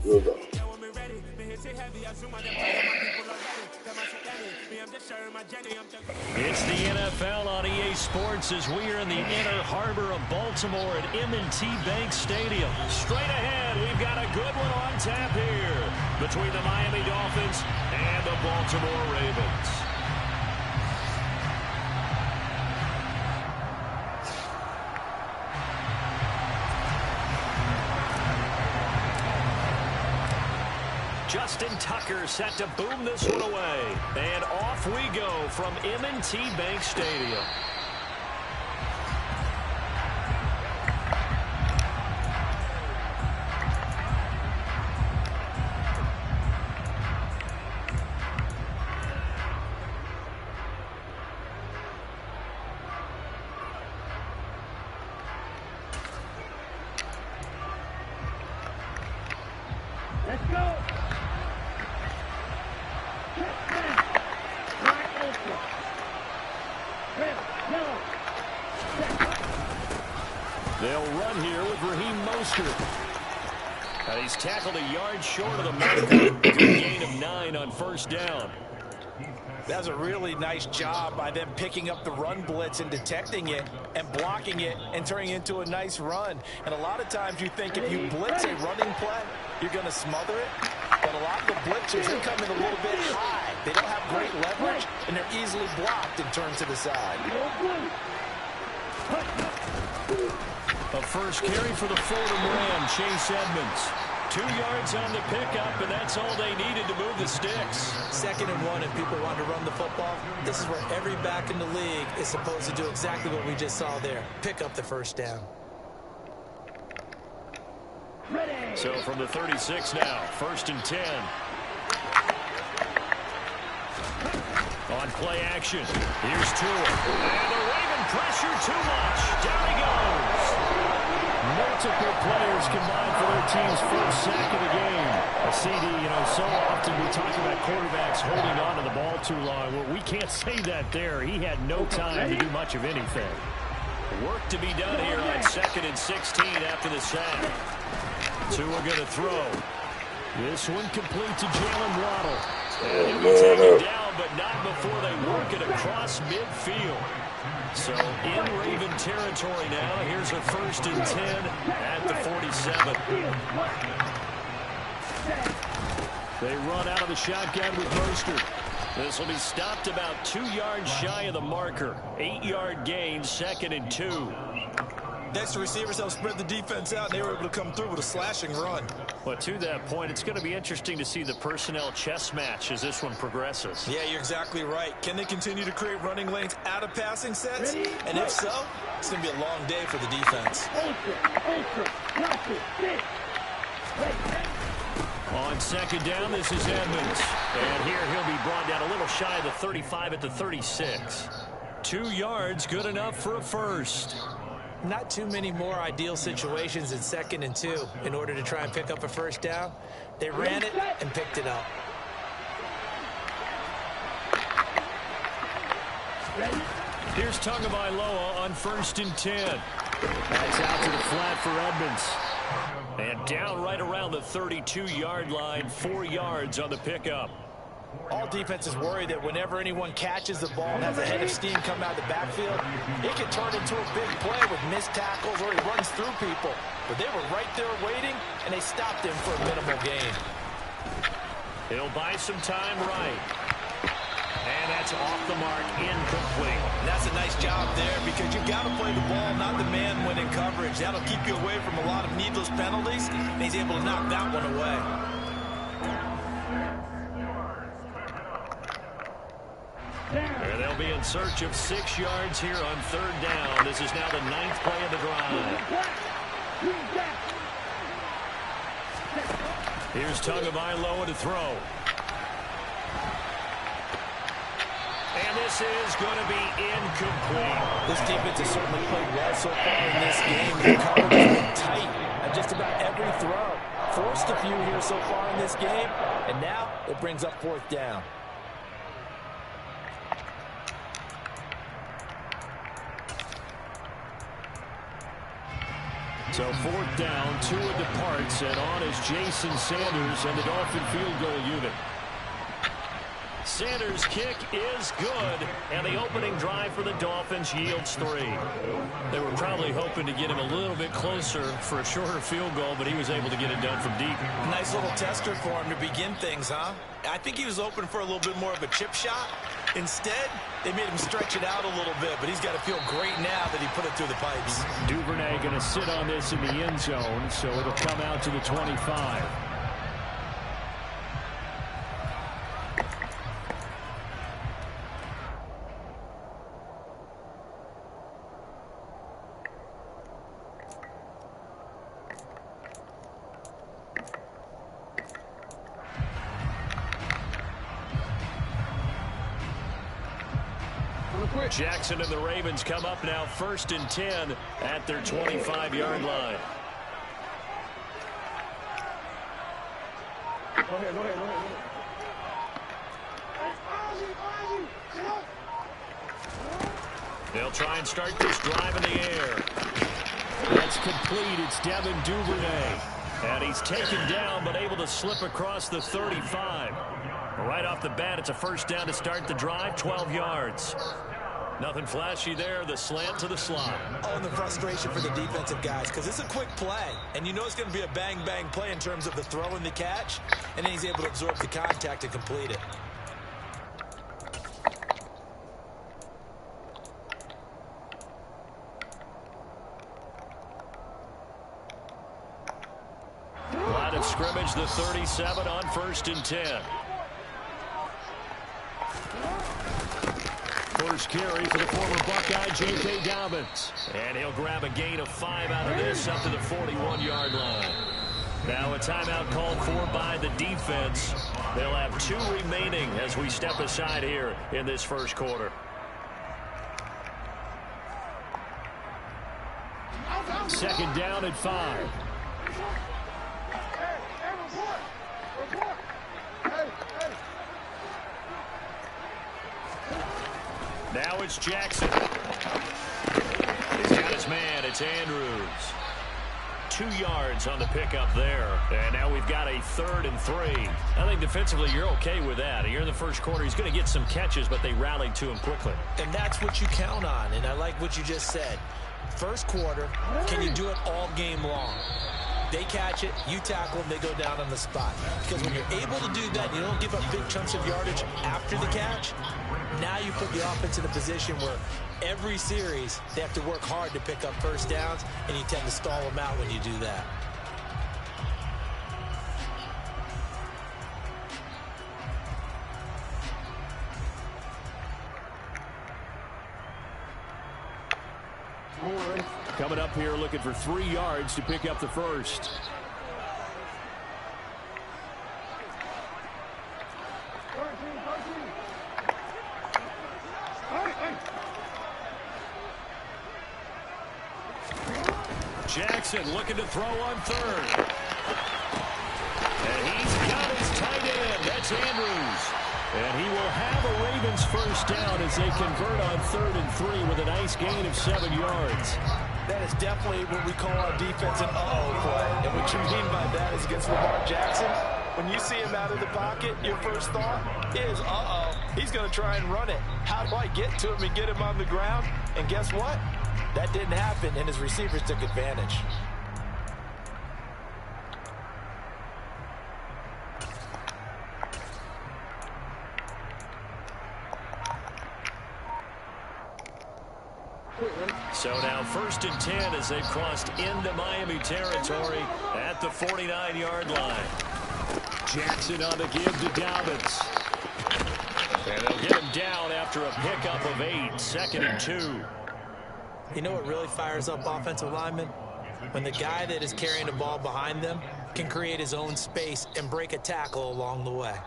Here we go. It's the NFL on EA Sports as we are in the inner harbor of Baltimore at M&T Bank Stadium. Straight ahead, we've got a good one on tap here between the Miami Dolphins and the Baltimore Ravens. Justin Tucker set to boom this one away. And off we go from M&T Bank Stadium. Let's go. They'll run here with Raheem Mostert. And he's tackled a yard short of the mark. Good gain of 9 on first down. That's a really nice job by them picking up the run blitz and detecting it and blocking it and turning it into a nice run. And a lot of times you think if you blitz a running play, you're going to smother it. But a lot of the blitzers, they come in a little bit high. They don't have great leverage, and they're easily blocked and turned to the side. A first carry for the Fordham Ram, Chase Edmonds. 2 yards on the pickup, and that's all they needed to move the sticks. 2nd and 1, and people want to run the football. This is where every back in the league is supposed to do exactly what we just saw there. Pick up the first down. So from the 36 now, 1st and 10. On play action, here's Tua. And the Raven pressure too much. Down he goes. Multiple players combined for their team's first sack of the game. A CD, so often we talk about quarterbacks holding on to the ball too long. Well, we can't say that there. He had no time to do much of anything. Work to be done here on 2nd and 16 after the sack. Tua going to throw. This one complete to Jalen Waddle. And he'll be taken down, but not before they work it across midfield. So in Raven territory now. Here's a 1st and 10 at the 47. They run out of the shotgun with Mostert. This will be stopped about 2 yards shy of the marker. 8-yard gain, 2nd and 2. Next, the receivers help spread the defense out, and they were able to come through with a slashing run. Well, to that point, it's going to be interesting to see the personnel chess match as this one progresses. Yeah, you're exactly right. Can they continue to create running lanes out of passing sets? And if so, it's going to be a long day for the defense. On 2nd down, this is Edmonds. And here he'll be brought down a little shy of the 35 at the 36. 2 yards, good enough for a first. Not too many more ideal situations in 2nd and 2 in order to try and pick up a first down. They ran it and picked it up. Here's Tagovailoa on 1st and 10. That's out to the flat for Edmonds. And down right around the 32-yard line, 4 yards on the pickup. All defenses worry that whenever anyone catches the ball and has a head of steam come out of the backfield, it can turn into a big play with missed tackles or he runs through people. But they were right there waiting, and they stopped him for a minimal gain. He'll buy some time right. And that's off the mark, incomplete. And that's a nice job there because you've got to play the ball, not the man when in coverage. That'll keep you away from a lot of needless penalties, and he's able to knock that one away. And they'll be in search of 6 yards here on 3rd down. This is now the 9th play of the drive. Here's Tagovailoa to throw. And this is going to be incomplete. This defense has certainly played well so far in this game. The coverage has been tight on just about every throw. Forced a few here so far in this game, and now it brings up 4th down. So 4th down, Tua departs, and on is Jason Sanders and the Dolphin field goal unit. Sanders' kick is good, and the opening drive for the Dolphins yields 3. They were probably hoping to get him a little bit closer for a shorter field goal, but he was able to get it done from deep. Nice little tester for him to begin things, huh? I think he was open for a little bit more of a chip shot. Instead, they made him stretch it out a little bit, but he's got to feel great now that he put it through the pipes. Duvernay going to sit on this in the end zone, so it'll come out to the 25. Jackson and the Ravens come up now 1st and 10 at their 25-yard line. Go ahead. They'll try and start this drive in the air. That's complete. It's Devin Duvernay. And he's taken down but able to slip across the 35. Right off the bat, it's a 1st down to start the drive, 12 yards. Nothing flashy there, the slant to the slot. Oh, and the frustration for the defensive guys, because it's a quick play. And you know it's going to be a bang-bang play in terms of the throw and the catch. And then he's able to absorb the contact and complete it. Line of scrimmage, the 37 on 1st and 10. First carry for the former Buckeye, J.K. Dobbins. And he'll grab a gain of 5 out of this up to the 41-yard line. Now a timeout called for by the defense. They'll have 2 remaining as we step aside here in this first quarter. Second down at 5. Now it's Jackson. He's got his man. It's Andrews. 2 yards on the pickup there. And now we've got a 3rd and 3. I think defensively you're okay with that. Here in the first quarter, he's going to get some catches, but they rallied to him quickly. And that's what you count on. And I like what you just said. First quarter, can you do it all game long? They catch it, you tackle them, they go down on the spot. Because when you're able to do that, you don't give up big chunks of yardage after the catch. Now you put the offense in a position where every series they have to work hard to pick up 1st downs, and you tend to stall them out when you do that. Coming up here looking for 3 yards to pick up the first. Jackson looking to throw on 3rd. And he's got his tight end. That's Andrews. And he will have a Ravens 1st down as they convert on 3rd and 3 with a nice gain of 7 yards. That is definitely what we call our defense an uh-oh play. And what you mean by that is against Lamar Jackson. When you see him out of the pocket, your first thought is, uh-oh, he's going to try and run it. How do I get to him and get him on the ground? And guess what? That didn't happen, and his receivers took advantage. So now 1st and 10 as they've crossed into Miami territory at the 49-yard line. Jackson on the give to Dobbins. And they'll get him down after a pickup of 8, 2nd and 2. You know what really fires up offensive linemen? When the guy that is carrying the ball behind them can create his own space and break a tackle along the way.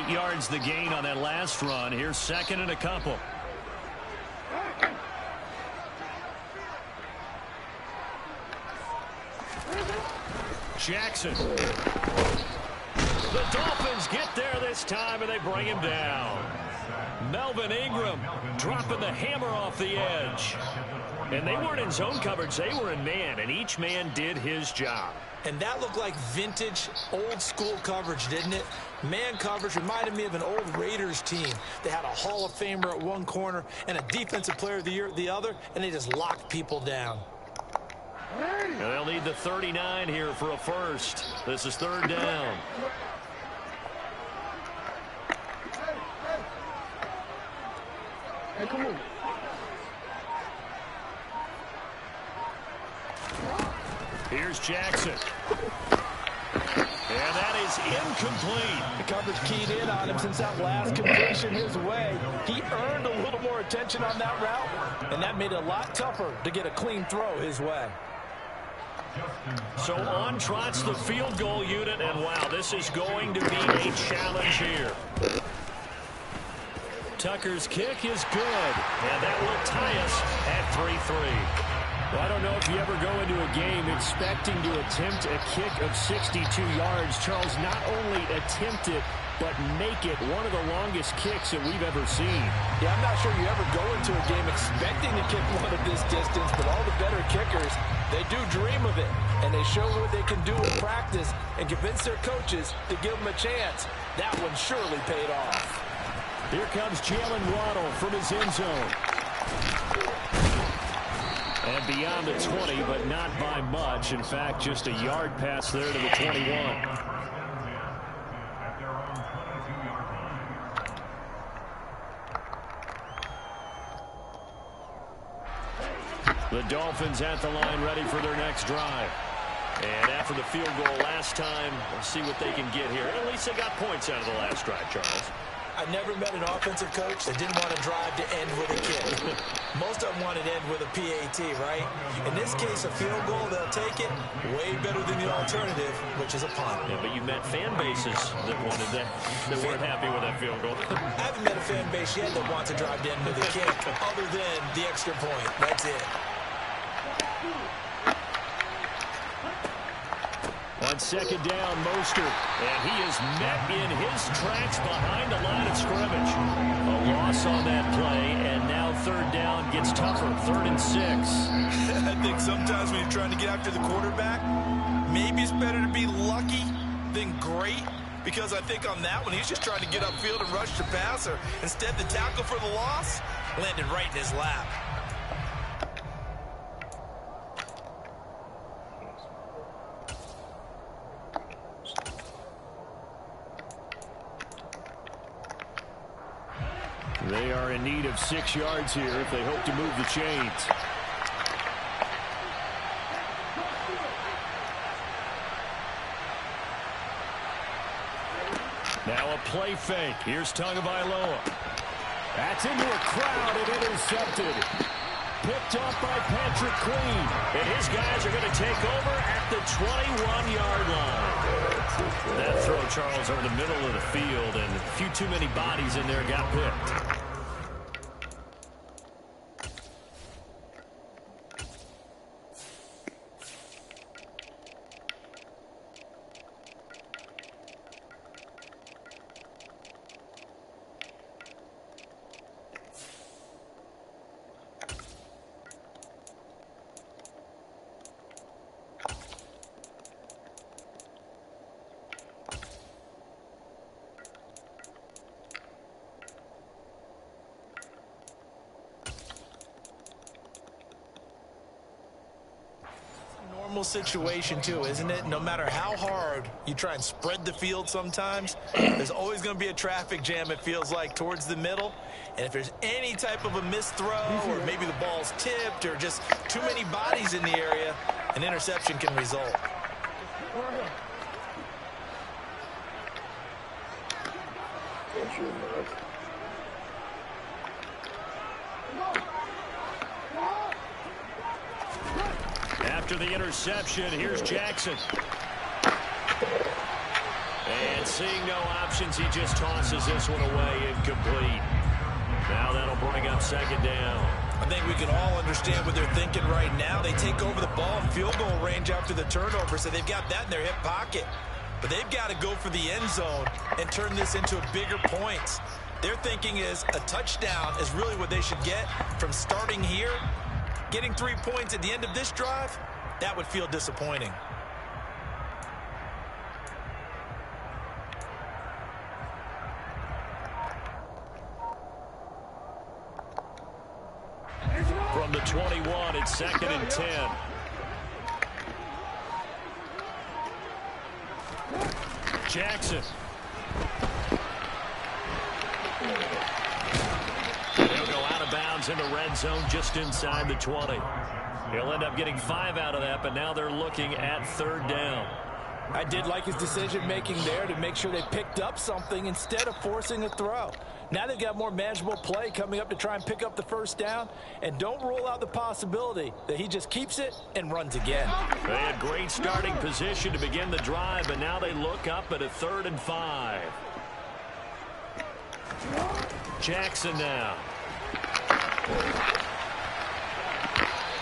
Yards the gain on that last run. Here's 2nd and a couple. Jackson. The Dolphins get there this time, and they bring him down. Melvin Ingram dropping the hammer off the edge. And they weren't in zone coverage. They were in man, and each man did his job. And that looked like vintage, old-school coverage, didn't it? Man coverage reminded me of an old Raiders team. They had a Hall of Famer at one corner and a Defensive Player of the Year at the other, and they just locked people down. And they'll need the 39 here for a first. This is third down. Hey, come on. Here's Jackson. And that is incomplete. The coverage keyed in on him since that last completion his way. He earned a little more attention on that route, and that made it a lot tougher to get a clean throw his way. So on trots the field goal unit, and wow, this is going to be a challenge here. Tucker's kick is good, and that will tie us at 3-3. Well, I don't know if you ever go into a game expecting to attempt a kick of 62 yards. Charles, not only attempt it, but make it one of the longest kicks that we've ever seen. Yeah, I'm not sure you ever go into a game expecting to kick one of this distance, but all the better kickers, they do dream of it, and they show what they can do in practice and convince their coaches to give them a chance. That one surely paid off. Here comes Jalen Waddle from his end zone. And beyond the 20, but not by much. In fact, just a yard pass there to the 21. The Dolphins at the line ready for their next drive. And after the field goal last time, we'll see what they can get here. At least they got points out of the last drive, Charles. I never met an offensive coach that didn't want to drive to end with a kick. Most of them wanted to end with a PAT, right? In this case, a field goal, they'll take it way better than the alternative, which is a punt. Yeah, but you met fan bases that wanted that weren't happy with that field goal. I haven't met a fan base yet that wants to drive to end with a kick, other than the extra point. That's it. On second down, Mostert, and he is met in his tracks behind the line of scrimmage. A loss on that play, and now third down gets tougher, 3rd and 6. I think sometimes when you're trying to get after the quarterback, maybe it's better to be lucky than great, because I think on that one, he's just trying to get upfield and rush the passer. Instead, the tackle for the loss landed right in his lap. They are in need of 6 yards here if they hope to move the chains. Now a play fake. Here's Tagovailoa. That's into a crowd and intercepted. Picked off by Patrick Queen. And his guys are going to take over at the 21-yard line. That throw, Charles, over the middle of the field, and a few too many bodies in there got picked. Situation too, isn't it? No matter how hard you try and spread the field sometimes, there's always going to be a traffic jam, it feels like, towards the middle. And if there's any type of a missed throw, or maybe the ball's tipped, or just too many bodies in the area, an interception can result. After the interception, here's Jackson. And seeing no options, he just tosses this one away, incomplete. Now that'll bring up second down. I think we can all understand what they're thinking right now. They take over the ball in field goal range after the turnover, so they've got that in their hip pocket. But they've got to go for the end zone and turn this into a bigger points. Their thinking is a touchdown is really what they should get from starting here. Getting 3 points at the end of this drive, that would feel disappointing. From the 21, it's 2nd and 10. Jackson. He'll go out of bounds in the red zone just inside the 20. He'll end up getting 5 out of that, but now they're looking at 3rd down. I did like his decision-making there to make sure they picked up something instead of forcing a throw. Now they've got more manageable play coming up to try and pick up the 1st down, and don't rule out the possibility that he just keeps it and runs again. They had great starting position to begin the drive, but now they look up at a 3rd and 5. Jackson now.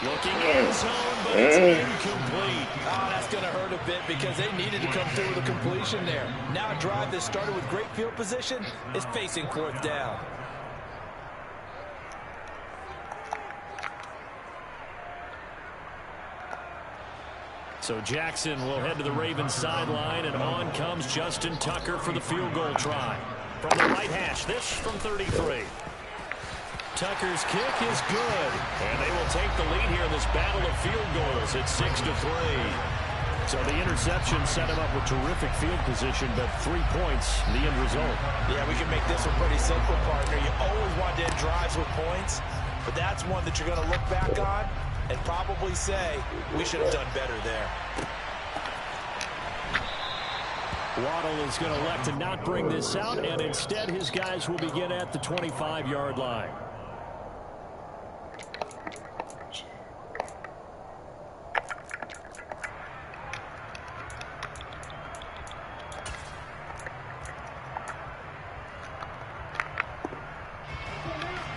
Looking end zone, but it's incomplete. Oh, that's going to hurt a bit because they needed to come through with a completion there. Now a drive that started with great field position is facing 4th down. So Jackson will head to the Ravens sideline, and on comes Justin Tucker for the field goal try. From the right hash, this from 33. Tucker's kick is good, and they will take the lead here in this battle of field goals at 6-3. So the interception set him up with terrific field position, but 3 points, the end result. Yeah, we can make this one pretty simple, partner. You always want to end drives with points, but that's one that you're going to look back on and probably say, we should have done better there. Waddle is going to elect to not bring this out, and instead his guys will begin at the 25-yard line.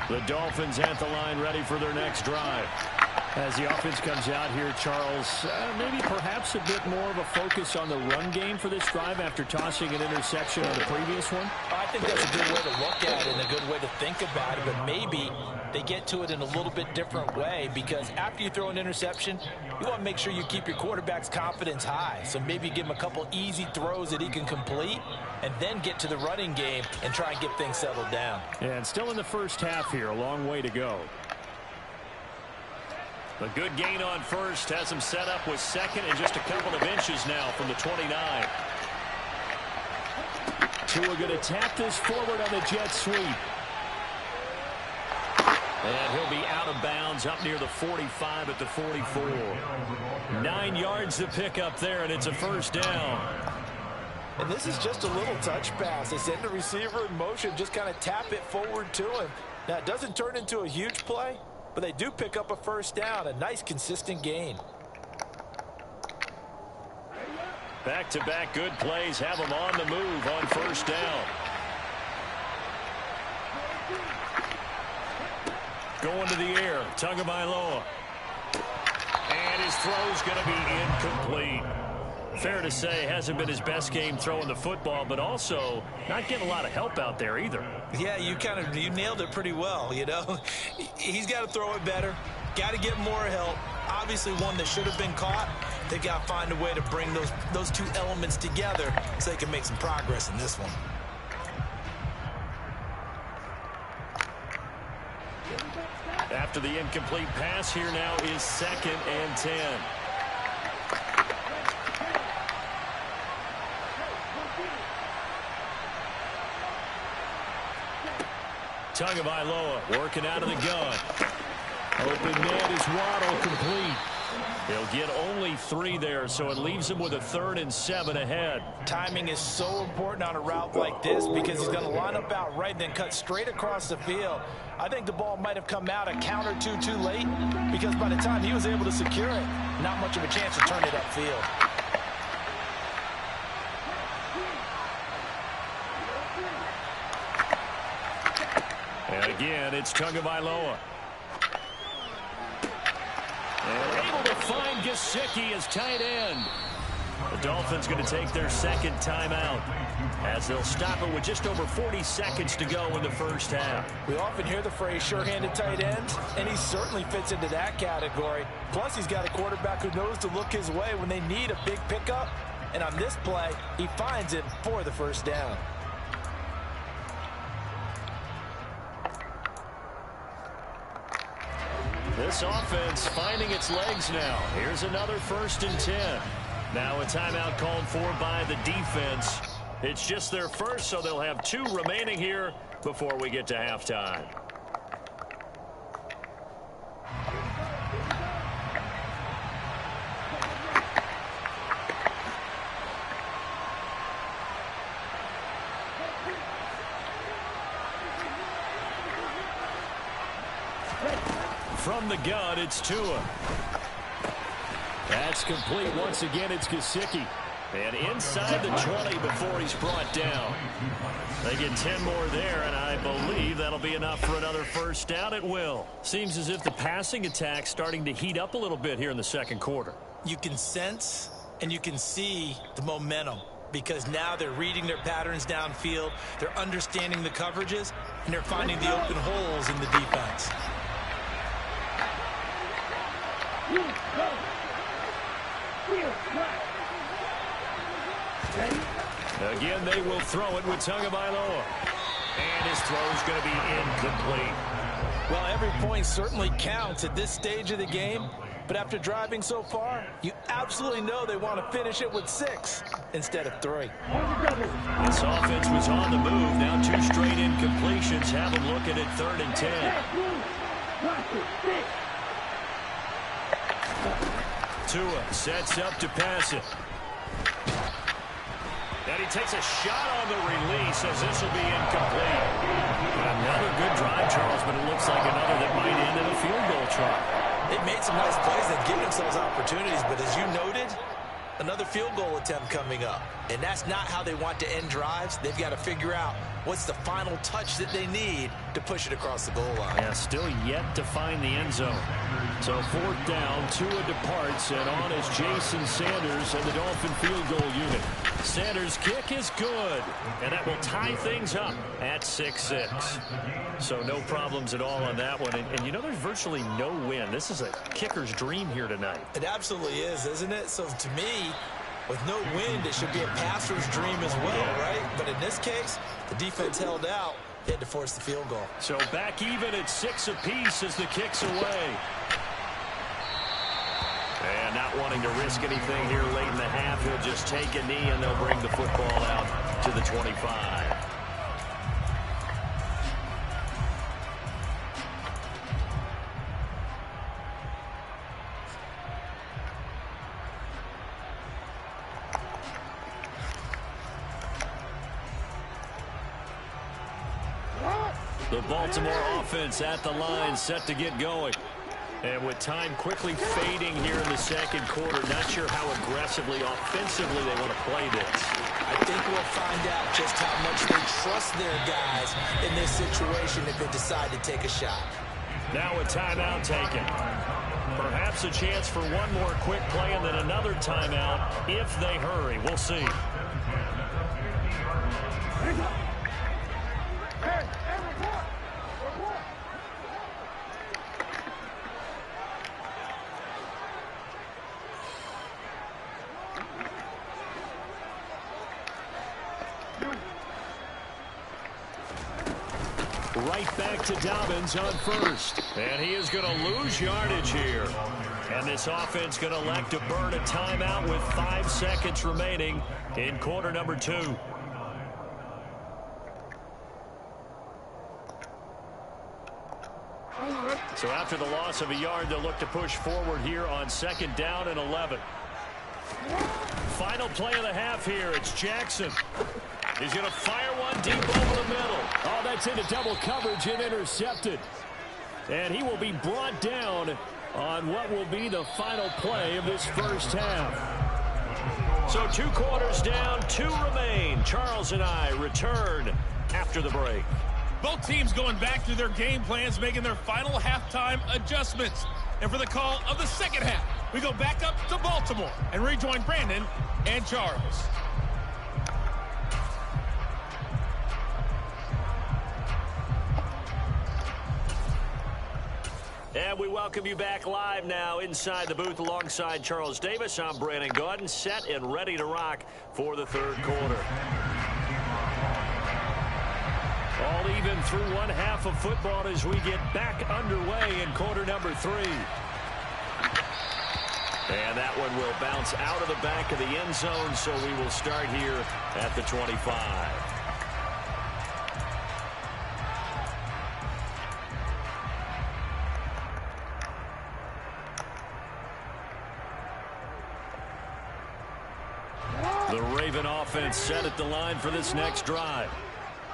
The Dolphins at the line, ready for their next drive. As the offense comes out here, Charles, maybe perhaps a bit more of a focus on the run game for this drive after tossing an interception on the previous one? I think that's a good way to look at it and a good way to think about it, but maybe they get to it in a little bit different way, because after you throw an interception, you want to make sure you keep your quarterback's confidence high. So maybe give him a couple easy throws that he can complete and then get to the running game and try and get things settled down. And still in the first half here, a long way to go. A good gain on first has him set up with 2nd and just a couple of inches now from the 29. Tua going to tap this forward on the jet sweep. And he'll be out of bounds up near the 45 at the 44. 9 yards to pick up there, and it's a 1st down. And this is just a little touch pass. They send the receiver in motion, just kind of tap it forward to him. Now, it doesn't turn into a huge play, but they do pick up a 1st down, a nice consistent gain. Back-to-back good plays have them on the move on 1st down. Going to the air, Tagovailoa. And his throw's going to be incomplete. Fair to say, hasn't been his best game throwing the football, but also not getting a lot of help out there either. Yeah, you nailed it pretty well, you know. He's got to throw it better, got to get more help. Obviously one that should have been caught. They got to find a way to bring those two elements together so they can make some progress in this one. After the incomplete pass, here now is 2nd and 10. Tagovailoa working out of the gun. Open man is Waddle, complete. He'll get only 3 there, so it leaves him with a 3rd and 7 ahead. Timing is so important on a route like this because he's going to line up out right and then cut straight across the field. I think the ball might have come out a count or two too late, because by the time he was able to secure it, not much of a chance to turn it upfield. And again, it's Tagovailoa. And able to find Gesicki as tight end. The Dolphins going to take their second timeout as they'll stop it with just over 40 seconds to go in the first half. We often hear the phrase sure-handed tight ends, and he certainly fits into that category. Plus, he's got a quarterback who knows to look his way when they need a big pickup. And on this play, he finds it for the first down. This offense finding its legs now. Here's another 1st and 10. Now a timeout called for by the defense. It's just their first, so they'll have 2 remaining here before we get to halftime. From the gun, it's Tua. That's complete once again. It's Gesicki. And inside the 20 before he's brought down. They get 10 more there, and I believe that'll be enough for another first down. It will. Seems as if the passing attack's starting to heat up a little bit here in the second quarter. You can sense and you can see the momentum because now they're reading their patterns downfield, they're understanding the coverages, and they're finding the open holes in the defense. Again, they will throw it with Tagovailoa. And his throw is going to be incomplete. Well, every point certainly counts at this stage of the game. But after driving so far, you absolutely know they want to finish it with 6 instead of 3. This offense was on the move. Now 2 straight incompletions have them looking at 3rd and 10. Tua sets up to pass it. And he takes a shot on the release as this will be incomplete. Another good drive, Charles, but it looks like another that might end in a field goal try. They've made some nice plays. They've given themselves opportunities, but as you noted, another field goal attempt coming up. And that's not how they want to end drives. They've got to figure out what's the final touch that they need to push it across the goal line. Yeah, still yet to find the end zone. So 4th down, Tua departs, and on is Jason Sanders and the Dolphin field goal unit. Sanders' kick is good, and that will tie things up at 6-6. So no problems at all on that one. And you know there's virtually no win. This is a kicker's dream here tonight. It absolutely is, isn't it? So to me, with no wind, it should be a passer's dream as well, right? But in this case, the defense held out. They had to force the field goal. So back even at 6 apiece as the kick's away. And not wanting to risk anything here late in the half, he'll just take a knee and they'll bring the football out to the 25. The Baltimore offense at the line, set to get going. And with time quickly fading here in the second quarter, not sure how aggressively, offensively they want to play this. I think we'll find out just how much they trust their guys in this situation if they decide to take a shot. Now a timeout taken. Perhaps a chance for one more quick play and then another timeout if they hurry. We'll see. Right back to Dobbins on first. And he is going to lose yardage here. And this offense going to elect to burn a timeout with 5 seconds remaining in quarter number 2. So after the loss of a yard, they'll look to push forward here on 2nd down and 11. Final play of the half here. It's Jackson. He's going to fire one deep over the middle. Oh, that's into double coverage and intercepted. And he will be brought down on what will be the final play of this first half. So 2 quarters down, 2 remain. Charles and I return after the break. Both teams going back through their game plans, making their final halftime adjustments. And for the call of the second half, we go back up to Baltimore and rejoin Brandon and Charles. And we welcome you back live now inside the booth alongside Charles Davis. I'm Brandon Gaudin, set and ready to rock for the third quarter. All even through one half of football as we get back underway in quarter number 3. And that one will bounce out of the back of the end zone, so we will start here at the 25. The Raven offense set at the line for this next drive.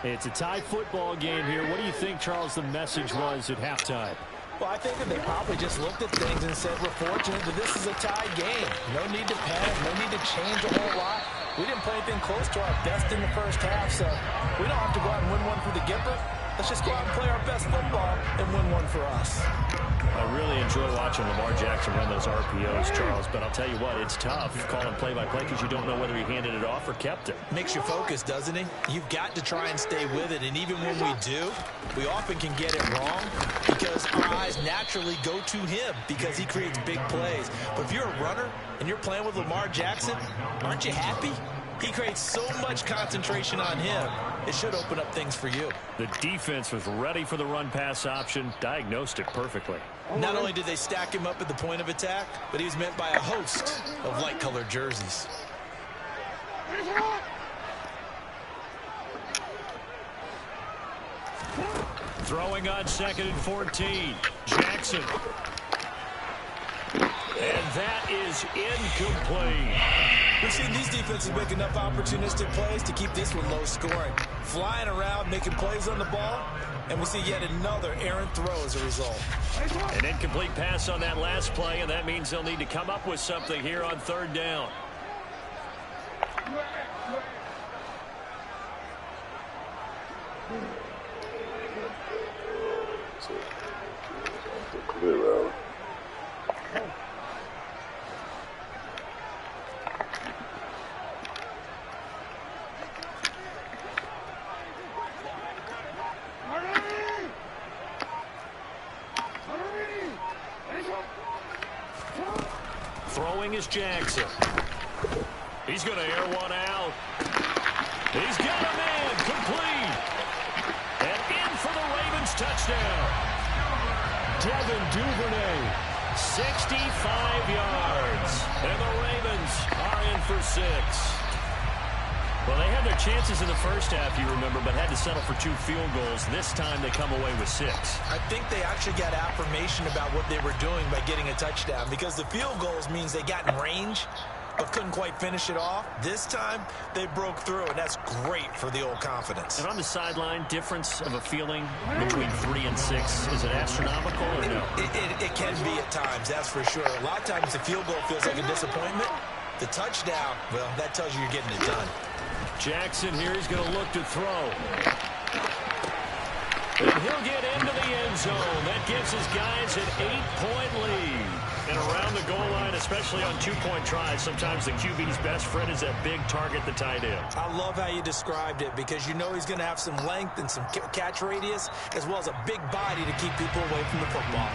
It's a tie football game here. What do you think, Charles, the message was at halftime? Well, I think that they probably just looked at things and said, we're fortunate that this is a tie game. No need to panic, no need to change a whole lot. We didn't play anything close to our best in the first half, so we don't have to go out and win one for the Gipper. Let's just go out and play our best football and win one for us. I really enjoy watching Lamar Jackson run those RPOs, Charles, but I'll tell you what, it's tough calling play-by-play because you don't know whether he handed it off or kept it. Makes you focus, doesn't he? You've got to try and stay with it, and even when we do, we often can get it wrong because our eyes naturally go to him because he creates big plays. But if you're a runner and you're playing with Lamar Jackson, aren't you happy? He creates so much concentration on him, it should open up things for you. The defense was ready for the run-pass option, diagnosed it perfectly. Not only did they stack him up at the point of attack, but he was met by a host of light-colored jerseys. Throwing on 2nd and 14. Jackson. And that is incomplete. We've seen these defenses make enough opportunistic plays to keep this one low scoring. Flying around, making plays on the ball, and we see yet another errant throw as a result. An incomplete pass on that last play, and that means they'll need to come up with something here on 3rd down. Clear out. Throwing is Jackson. He's going to air one out. He's got a man complete. And in for the Ravens touchdown. Devin Duvernay, 65 yards. And the Ravens are in for 6. Well, they had their chances in the first half, you remember, but had to settle for 2 field goals. This time they come away with 6. I think they actually got affirmation about what they were doing by getting a touchdown because the field goals means they got in range but couldn't quite finish it off. This time they broke through, and that's great for the old confidence. And on the sideline, difference of a feeling between 3 and 6, is it astronomical or no? It can be at times, that's for sure. A lot of times the field goal feels like a disappointment. The touchdown, well, that tells you you're getting it done. Jackson here, he's going to look to throw. And he'll get into the end zone. That gives his guys an 8-point lead. And around the goal line, especially on 2-point tries, sometimes the QB's best friend is that big target, the tight end. I love how you described it because you know he's going to have some length and some catch radius as well as a big body to keep people away from the football.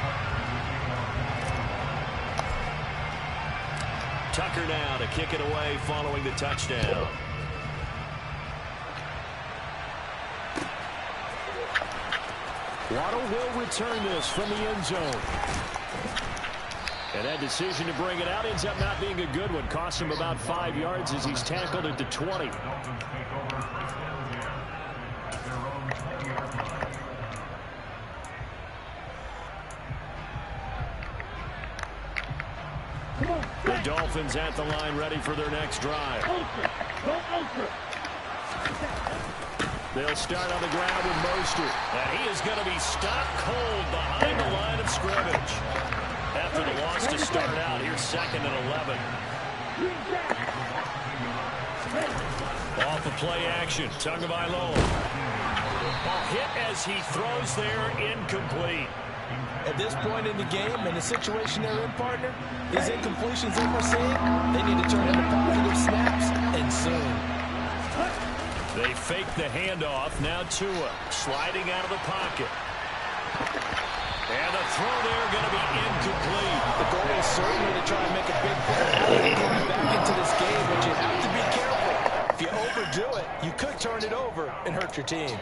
Tucker now to kick it away following the touchdown. Waddle will return this from the end zone. And that decision to bring it out ends up not being a good one. Cost him about 5 yards as he's tackled at the 20. The Dolphins at the line ready for their next drive. They'll start on the ground with Mostert. And he is going to be stopped cold behind the line of scrimmage. After the loss to start out, here's 2nd and 11. Off of play action, Tagovailoa. Ball hit as he throws there, incomplete. At this point in the game and the situation they're in, partner, these incompletions that we're seeing, they need to turn into positive snaps, and soon. They fake the handoff. Now Tua sliding out of the pocket. And the throw there going to be incomplete. The goal is certainly to try and make a big play and climb back into this game, but you have to be careful. If you overdo it, you could turn it over and hurt your team.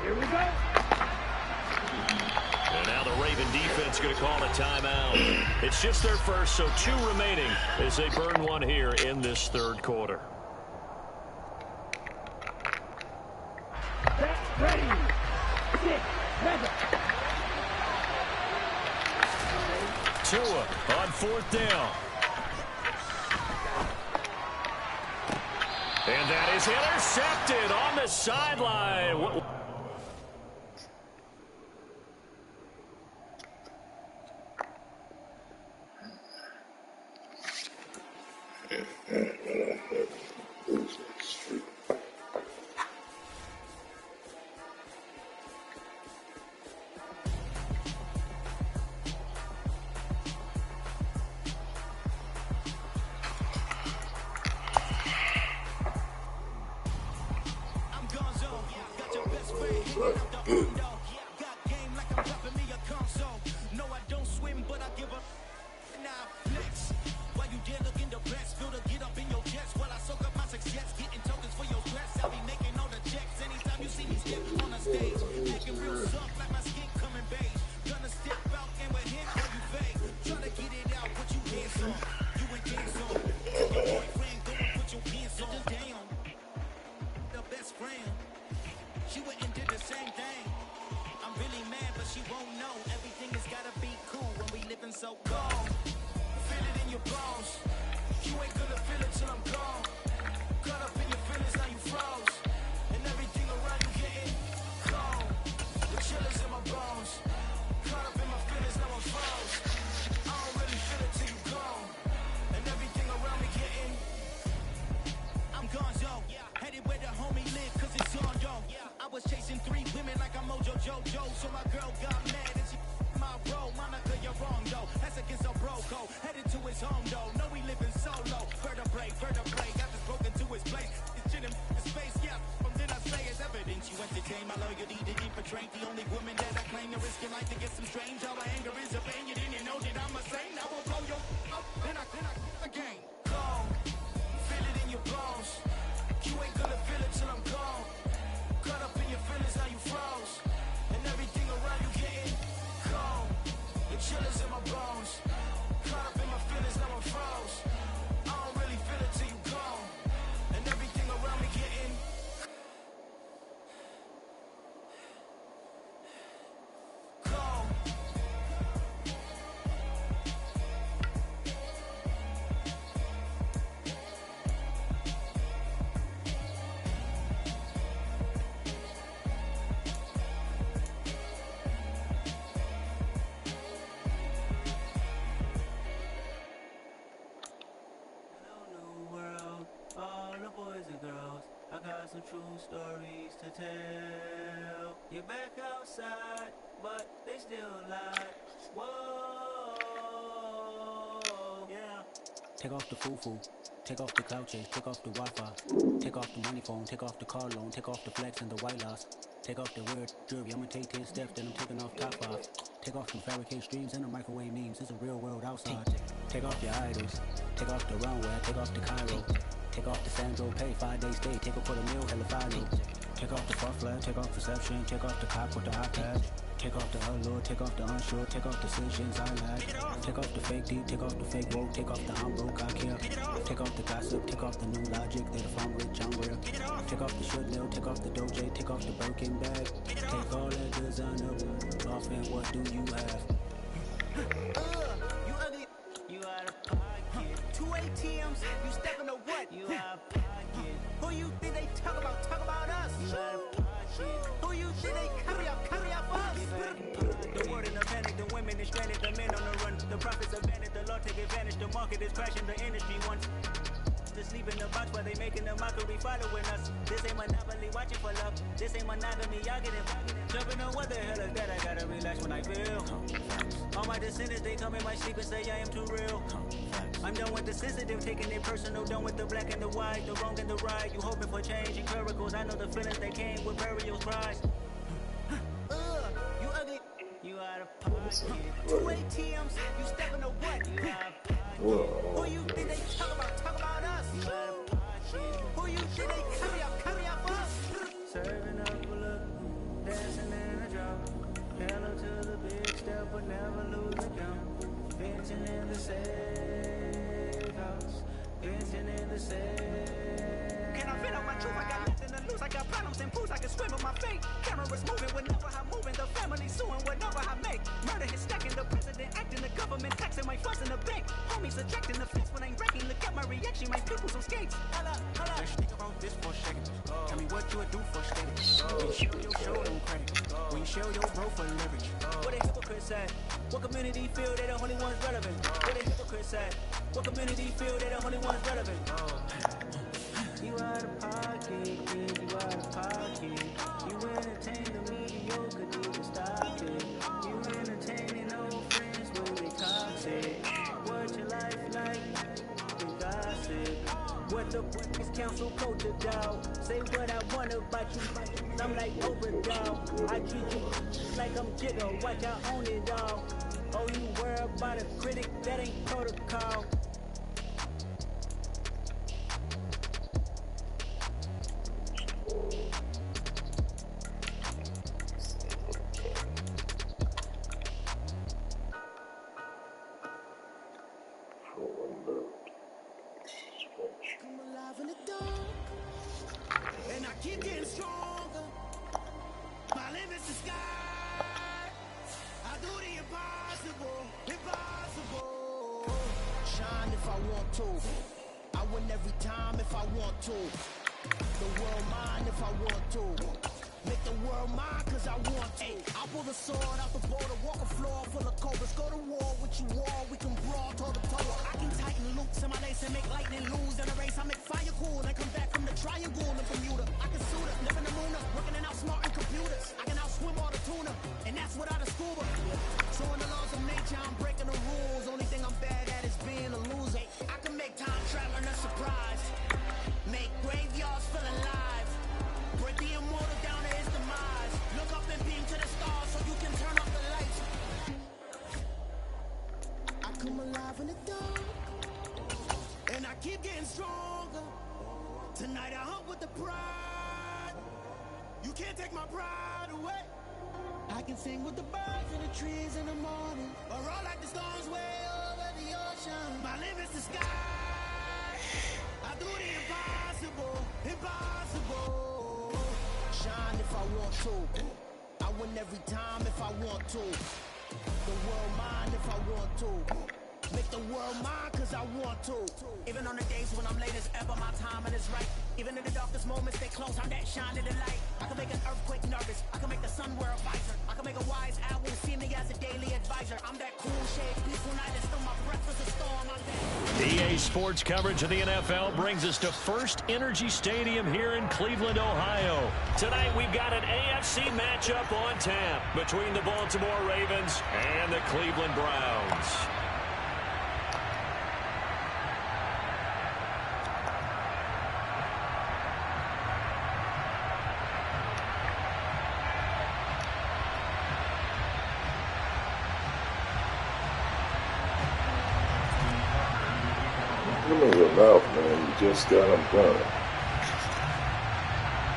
Here we go. And now the Raven defense going to call a timeout. It's just their first, so 2 remaining as they burn one here in this third quarter. Ready. 6, 7. Tua on 4th down. And that is intercepted on the sideline. Some true stories to tell. You're back outside, but they still lie. Whoa, yeah. Take off the foo-foo, take off the cloud chase, take off the Wi-Fi, take off the money phone, take off the car loan, take off the flex and the white loss, take off the weird jewelry. I'ma take 10 steps, then I'm taking off top 5. Take off the fabricate streams and the microwave memes. It's a real world outside. Take off your idols, take off the runway, take off the Cairo. Take off the Sandro pay, 5 days stay, take up for the meal, hella final. Take off the fuck flag, take off perception, take off the cop with the iPad. Take off the allure, take off the unsure, take off decisions I lack. Take off the fake deep, take off the fake woke, take off the I'm broke, I care. Take off the gossip, take off the new logic, that if I'm rich, I'm real. Take off the should know, take off the doje, take off the Birkin bag. Take all that designer off and what do you have? You ugly, you out of pocket. 2 ATMs, you stepping to what? You out of pocket. Who you think they talk about? Talk about us. You out of pocket. Who you think they carry up us? The word in the panic, the women is stranded, the men on the run. The prophets abandoned, the Lord take advantage. niggas crashing the industry once. To sleep in the box while they making a mockery following us. This ain't monopoly, watching for love. This ain't monogamy, y'all get it. Jumping on what the hell is that? I gotta relax when I feel. All my descendants, they come in my sleep and say I am too real. I'm done with the sensitive, taking it personal. Done with the black and the white, the wrong and the right. You hoping for change and miracles. I know the feelings that came with burial cries. You ugly, you out of pocket. 2 ATMs, you stepping to what? You out of pocket. Who you think they talk about? Talk about us. You out of pocket. Who you think they carry up us? Serving up a look, dancing in a drop. Hello to the big step, but never lose the count. Venting in the safe house. Venting in the safe. Can I fit out my truth? I got nothing to lose. I got problems and pools. I can swim with my fate. Cameras moving whenever I'm moving. The family suing whatever I make. Murder is stacking. The president acting. The government taxing. My funds in the bank. Homies ejecting the fence when I'm wrecking. Look at my reaction. My people's on skates. Holla. Let's think about this for a second. Tell me what you would do for status. When you show your show no credit. When you show your bro for leverage. What a hypocrite said. What community feel they the only ones relevant? What a hypocrite said. What community feel they the only ones relevant? You out of pocket, kid, you out of pocket. You entertain the mediocre, need to stop it. You entertaining old friends, but they toxic. What your life like? They gossip. What the fuck is council culture, dog? Say what I want about you. I'm like overdog. I treat you like I'm Jigga. Watch I own it, dog. Oh, you worry about a critic? That ain't protocol. And I keep getting stronger. My limit's the sky. I do the impossible, impossible. Shine if I want to. I win every time if I want to. The world mine if I want to. Make the world mine cause I want to. I pull the sword out the border, walk a floor full of cobras. Go to war with you all, we can brawl toe to toe. I can tighten loops in my lace and make lightning lose in a race. I make fire cool and come back from the triangle in Bermuda. I can suit it, live in the moon, working and outsmarting computers. I can outswim all the tuna, and that's without a scuba. So in the laws of nature, I'm breaking the rules. Only thing I'm bad at is being a loser. I can make time traveling a surprise. Make graveyards feel alive. Break the immortal down to his demise. Look up and beam to the stars so you can turn off the lights. I come alive in the dark, and I keep getting stronger. Tonight I hunt with the pride. You can't take my pride away. I can sing with the birds and the trees in the morning, or roll like the storms way over the ocean. My limit's the sky. I do the impossible, impossible. Shine if I want to. I win every time if I want to. The world mine if I want to. Make the world mine cause I want to. Even on the days when I'm late as ever, my timing is right. Even in the darkest moments, stay close, I'm that shining the light. I can make an earthquake nervous, I can make the sun wear a visor. I can make a wise owl see me as a daily advisor. I'm that cool shade, peaceful night, and still my breath is a storm. I'm that. EA Sports coverage of the NFL brings us to First Energy Stadium here in Cleveland, Ohio. Tonight we've got an AFC matchup on tap between the Baltimore Ravens and the Cleveland Browns. Open your mouth, man. You just got them done.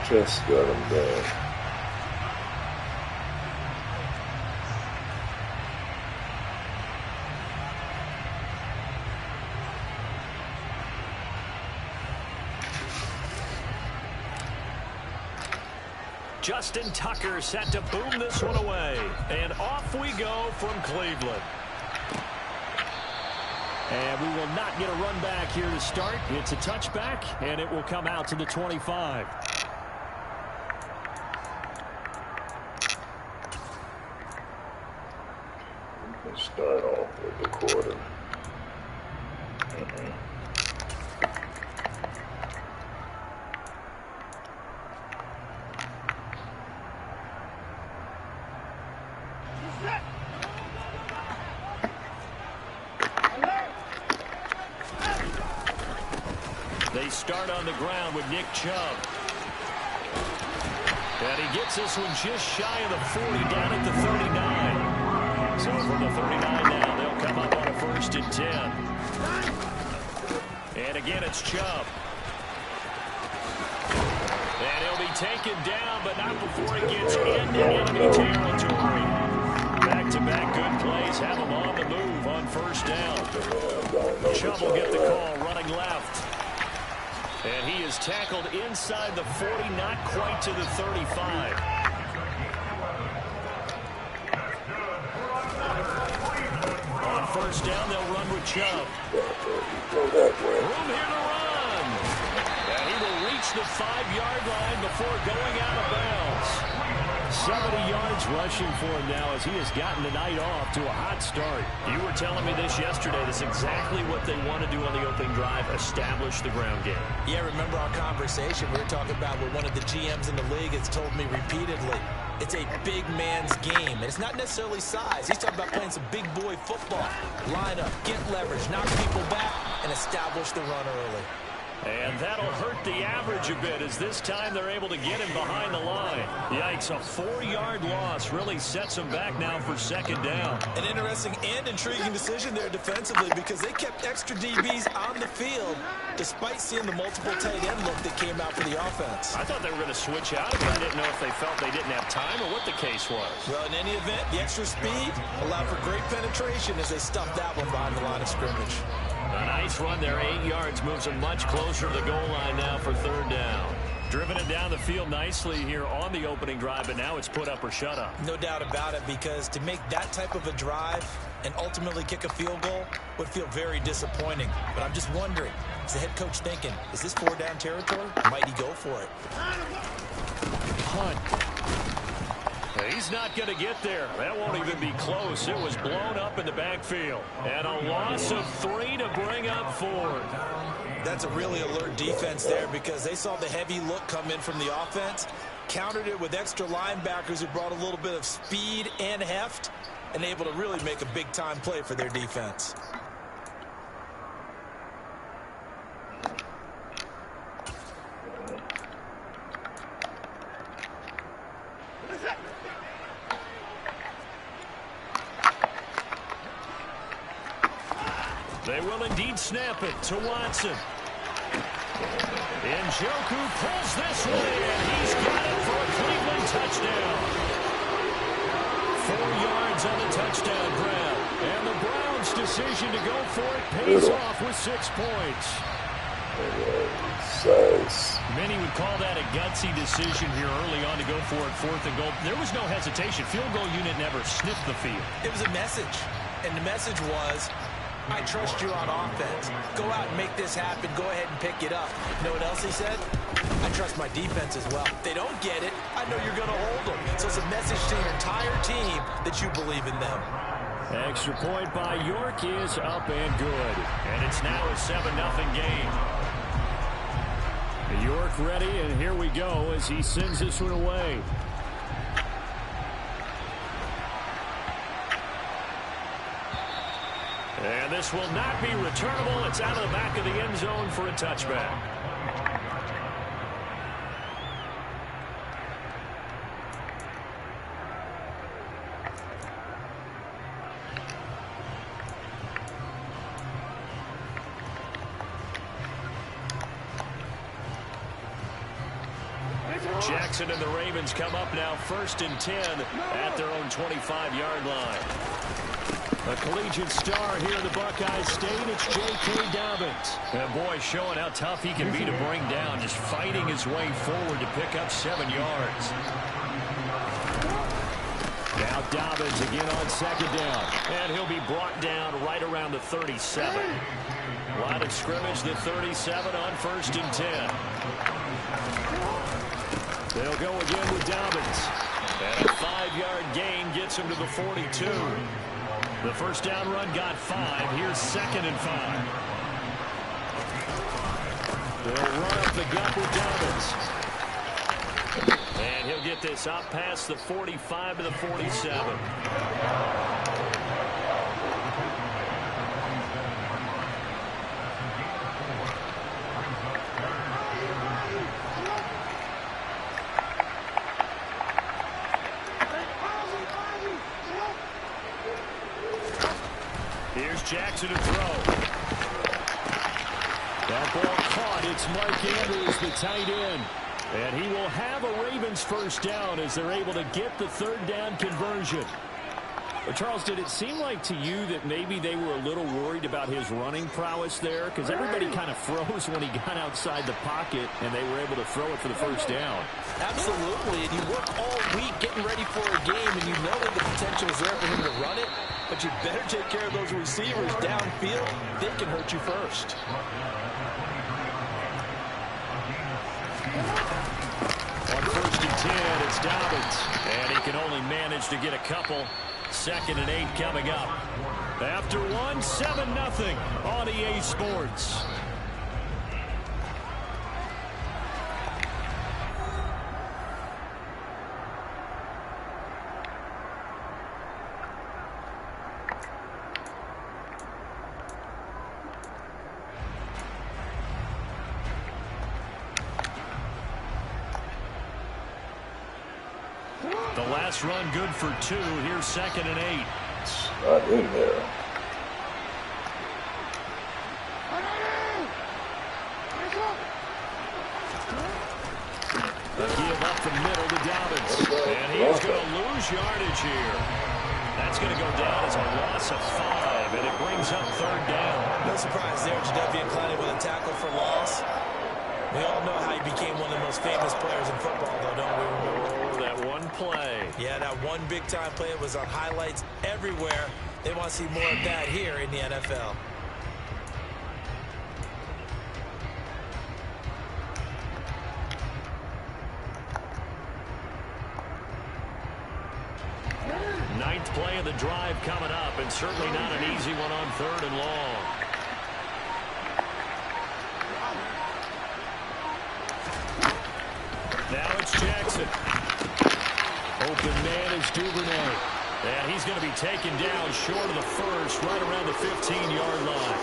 Just got them done. Justin Tucker set to boom this one away. And off we go from Cleveland. And we will not get a run back here to start. It's a touchback, and it will come out to the 25. We can start off with the quarter. They start on the ground with Nick Chubb. And he gets this one just shy of the 40, down at the 39. So from the 39 now, they'll come up on a 1st and 10. And again, it's Chubb. And he'll be taken down, but not before he gets into enemy territory. Back-to-back good plays have him on the move on 1st down. Chubb will get the call running left. And he is tackled inside the 40, not quite to the 35. On 1st down, they'll run with Chubb. Room here to run. And he will reach the 5-yard line before going out of bounds. 70 yards rushing for him now as he has gotten the night off to a hot start. You were telling me this yesterday. That's exactly what they want to do on the opening drive, establish the ground game. Yeah, remember our conversation we were talking about what one of the GMs in the league has told me repeatedly. It's a big man's game, and it's not necessarily size. He's talking about playing some big boy football. Line up, get leverage, knock people back, and establish the run early. And that'll hurt the average a bit as this time they're able to get him behind the line. Yikes, a 4-yard loss really sets him back now for 2nd down. An interesting and intriguing decision there defensively because they kept extra DBs on the field despite seeing the multiple tight end look that came out for the offense. I thought they were going to switch out of it. I didn't know if they felt they didn't have time or what the case was. Well, in any event, the extra speed allowed for great penetration as they stuffed that one behind the line of scrimmage. A nice run there, 8 yards, moves him much closer to the goal line now for 3rd down. Driven it down the field nicely here on the opening drive, but now it's put up or shut up. No doubt about it, because to make that type of a drive and ultimately kick a field goal would feel very disappointing. But I'm just wondering, is the head coach thinking, is this 4-down territory? Might he go for it? Hunt. He's not going to get there. That won't even be close. It was blown up in the backfield. And a loss of 3 to bring up 4. That's a really alert defense there because they saw the heavy look come in from the offense, countered it with extra linebackers who brought a little bit of speed and heft, and able to really make a big-time play for their defense. They will indeed snap it to Watson. Njoku pulls this one in. He's got it for a Cleveland touchdown. 4 yards on the touchdown grab. And the Browns' decision to go for it pays off with 6 points. Many would call that a gutsy decision here early on to go for it, 4th and goal. There was no hesitation. Field goal unit never sniffed the field. It was a message, and the message was, I trust you on offense. Go out and make this happen. Go ahead and pick it up. You know what else he said? I trust my defense as well. If they don't get it, I know you're going to hold them. So it's a message to your entire team that you believe in them. Extra point by York is up and good. And it's now a 7-0 game. York ready, and here we go as he sends this one away. And this will not be returnable. It's out of the back of the end zone for a touchback. Jackson and the Ravens come up now 1st and 10 at their own 25-yard line. A collegiate star here in the Buckeye State, it's J.K. Dobbins. And boy, showing how tough he can be to bring down, just fighting his way forward to pick up 7 yards. Now Dobbins again on 2nd down. And he'll be brought down right around the 37. Line of scrimmage, the 37 on 1st and 10. They'll go again with Dobbins. And a 5-yard gain gets him to the 42. The 1st down run got 5. Here's 2nd and 5. They'll run up the gut with Dobbins. And he'll get this up past the 45 to the 47. Here's Jackson to throw. That ball caught. It's Mark Andrews, the tight end. And he will have a Ravens first down as they're able to get the third down conversion. Well, Charles, did it seem like to you that maybe they were a little worried about his running prowess there? Because everybody kind of froze when he got outside the pocket, and they were able to throw it for the first down. Absolutely, and you work all week getting ready for a game, and you know that the potential is there for him to run it, but you better take care of those receivers downfield. They can hurt you first. On 1st and 10, it's Dobbins, and he can only manage to get a couple. 2nd and 8 coming up. After one, 7-0 on EA Sports. The last run good for 2. Here's 2nd and 8. Not in there. A give up the middle to Dobbins. And he's going to lose yardage here. That's going to go down as a loss of 5, and it brings up 3rd down. No surprise there, Jadeveon Clowney with a tackle for loss. We all know how he became one of the most famous players in football, though, don't we? Oh, that one play. Yeah, that one big-time play was on highlights everywhere. They want to see more of that here in the NFL. Ninth play of the drive coming up, and certainly not an easy one on 3rd and long. Now it's Jackson. Open man is Duvernay. And he's going to be taken down short of the first, right around the 15-yard line.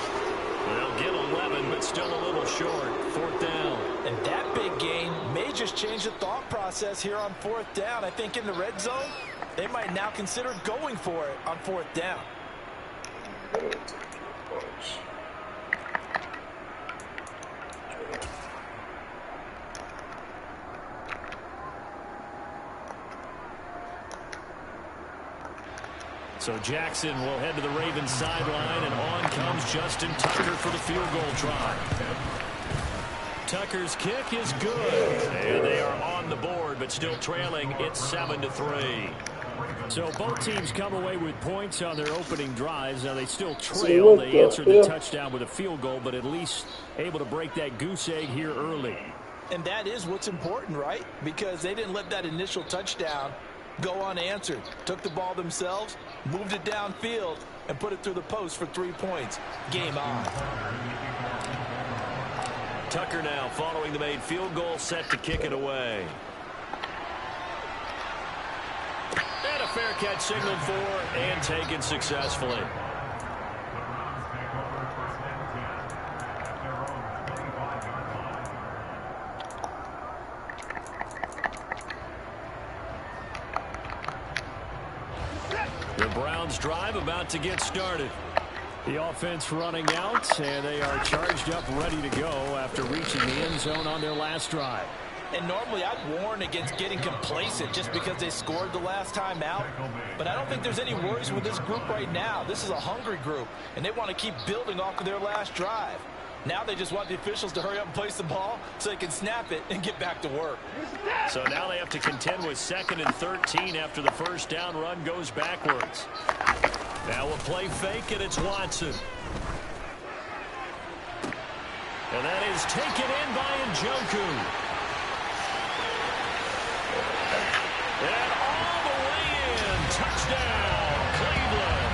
They'll get 11, but still a little short. 4th down. And that big gain may just change the thought process here on 4th down. I think in the red zone, they might now consider going for it on 4th down. So Jackson will head to the Ravens sideline, and on comes Justin Tucker for the field goal try. Tucker's kick is good, and they are on the board, but still trailing. It's 7-3. So both teams come away with points on their opening drives. Now they still trail. They answered the touchdown with a field goal, but at least able to break that goose egg here early. And that is what's important, right? Because they didn't let that initial touchdown go unanswered. Took the ball themselves, moved it downfield, and put it through the post for 3 points. Game on. Tucker now following the made field goal, set to kick it away. And a fair catch signaled for and taken successfully. The Browns drive about to get started. The offense running out, and they are charged up, ready to go after reaching the end zone on their last drive. And normally I'd warn against getting complacent just because they scored the last time out. But I don't think there's any worries with this group right now. This is a hungry group, and they want to keep building off of their last drive. Now they just want the officials to hurry up and place the ball so they can snap it and get back to work. So now they have to contend with 2nd and 13 after the first down run goes backwards. Now we'll play fake, and it's Watson. And that is taken in by Njoku. And all the way in. Touchdown, Cleveland.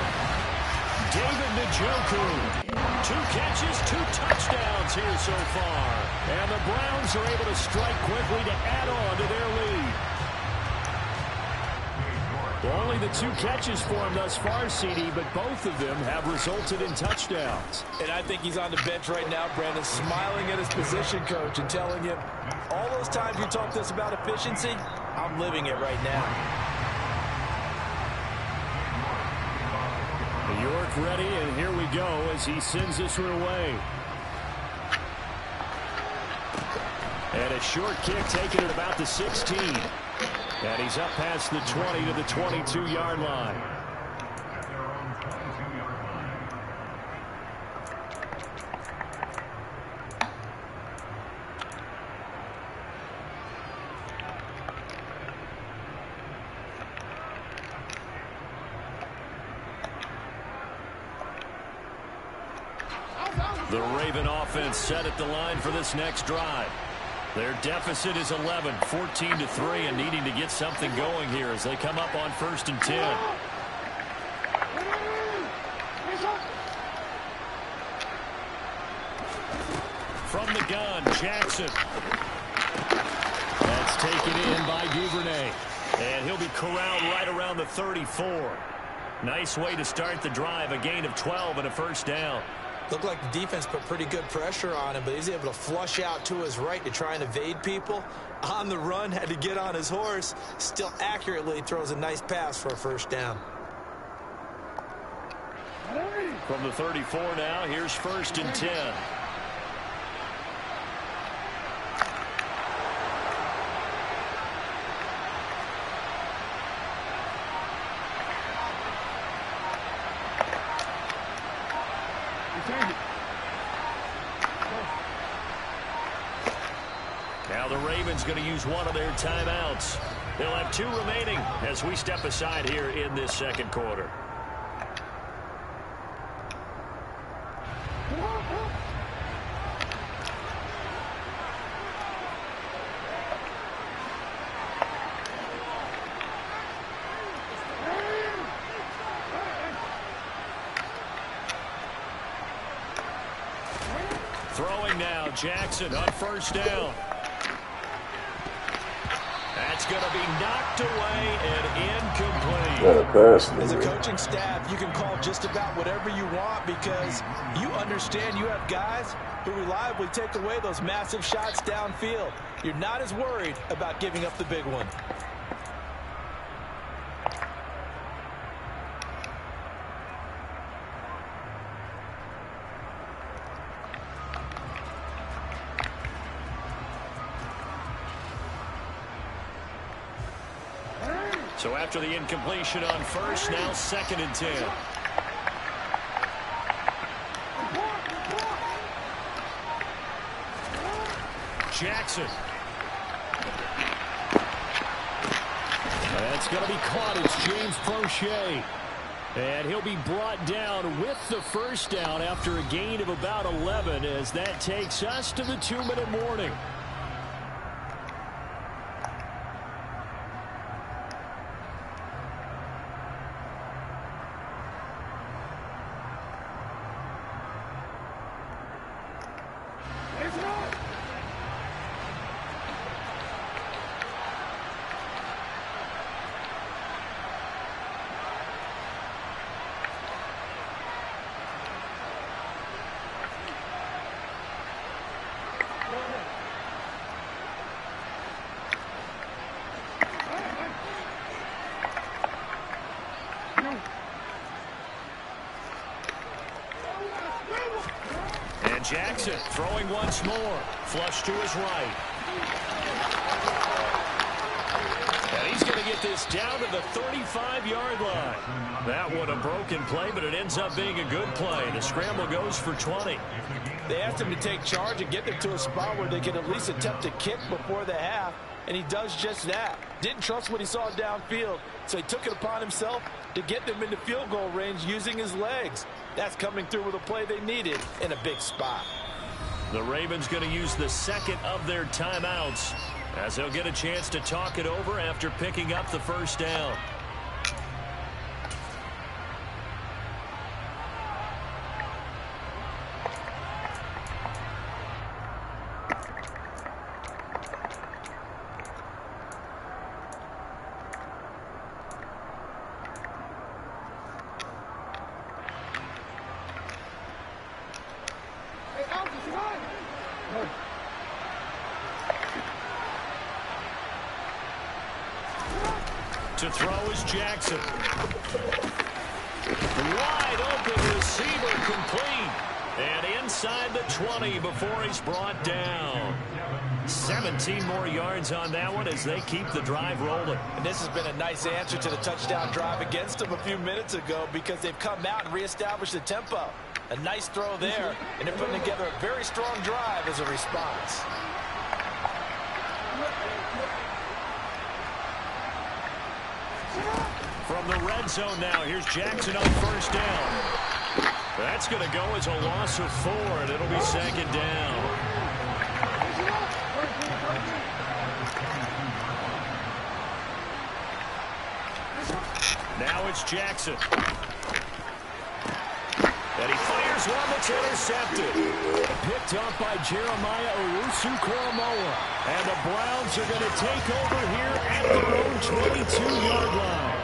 David Njoku. 2 catches, 2 touchdowns here so far. And the Browns are able to strike quickly to add on to their lead. Well, only the 2 catches for him thus far, CD, but both of them have resulted in touchdowns. And I think he's on the bench right now, Brandon, smiling at his position coach and telling him, all those times you talked to us about efficiency, I'm living it right now. York ready, and here we go as he sends this one away. And a short kick taken at about the 16. And he's up past the 20 to the 22-yard line. The Raven offense set at the line for this next drive. Their deficit is 11, 14-3, and needing to get something going here as they come up on 1st and 10. From the gun, Jackson. That's taken in by Duvernay. And he'll be corralled right around the 34. Nice way to start the drive, a gain of 12 and a 1st down. Looked like the defense put pretty good pressure on him, but he's able to flush out to his right to try and evade people. On the run, had to get on his horse. Still accurately throws a nice pass for a 1st down. From the 34 now, here's 1st and 10. Now the Ravens going to use one of their timeouts. They'll have 2 remaining as we step aside here in this 2nd quarter. Throwing now, Jackson on 1st down. That's going to be knocked away and incomplete. As a coaching staff, you can call just about whatever you want because you understand you have guys who reliably take away those massive shots downfield. You're not as worried about giving up the big one. So after the incompletion on 1st, now 2nd and 10. Jackson. That's going to be caught. It's James Prochet. And he'll be brought down with the 1st down after a gain of about 11 as that takes us to the 2-minute warning. And Jackson throwing once more. Flush to his right. And he's going to get this down to the 35-yard line. That one a broken play, but it ends up being a good play. The scramble goes for 20. They asked him to take charge and get them to a spot where they could at least attempt a kick before the half, and he does just that. Didn't trust what he saw downfield, so he took it upon himself to get them into field goal range using his legs. That's coming through with a play they needed in a big spot. The Ravens going to use the 2nd of their timeouts as they'll get a chance to talk it over after picking up the 1st down. To throw is Jackson. Wide open receiver complete. And inside the 20 before he's brought down. 17 more yards on that one as they keep the drive rolling. And this has been a nice answer to the touchdown drive against them a few minutes ago because they've come out and reestablished the tempo. A nice throw there, and they're putting together a very strong drive as a response. From the red zone now, here's Jackson on first down. That's going to go as a loss of 4, and it'll be second down. Now it's Jackson. And he fires one that's intercepted. Picked up by Jeremiah Owusu-Koramoah. And the Browns are going to take over here at their own 22-yard line.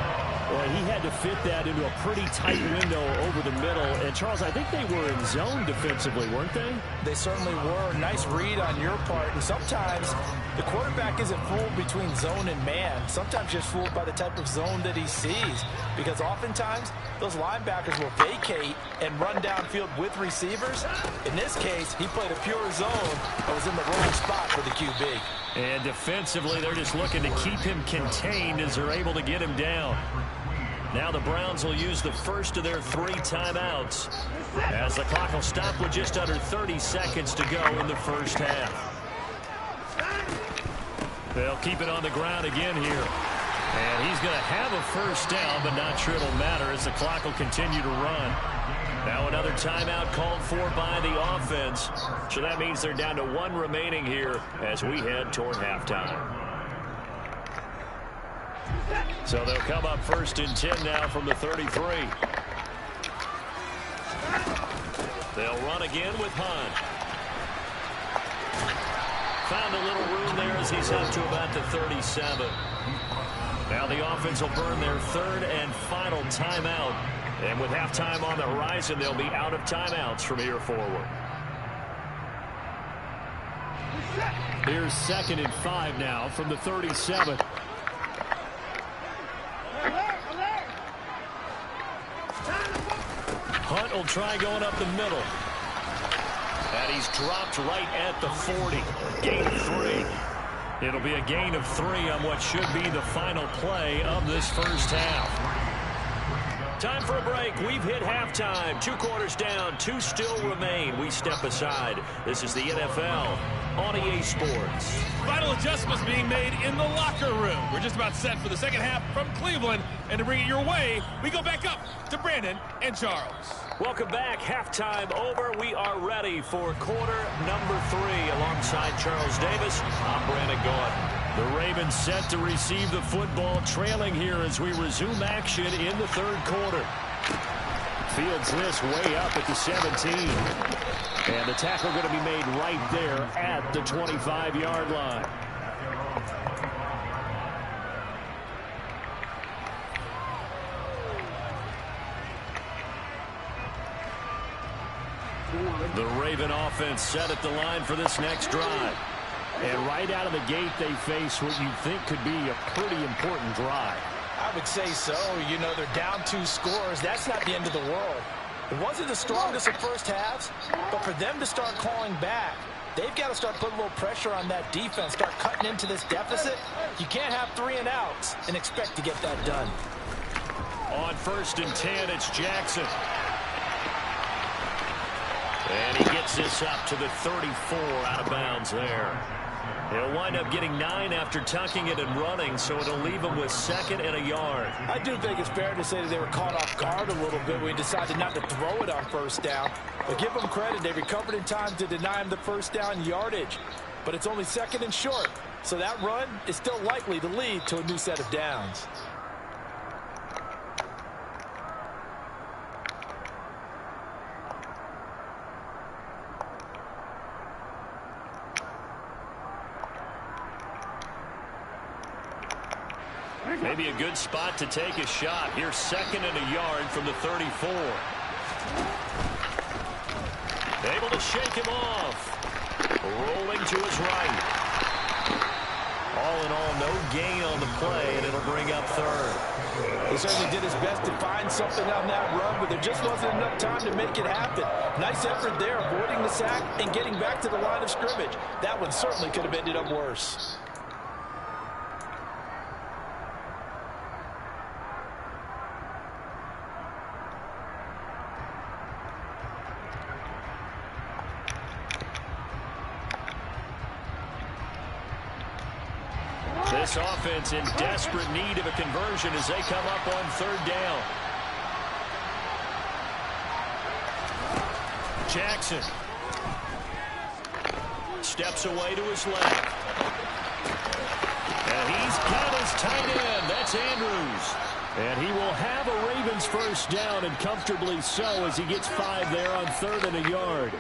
Well, he had to fit that into a pretty tight window over the middle. And, Charles, I think they were in zone defensively, weren't they? They certainly were. Nice read on your part. And sometimes the quarterback isn't fooled between zone and man. Sometimes just fooled by the type of zone that he sees. Because oftentimes, those linebackers will vacate and run downfield with receivers. In this case, he played a pure zone that was in the wrong spot for the QB. And defensively, they're just looking to keep him contained as they're able to get him down. Now the Browns will use the first of their 3 timeouts as the clock will stop with just under 30 seconds to go in the first half. They'll keep it on the ground again here. And he's going to have a first down, but not sure it'll matter as the clock will continue to run. Now another timeout called for by the offense. So that means they're down to 1 remaining here as we head toward halftime. So they'll come up first and 10 now from the 33. They'll run again with Hunt. Found a little room there as he's up to about the 37. Now the offense will burn their 3rd and final timeout. And with halftime on the horizon, they'll be out of timeouts from here forward. Here's 2nd and 5 now from the 37. Hunt will try going up the middle. And he's dropped right at the 40. Gain of 3. It'll be a gain of 3 on what should be the final play of this first half. Time for a break. We've hit halftime. 2 quarters down. 2 still remain. We step aside. This is the NFL on EA Sports. Final adjustments being made in the locker room. We're just about set for the second half from Cleveland. And to bring it your way, we go back up to Brandon and Charles. Welcome back. Halftime over. We are ready for quarter number 3. Alongside Charles Davis, I'm Brandon Gaudin. The Ravens set to receive the football, trailing here as we resume action in the 3rd quarter. Fields this way up at the 17. And the tackle going to be made right there at the 25-yard line. The Raven offense set at the line for this next drive. And right out of the gate, they face what you think could be a pretty important drive. I would say so. You know, they're down 2 scores. That's not the end of the world. It wasn't the strongest of first halves, but for them to start calling back, they've got to start putting a little pressure on that defense, start cutting into this deficit. You can't have 3 and outs and expect to get that done. On 1st and 10, it's Jackson. And he gets this up to the 34 out of bounds there. He'll wind up getting 9 after tucking it and running, so it'll leave him with 2nd and a yard. I do think it's fair to say that they were caught off guard a little bit when he decided not to throw it on 1st down. But give them credit, they recovered in time to deny him the 1st down yardage. But it's only 2nd and short, so that run is still likely to lead to a new set of downs. Maybe a good spot to take a shot. Here's 2nd and a yard from the 34. Able to shake him off. Rolling to his right. All in all, no gain on the play, and it'll bring up third. He certainly did his best to find something on that run, but there just wasn't enough time to make it happen. Nice effort there, avoiding the sack and getting back to the line of scrimmage. That one certainly could have ended up worse. This offense in desperate need of a conversion as they come up on third down. Jackson steps away to his left. And he's got his tight end. That's Andrews. And he will have a Ravens first down, and comfortably so, as he gets 5 there on 3rd and a yard.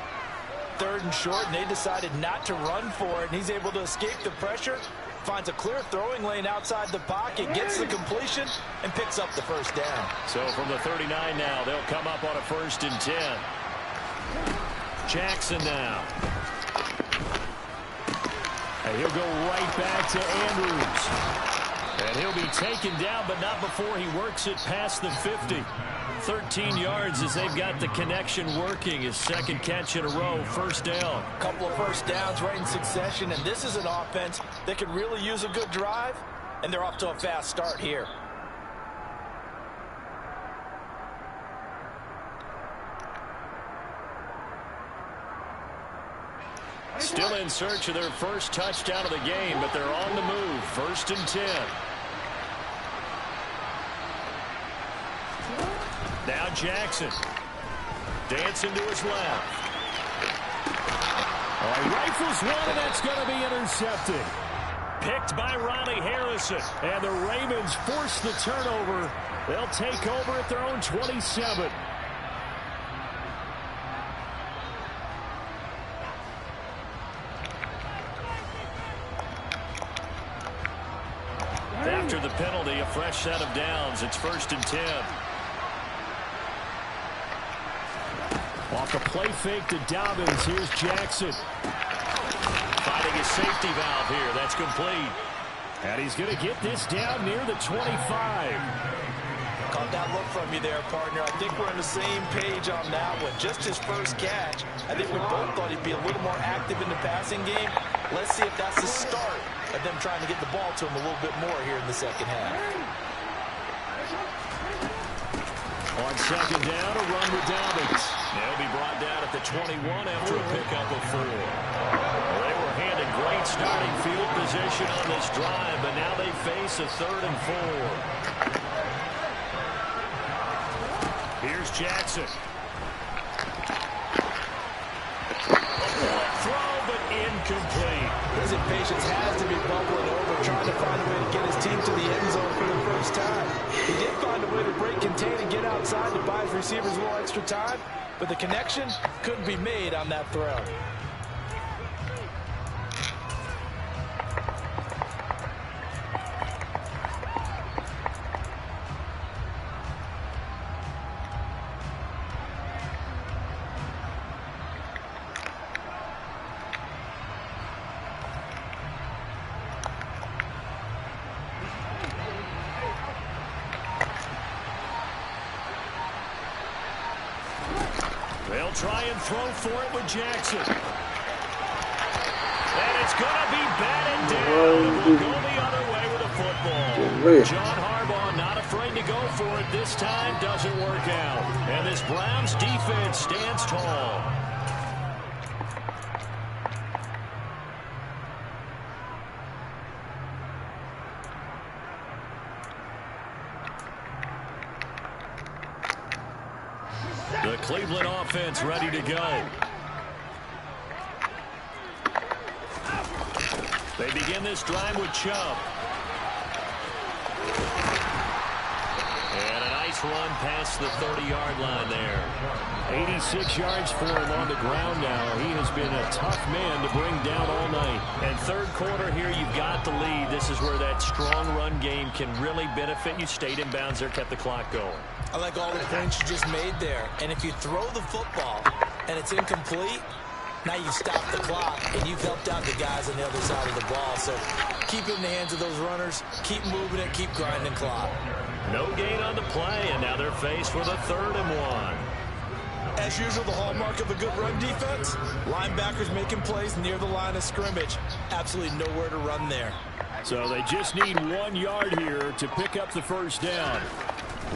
3rd and short, and they decided not to run for it, and he's able to escape the pressure. Finds a clear throwing lane outside the pocket, gets the completion, and picks up the first down. So from the 39 now, they'll come up on a 1st and 10. Jackson now. And he'll go right back to Andrews. And he'll be taken down, but not before he works it past the 50. 13 yards as they've got the connection working. His 2nd catch in a row, 1st down. A couple of first downs right in succession, and this is an offense that could really use a good drive, and they're off to a fast start here. Still in search of their first touchdown of the game, but they're on the move. 1st and 10. Now Jackson. Dancing to his left. Oh, he rifles one, and that's going to be intercepted. Picked by Ronnie Harrison. And the Ravens force the turnover. They'll take over at their own 27. After the penalty, a fresh set of downs. It's 1st and 10. Off the play fake to Dobbins. Here's Jackson. Finding his safety valve here. That's complete. And he's going to get this down near the 25. Caught that look from you there, partner. I think we're on the same page on that one. Just his first catch. I think we both thought he'd be a little more active in the passing game. Let's see if that's the start of them trying to get the ball to him a little bit more here in the 2nd half. On 2nd down, a run with Dobbins. They'll be brought down at the 21 after a pickup of 4. Well, they were handed great starting field position on this drive, but now they face a 3rd and 4. Here's Jackson. Throw, but incomplete. His impatience has to be bubbling over, trying to find a way to get his team to the end zone for the first time. He did find a way to break contain and get outside to buy his receivers a little extra time, but the connection couldn't be made on that throw. They'll try and throw for it with Jackson. And it's going to be batted down. We'll go the other way with a football. John Harbaugh not afraid to go for it. This time doesn't work out. And this Browns defense stands tall. The Cleveland offense ready to go. They begin this drive with Chubb. And a nice run past the 30-yard line there. 86 yards for him on the ground now. He has been a tough man to bring down all night. And 3rd quarter here, you've got the lead. This is where that strong run game can really benefit you. Stayed in bounds there, kept the clock going. I like all the points you just made there. And if you throw the football and it's incomplete, Now you've stopped the clock, and you've helped out the guys on the other side of the ball. So keep it in the hands of those runners. Keep moving it. Keep grinding clock. No gain on the play, and now they're faced with a 3rd and 1. As usual, the hallmark of a good run defense, linebackers making plays near the line of scrimmage. Absolutely nowhere to run there. So they just need 1 yard here to pick up the first down.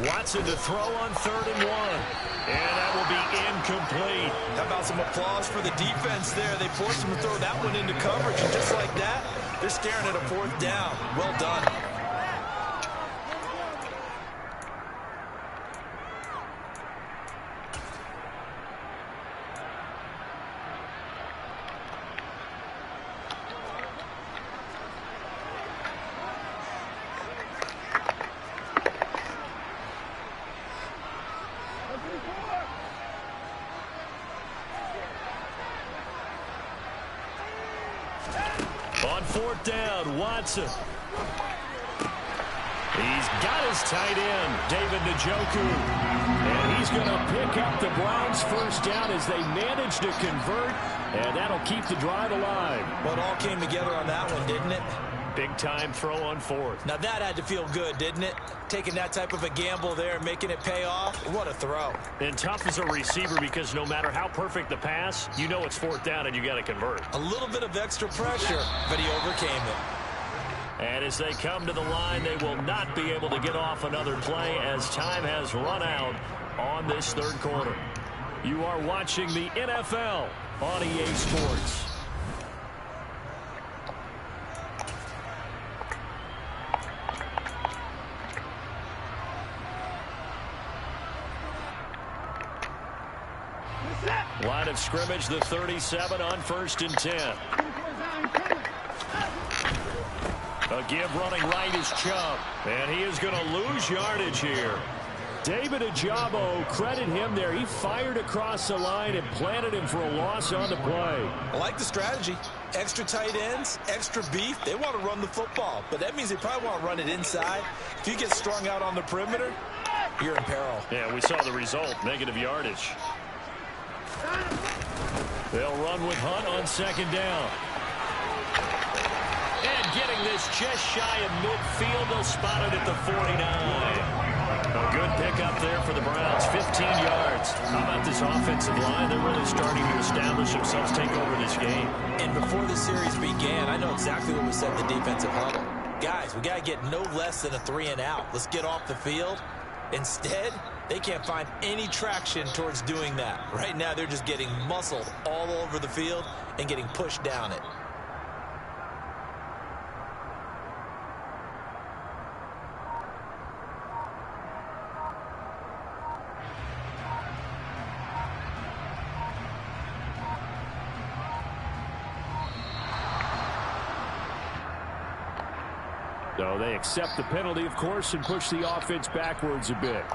Watson to throw on 3rd and 1. And that will be incomplete. How about some applause for the defense there? They forced him to throw that one into coverage, and just like that, they're staring at a 4th down. Well done. On 4th down, Watson. He's got his tight end, David Njoku. And he's going to pick up the Browns' first down as they manage to convert. And that'll keep the drive alive. Well, it all came together on that one, didn't it? Big-time throw on 4th. Now that had to feel good, didn't it? Taking that type of a gamble there and making it pay off. What a throw. And tough as a receiver because no matter how perfect the pass, you know it's 4th down and you got to convert. A little bit of extra pressure, but he overcame it. And as they come to the line, they will not be able to get off another play as time has run out on this 3rd quarter. You are watching the NFL on EA Sports. Line of scrimmage, the 37 on 1st and 10. A give running right is Chubb. And he is going to lose yardage here. David Ajabo, credit him there. He fired across the line and planted him for a loss on the play. I like the strategy. Extra tight ends, extra beef. They want to run the football, but that means they probably want to run it inside. If you get strung out on the perimeter, you're in peril. Yeah, we saw the result, negative yardage. They'll run with Hunt on 2nd down. And getting this just shy of midfield, they'll spot it at the 49. A good pickup there for the Browns, 15 yards. How about this offensive line? They're really starting to establish themselves, take over this game. And before the series began, I know exactly what was said in the defensive huddle. Guys, we got to get no less than a 3 and out. Let's get off the field. Instead, they can't find any traction towards doing that. Right now, they're just getting muscled all over the field and getting pushed down it. So they accept the penalty, of course, and push the offense backwards a bit.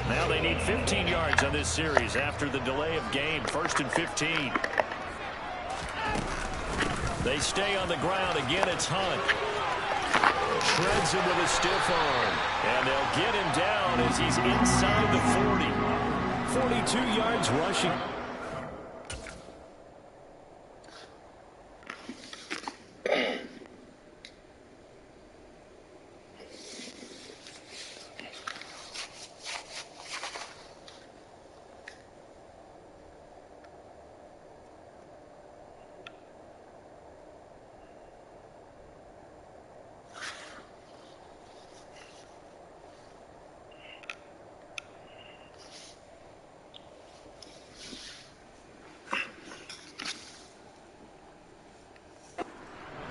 Now they need 15 yards on this series after the delay of game. 1st and 15. They stay on the ground. Again, it's Hunt. Shreds him with a stiff arm. And they'll get him down as he's inside the 40. 42 yards rushing.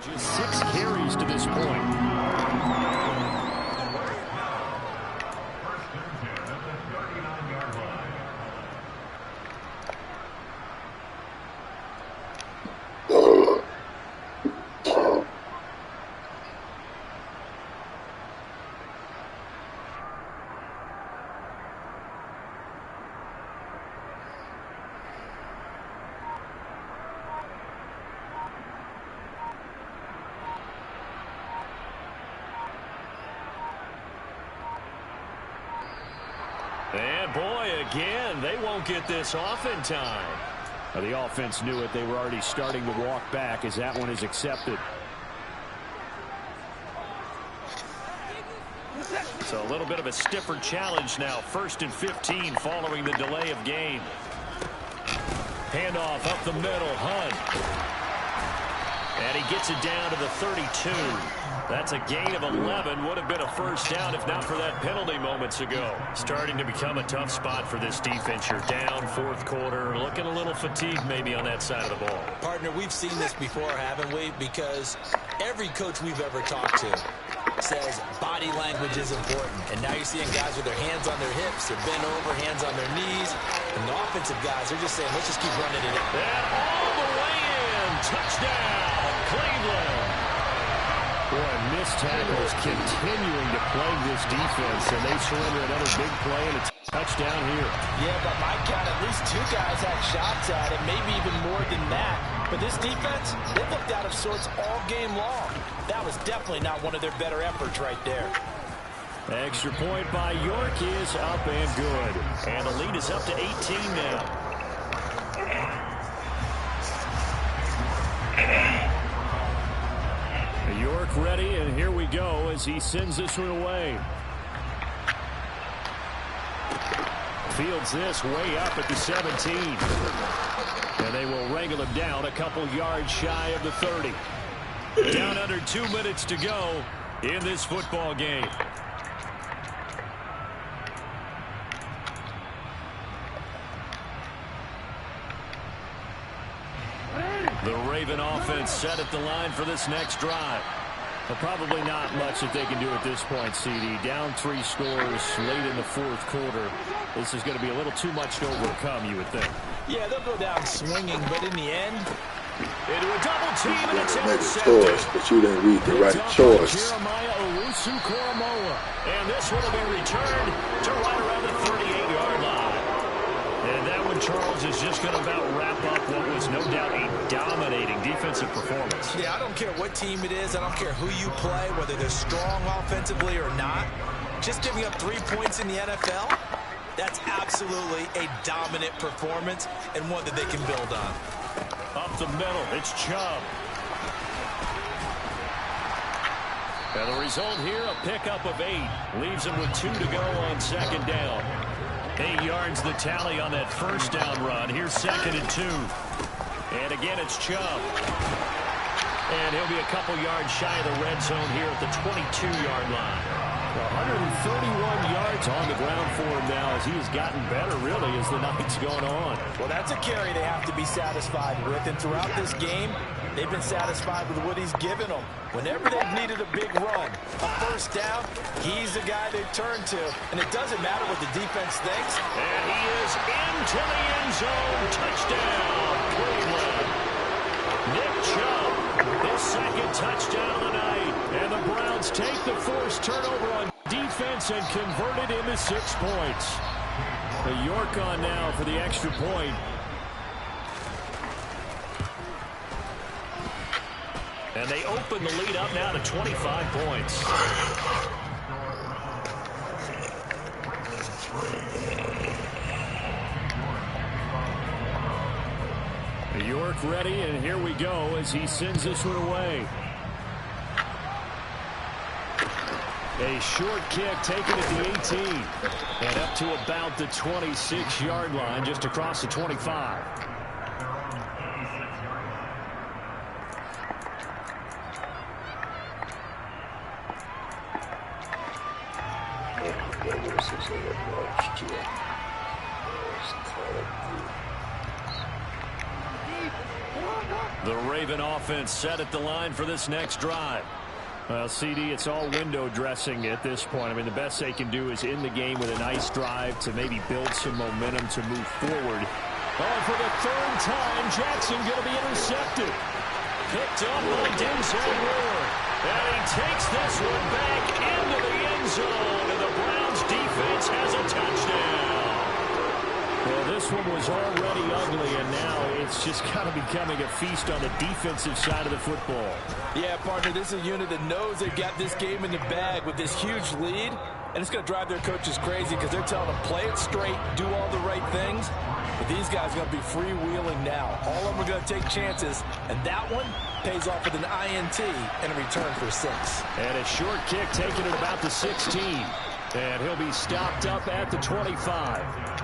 Just 6 carries to this point. they won't get this off in time. The offense knew it. They were already starting to walk back as that one is accepted. So a little bit of a stiffer challenge now. 1st and 15 following the delay of game. Handoff up the middle. Hunt. And he gets it down to the 32. That's a gain of 11. Would have been a first down if not for that penalty moments ago. Starting to become a tough spot for this defense. You're down 4th quarter. Looking a little fatigued maybe on that side of the ball. Partner, we've seen this before, haven't we? Because every coach we've ever talked to says body language is important. And now you're seeing guys with their hands on their hips. They're bent over, hands on their knees. And the offensive guys, they're just saying, let's just keep running it in. And all the way in. Touchdown, Cleveland. Boy, missed tackles continuing to plague this defense, and they surrender another big play, and it's a touchdown here. Yeah, but my count, at least 2 guys had shots at it, maybe even more than that. But this defense, they looked out of sorts all game long. That was definitely not one of their better efforts right there. Extra point by York is up and good. And the lead is up to 18 now. York ready, and here we go as he sends this one away. Fields this way up at the 17. And they will wrangle him down a couple yards shy of the 30. Down under 2 minutes to go in this football game. The Raven offense set at the line for this next drive. But probably not much that they can do at this point, CD. Down 3 scores late in the 4th quarter. This is going to be a little too much to overcome, you would think. Yeah, they'll go down swinging, but in the end, into a double team, and it's made a choice, but you didn't read the right choice. And this one will be returned to right around the 38-yard line. And that one, Charles, is just going to about wrap up what was no doubt a dominating defensive performance. Yeah, I don't care what team it is. I don't care who you play, whether they're strong offensively or not. Just giving up 3 points in the NFL, that's absolutely a dominant performance and one that they can build on. Up the middle, it's Chubb. And the result here, a pickup of 8. Leaves him with 2 to go on 2nd down. 8 yards the tally on that 1st down run. Here's 2nd and 2. And again, it's Chubb. And he'll be a couple yards shy of the red zone here at the 22-yard line. 131 yards on the ground for him now as he has gotten better, really, as the night's going on. Well, that's a carry they have to be satisfied with. And throughout this game, they've been satisfied with what he's given them. Whenever they've needed a big run, a 1st down, he's the guy they turn to. And it doesn't matter what the defense thinks. And he is into the end zone. Touchdown, Cleveland. Nick Chubb, his 2nd touchdown of the night. And the Browns take the forced turnover on defense and convert it into 6 points. The York on now for the extra point. And they open the lead up now to 25 points. York ready, and here we go as he sends this one away. A short kick taken at the 18. And up to about the 26-yard line, just across the 25. The Raven offense set at the line for this next drive. Well, CD, it's all window dressing at this point. I mean, the best they can do is end the game with a nice drive to maybe build some momentum to move forward. Oh, for the 3rd time, Jackson going to be intercepted. Picked up by Denzel Ward. And he takes this one back into the end zone. And the Browns defense has a touchdown. Well, this one was already ugly, and now it's just kind of becoming a feast on the defensive side of the football. Yeah, partner, this is a unit that knows they've got this game in the bag with this huge lead, And it's going to drive their coaches crazy because they're telling them, play it straight, do all the right things. But these guys are going to be freewheeling now. All of them are going to take chances, and that one pays off with an INT and a return for 6. And a short kick taken at about the 16. And he'll be stopped up at the 25.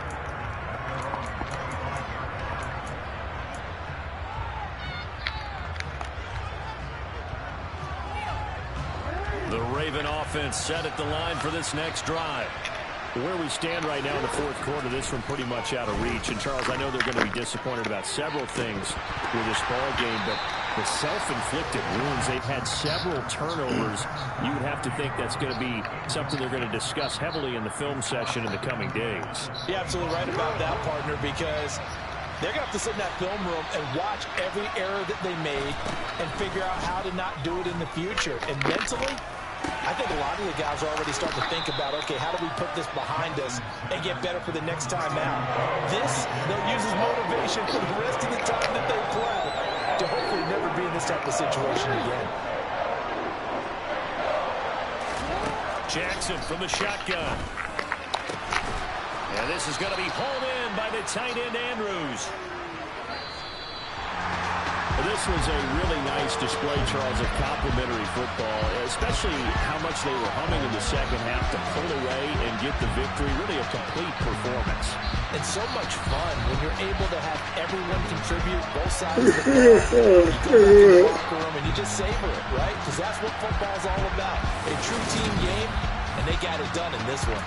The Raven offense set at the line for this next drive. Where we stand right now in the fourth quarter, this one pretty much out of reach. And, Charles, I know they're going to be disappointed about several things with this ball game, but the self-inflicted wounds, they've had several turnovers. You would have to think that's going to be something they're going to discuss heavily in the film session in the coming days. You're absolutely right about that, partner, because they're going to have to sit in that film room and watch every error that they made and figure out how to not do it in the future. And mentally, I think a lot of the guys are already starting to think about, okay, how do we put this behind us and get better for the next time out? This, they'll use as motivation for the rest of the time that they play to hopefully never be in this type of situation again. Jackson from the shotgun. And this is going to be hauled in by the tight end, Andrews. This was a really nice display, Charles, of complimentary football, especially how much they were humming in the second half to pull away and get the victory. Really a complete performance. It's so much fun when you're able to have everyone contribute, both sides of the ball. You go back to the locker room and you just savor it, right? Because that's what football's all about. A true team game, and they got it done in this one.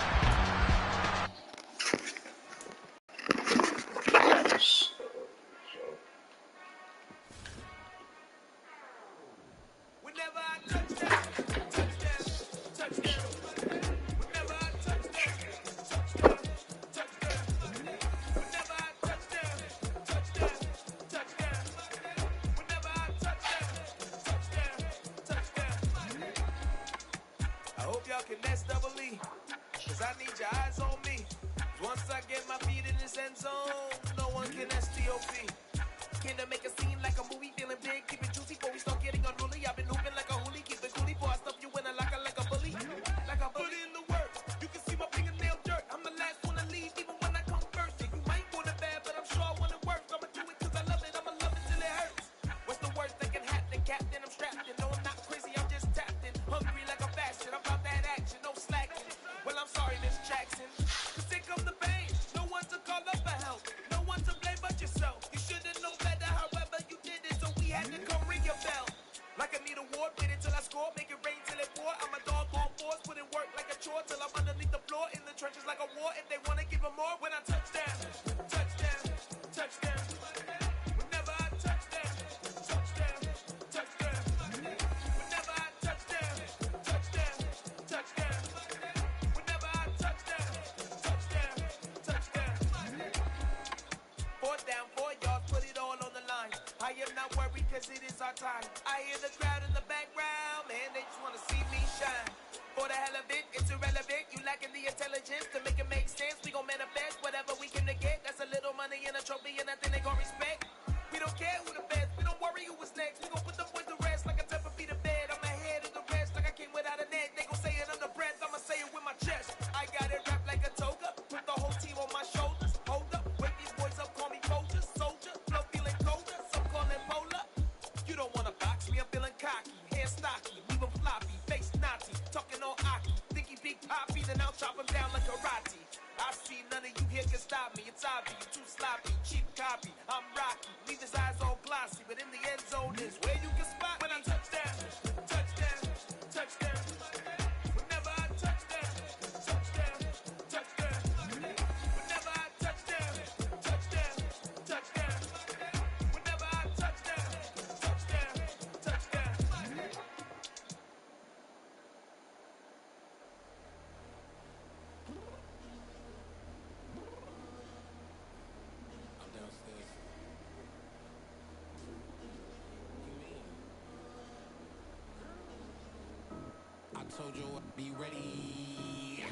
Told you I'd be ready.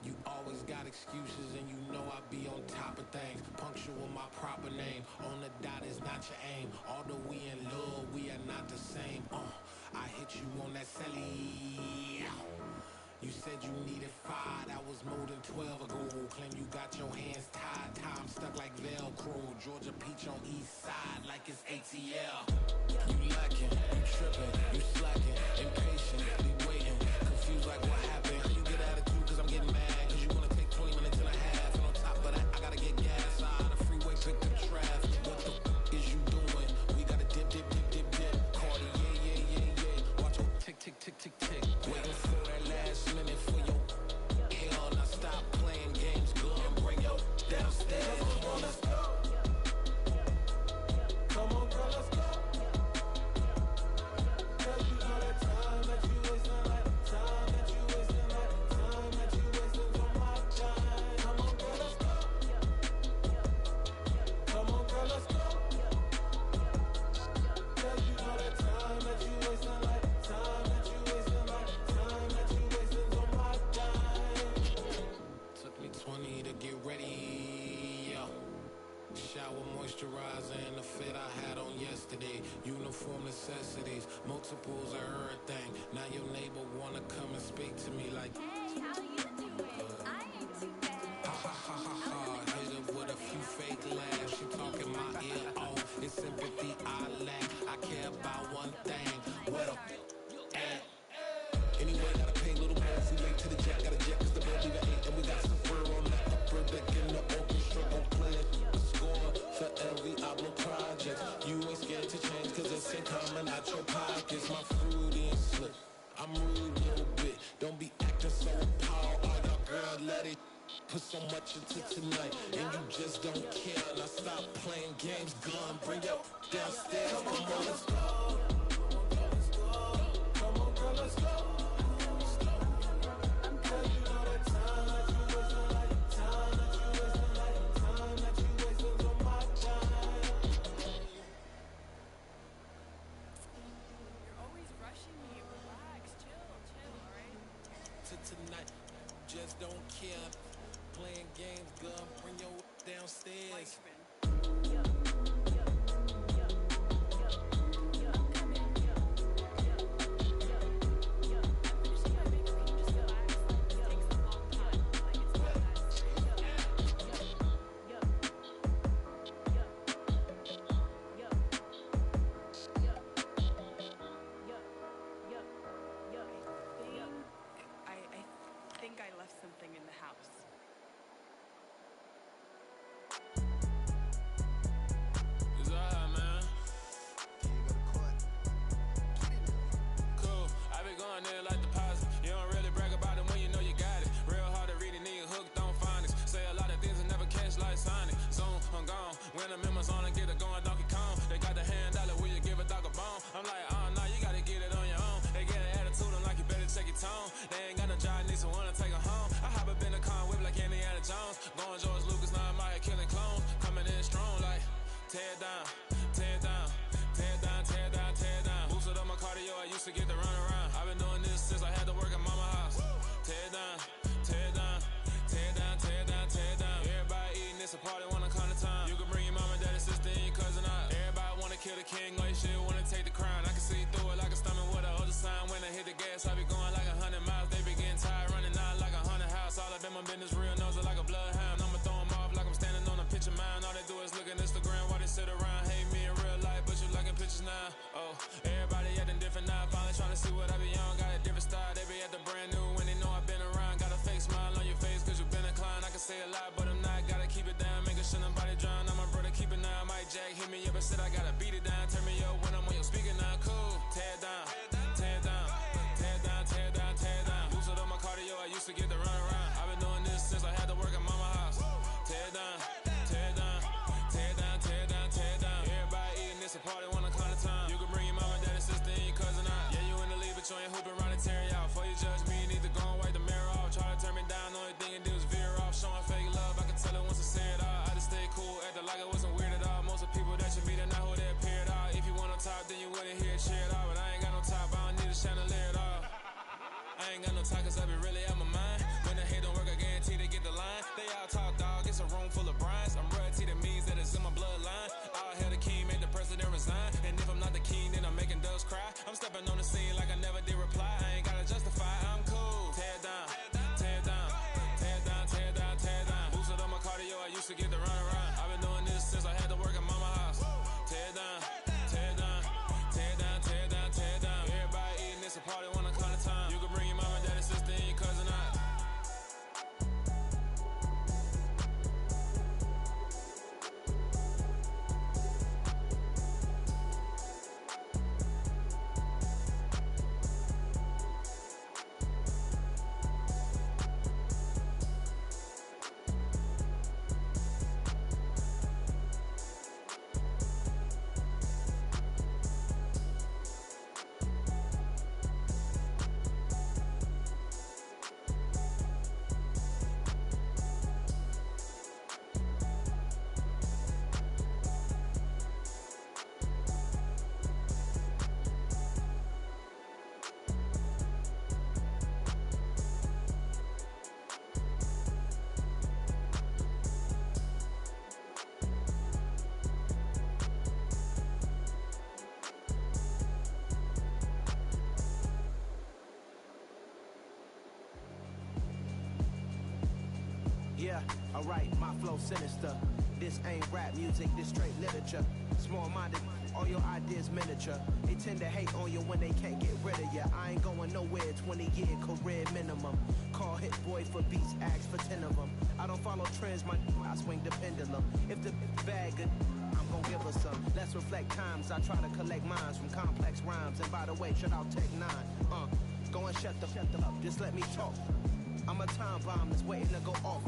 You always got excuses and you know I be on top of things. Punctual my proper name. On the dot is not your aim. Although we in love, we are not the same. I hit you on that celly. You said you needed 5, that was more than 12 ago. Claim you got your hands tied, time stuck like Velcro. Georgia Peach on east side like it's ATL. You lacking, you tripping, you slacking, impatient, be waiting, confused like what happened. How you get attitude cause I'm getting mad, cause you wanna take 20 minutes and a half. And on top of that, I gotta get gas out of the freeway, pick the traffic. What the f is you doing? We gotta dip, dip, dip, dip, dip. Cardi, yeah. Watch your tick, tick, tick, tick, tick. Waiting for that last minute for your hell. Now stop playing games, go and bring your downstairs. Come on, let's go. Come on, girl, let's go. Cause you know that time that you wasting, like time that you wasting, like time that you wasting on my time. Come on, girl, let's go. Come on, girl, let's go. Cause you know that time that you wasting, like time that you wasting, like time that you wasting on my time. Took me 20 to get ready, yeah. Shower, moisturizer, and the fit I had on yesterday. Uniform necessities, multiples of everything. Now your neighbor wanna come and speak to me like, Hey, how you doing? I ain't too bad. ha ha ha ha ha. Hit her with a few fake laughs. She talking my ear off. It's sympathy I lack. I care about one thing. What a at. Anyway, gotta pay a little more. If we late to the jet, got a jet cause the boat leave at 8. And we got some fur on the upper deck in the orchestra. Gon' play a score for every album project. You ain't scared to change cause it's ain't coming out your pockets. My fruity and slick. I'm rude a little bit. Don't be acting so appalled. Oh, your girl, let it put so much into tonight. And you just don't care. Now stop playing games. Gun, bring your downstairs. Come on, let's go. Come on, girl, let's go. Cause you know that time that you wasting, like time that you wasting, like time that you wasting on my time. You're always rushing me. Relax, chill, alright? To tonight, just don't care. Playing games, gun, bring your downstairs. I think I left something in the house. It's alright, man. Cool, I been going there like deposit. You don't really brag about it when you know you got it. Real hard to read it, nigga hooked on phonics. Say a lot of things and never catch like Sonic. Zone, I'm gone. When the members on and get it going, Donkey Kong. They got the hand dollar, will you give a dog a bone? I'm like, oh, no, you gotta get it on your own. They get an attitude, I'm like, you better check your tone. They ain't got no job, need someone to take her home. I hop up in the car, whip like Indiana Jones. Going George Lucas, now I'm out here killing clones. Coming in strong like, tear down, tear down, tear down, tear down, tear down. Boosted up my cardio, I used to get to run around. I've been doing this since I had to work at mama house. Tear down, tear down, tear down, tear down, tear down. Everybody eating, it's a party, wanna come to time. You can bring your mama, daddy, sister, and your cousin out. Everybody wanna kill the king, like shit, wanna take the crown. I can see through it like a stomach with a other sign. When I hit the gas, I be going like 100 miles. They be getting tired, running out like a 100 house. All up in my business, real nose like a bloodhound. I'ma throw 'em off like I'm standing on a picture mound. All they do is look at Instagram while they sit around. Hate me in real life, but you liking pictures now. Oh, everybody acting different now. Finally trying to see what I be on. Got a different style, they be at the brand new when they know I've been around. Got a fake smile on your face cause you been inclined. I can say a lot, but I'm not. Gotta keep it down, make sure nobody drown. I'm my brother, keep it now. Mike Jack hit me up and said I gotta beat it down. Turn me up when I'm on your speaker now. Cool, tear down, tear down, tear down, tear down, tear down. Boosted up my cardio, I used to get to run around. I've been doing this since I had to work at mama house. Tear down, tear down, tear down, tear down, tear down. Everybody eating, it's a party, wanna come to time. You can bring your mama, daddy, sister, and your cousin out. Yeah, you in the lead, but you ain't hooping around and tear you out. Before you judge me, you need to go and wipe the mirror off. Try to turn me down, only thing you do is veer off. Showing fake love, I can tell it once I say it all. I just stay cool, acting like it wasn't weird at all. Most of the people that you meet are not who they appear at all. If you want on top, then you wouldn't hear it cheer at all. But I ain't got no top, I don't need a chandelier at all. I ain't got no time cause I be really out my mind. When the hate don't work, I guarantee they get the line. They all talk dog, it's a room full of brines. I'm royalty, that means that it's in my bloodline. All hail the king, make the president resign. And if I'm not the king, then I'm making doves cry. I'm stepping on the scene like I never did reply. I ain't gotta justify, I'm cool. Tear down, Yeah, alright, my flow sinister. This ain't rap music, this straight literature. Small-minded, all your ideas miniature. They tend to hate on you when they can't get rid of you. I ain't going nowhere, 20-year career minimum. Call hit boy for beats, ask for 10 of them. I don't follow trends, I swing the pendulum. If the bag good, I'm gon' give her some. Let's reflect times, I try to collect minds from complex rhymes. And by the way, shout out Tech 9. Go and shut the up, just let me talk. I'm a time bomb that's waiting to go off.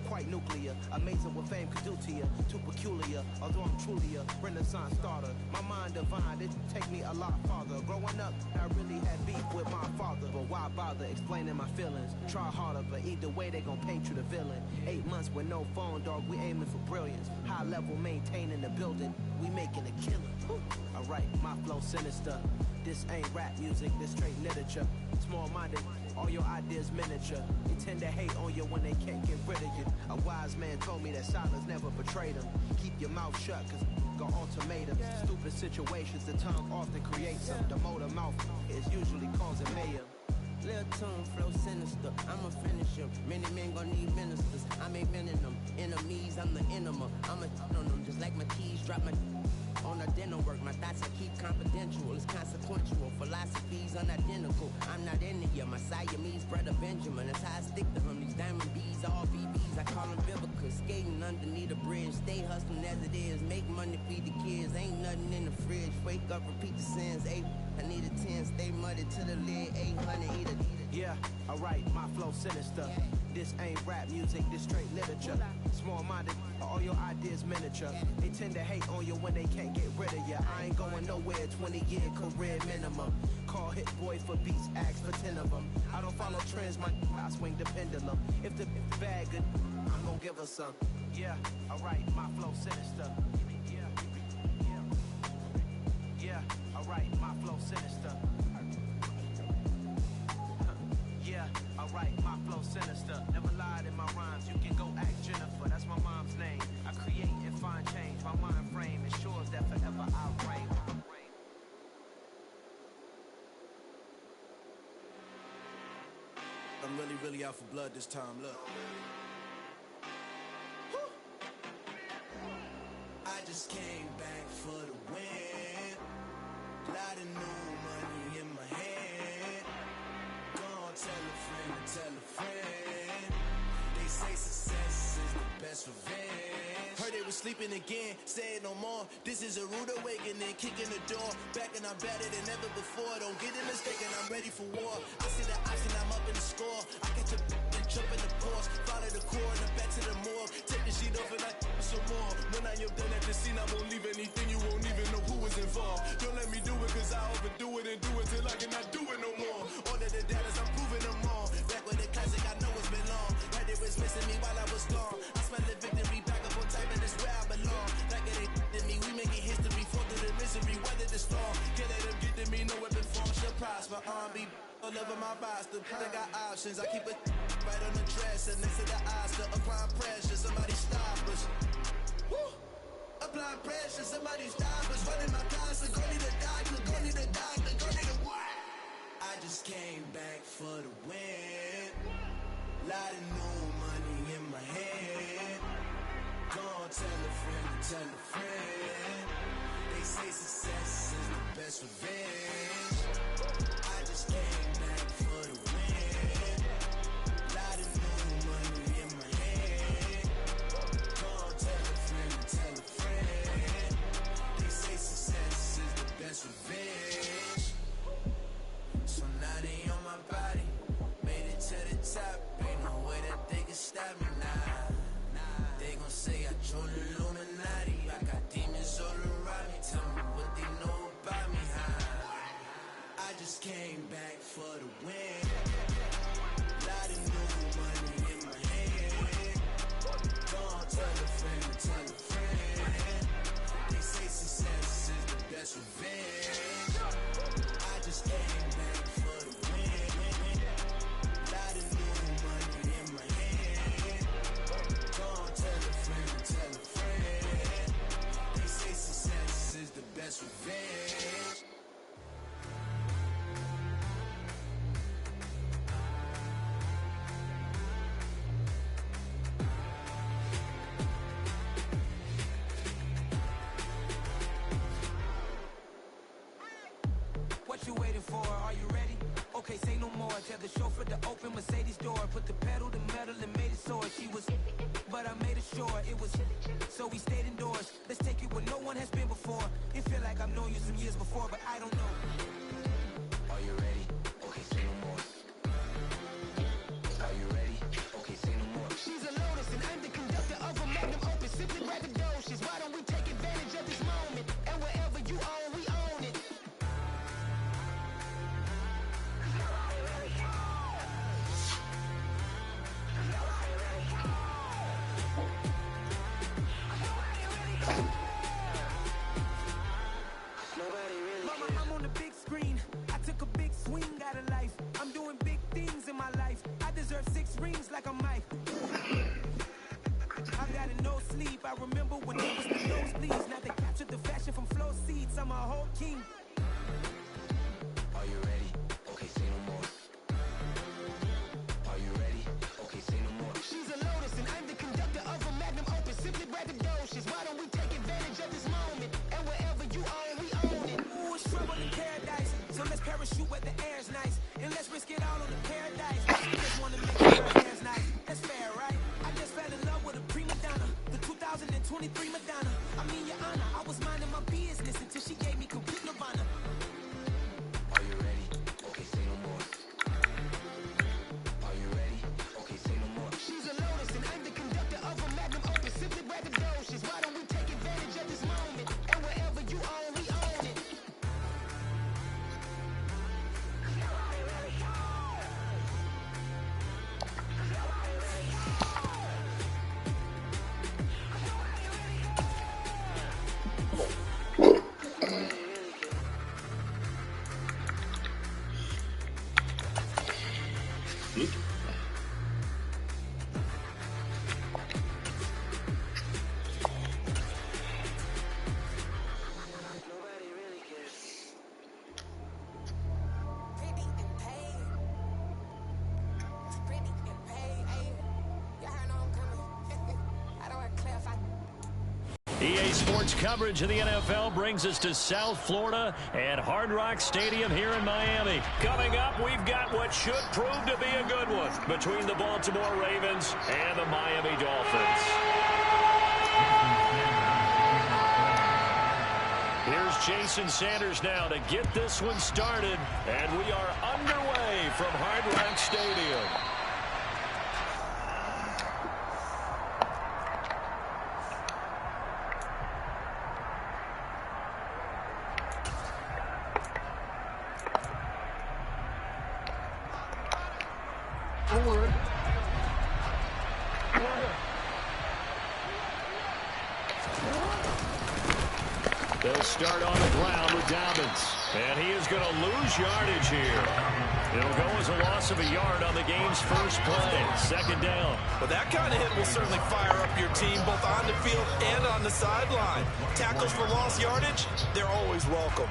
Quite nuclear, amazing what fame could do to you. Too peculiar, although I'm truly a Renaissance starter. My mind divine, it take me a lot farther. Growing up, I really had beef with my father. But why bother explaining my feelings? Try harder, but either way they gon' paint you the villain. 8 months with no phone, dog, we aiming for brilliance. High level maintaining the building, we making a killing. Alright, my flow sinister. This ain't rap music, this straight literature. Small-minded, all your ideas miniature. They tend to hate on you when they can't get rid of you. A wise man told me that silence never betrayed him. Keep your mouth shut, cause got ultimatums. Stupid situations, the tongue often creates them. The motor mouth is usually causing mayhem. Lil' tune, flow sinister, I'ma finish him. Many men gon' need ministers, I make men in them. Enemies, I'm the enema. I'ma on them, just like my keys, drop my on the dental work. My thoughts I keep confidential, it's consequential. Philosophies unidentical, I'm not into you. My Siamese brother Benjamin, that's how I stick to him. These diamond bees, all BBs, I call them Vivica. Skating underneath a bridge, stay hustling as it is. Make money, feed the kids, ain't nothing in the fridge. Wake up, repeat the sins, 8, I need a 10, stay muddy to the lid, 800, eat it. Yeah, alright, my flow sinister. This ain't rap music, this straight literature. Small-minded, all your ideas miniature. They tend to hate on you when they can't get rid of you. I ain't going nowhere, 20-year career minimum. Call hit boy for beats, ask for 10 of them. I don't follow trends, I swing the pendulum. If the bag good, I'm gon' give her some. Yeah, alright, my flow sinister. Yeah, alright, my flow sinister. Yeah, alright, my flow sinister. Never lied in my rhymes, you can go ask Jennifer. That's my mom's name. I create and find change. My mind frame ensures that forever I reign. I'm really out for blood this time, look. I just came back for the win. Lot of new money in my hand. Gonna tell a friend. They say success is the best revenge. Heard they was sleeping again, say it no more. This is a rude awakening, kicking the door. Back and I'm better than ever before. Don't get it mistaken, I'm ready for war. I see the option, I'm up in the score. I catch a and jump in the Porsche. Follow the core and I'm back to the morgue. Take the sheet off and I some more. When I am done at the scene, I won't leave anything. You won't even know who was involved. Don't let me do it, cause I overdo it and do it till I cannot do it no more. All of the doubters, I'm proving them wrong. Back with the classic, I know it's been long. Heard they was missing me while I was gone. I smell the victory, back up on time, and it's where I belong. Like it ain't to me, we making history. Fall through the misery, weather the storm. Can't let them get to me, no weapon form shall prosper. Be all over my roster. I got options, I keep it right on the dresser. Next to the Oscar, applying pressure, somebody stop us. Woo! Applying pressure, somebody stop us. Running my closet, go need a doctor, go need a doctor, go need a what? I just came back for the win. Lot of new money in my hand. Gonna tell a friend. They say success is the best revenge. I just came back for the win. Lot of new money in my hand. Gonna tell a friend. They say success is the best revenge. So now they on my body. Made it to the top. Ain't no way that they can stop me now. They gon' say I joined the Illuminati. I got demons all around me. Tell me what they know about me, huh? I just came back for the win. Lot of new money in my hand. Gonna tell a friend. They say success is the best revenge. I just came back for the win. Lot of new money in my hand. Gonna tell a friend. They say success is the best revenge. What you waiting for? Are you ready? Okay, say no more. Tell the chauffeur to open Mercedes door. Put the pedal to metal and made it soar. She was, but I made it sure it was. So we stayed indoors. Let's take it where no one has been before. It feel like I've known you some years before, but I don't know. Are you ready? Okay, say no more. Are you ready? Okay, say no more. She's a Lotus and I'm the conductor of a magnum opus. Simply braggadocious. Why don't we take advantage of this moment? And wherever you own, we own it. Mama, I'm on the big screen. I took a big swing out of life. I'm doing big things in my life. I deserve 6 rings like I'm Mike. I got a no sleep. I remember when it was the nosebleeds. Now they captured the fashion from flow seats. I'm a whole king. Are you ready? Okay, say no more. Are you ready? Okay, say no more. She's a Lotus and I'm the conductor of a magnum opus. Simply braggadocious. Why don't we take advantage of this moment? And wherever you own, we own it. Ooh, it's trouble in paradise. So let's parachute where the air's nice. And let's risk it all on the paradise. She just wanna make sure her hair's nice. That's fair, right? I just fell in love with a prima donna. The 2023 Madonna. I mean, your honor, I was minding my business until she gave me complete nirvana. Are you ready? Okay, say no more. Are you ready? Okay, say no more. She's a Lotus and I'm the conductor of a magnum opus. Simply braggadocious. Why don't we take advantage of this moment? And wherever you own, we own it. EA Sports coverage of the NFL brings us to South Florida and Hard Rock Stadium here in Miami. Coming up, we've got what should prove to be a good one between the Baltimore Ravens and the Miami Dolphins. Here's Jason Sanders now to get this one started, and we are underway from Hard Rock Stadium. They'll start on the ground with Dobbins. And he is going to lose yardage here. It'll go as a loss of a yard on the game's first play. Second down. Well, that kind of hit will certainly fire up your team both on the field and on the sideline. Tackles for lost yardage, they're always welcome.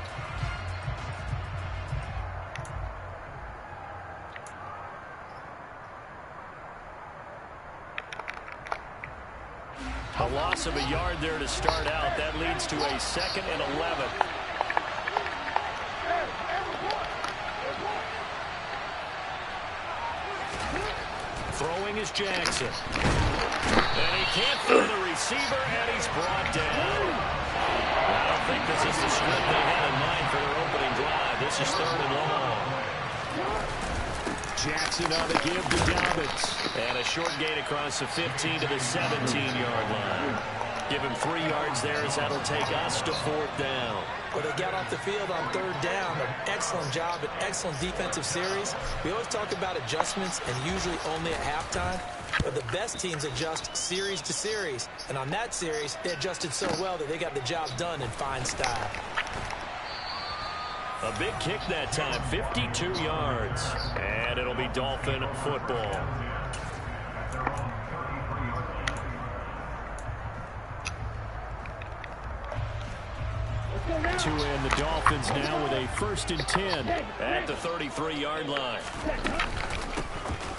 A loss of a yard there to start out. That leads to a 2nd and 11. Throwing is Jackson. And he can't find the receiver, and he's brought down. I don't think this is the script they had in mind for their opening drive. This is 3rd and long. Jackson on the give to Dobbins. And a short gain across the 15 to the 17-yard line. Give him 3 yards there as that'll take us to 4th down. Well, they got off the field on 3rd down. An excellent job, an excellent defensive series. We always talk about adjustments and usually only at halftime. But the best teams adjust series to series. And on that series, they adjusted so well that they got the job done in fine style. A big kick that time, 52 yards. And it'll be Dolphin football. To end the Dolphins now with a 1st and 10 at the 33-yard line.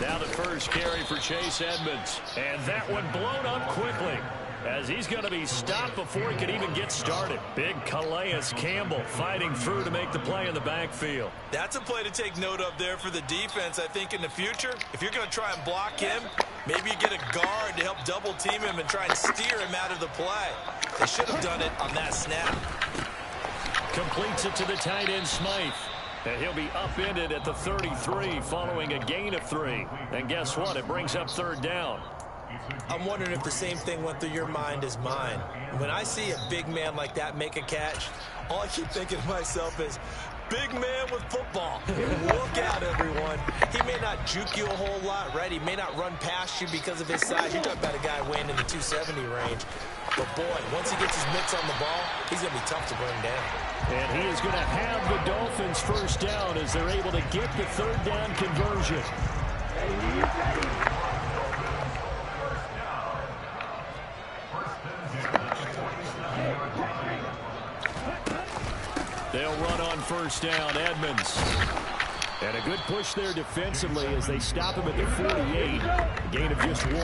Now the first carry for Chase Edmonds. And that one blown up quickly. as he's going to be stopped before he could even get started. Big Calais Campbell fighting through to make the play in the backfield. That's a play to take note of there for the defense. I think in the future, if you're going to try and block him, maybe you get a guard to help double team him and try and steer him out of the play. They should have done it on that snap. Completes it to the tight end, Smythe. And he'll be upended at the 33 following a gain of 3. And guess what? It brings up third down. I'm wondering if the same thing went through your mind as mine. When I see a big man like that make a catch, all I keep thinking to myself is, big man with football. Look out, everyone. He may not juke you a whole lot, right? He may not run past you because of his size. You're talking about a guy weighing in the 270 range. But, boy, once he gets his mitts on the ball, he's going to be tough to bring down. And he is going to have the Dolphins first down as they're able to get the third down conversion. They'll run on first down, Edmonds. And a good push there defensively as they stop him at the 48. A gain of just 1.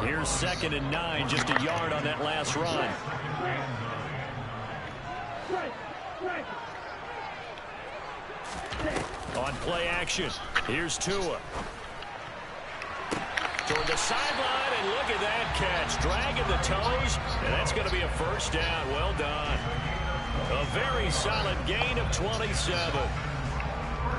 Here's 2nd and 9, just a yard on that last run. On play action, here's Tua. Toward the sideline, and look at that catch. Dragging the toes, and that's going to be a first down. Well done. A very solid gain of 27.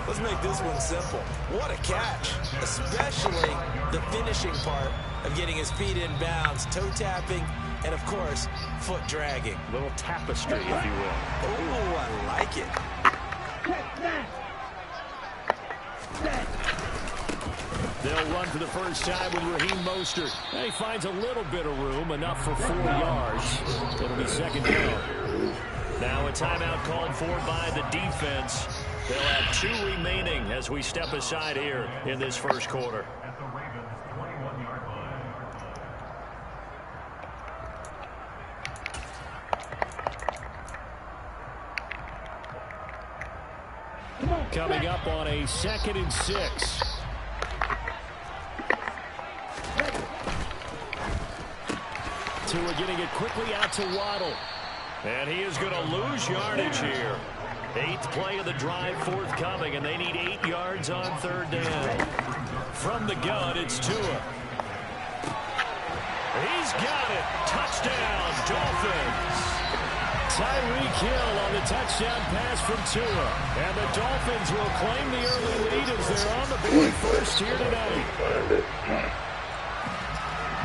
Let's make this one simple. What a catch, especially the finishing part of getting his feet in bounds, toe tapping, and, of course, foot dragging. A little tapestry, if you will. Oh, I like it. They'll run for the first time with Raheem Mostert. He finds a little bit of room, enough for 4 yards. It'll be second down. Now a timeout called for by the defense. They'll have 2 remaining as we step aside here in this first quarter. Coming up on a 2nd and 6. Tua getting it quickly out to Waddle. And he is going to lose yardage here. 8th play of the drive forthcoming, and they need 8 yards on third down. From the gun, it's Tua. He's got it. Touchdown, Dolphins. Tyreek Hill on the touchdown pass from Tua. And the Dolphins will claim the early lead as they're on the board first here tonight.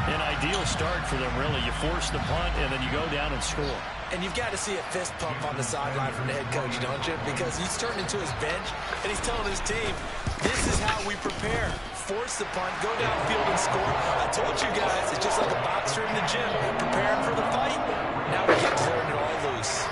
An ideal start for them, really. You force the punt, and then you go down and score. And you've got to see a fist pump on the sideline from the head coach, don't you? Because he's turned into his bench, and he's telling his team, this is how we prepare. Force the punt, go downfield and score. I told you guys, it's just like a boxer in the gym, preparing for the fight. Now we get turning it all loose.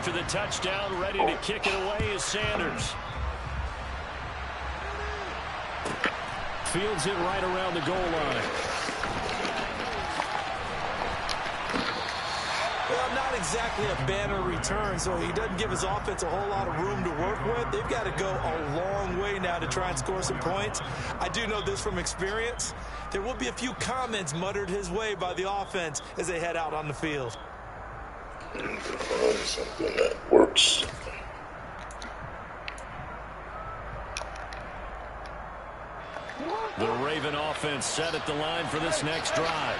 After the touchdown, ready to kick it away is Sanders. Fields it right around the goal line. Well, not exactly a banner return, so he doesn't give his offense a whole lot of room to work with. They've got to go a long way now to try and score some points. I do know this from experience. There will be a few comments muttered his way by the offense as they head out on the field. Find something that works. The Raven offense set at the line for this next drive.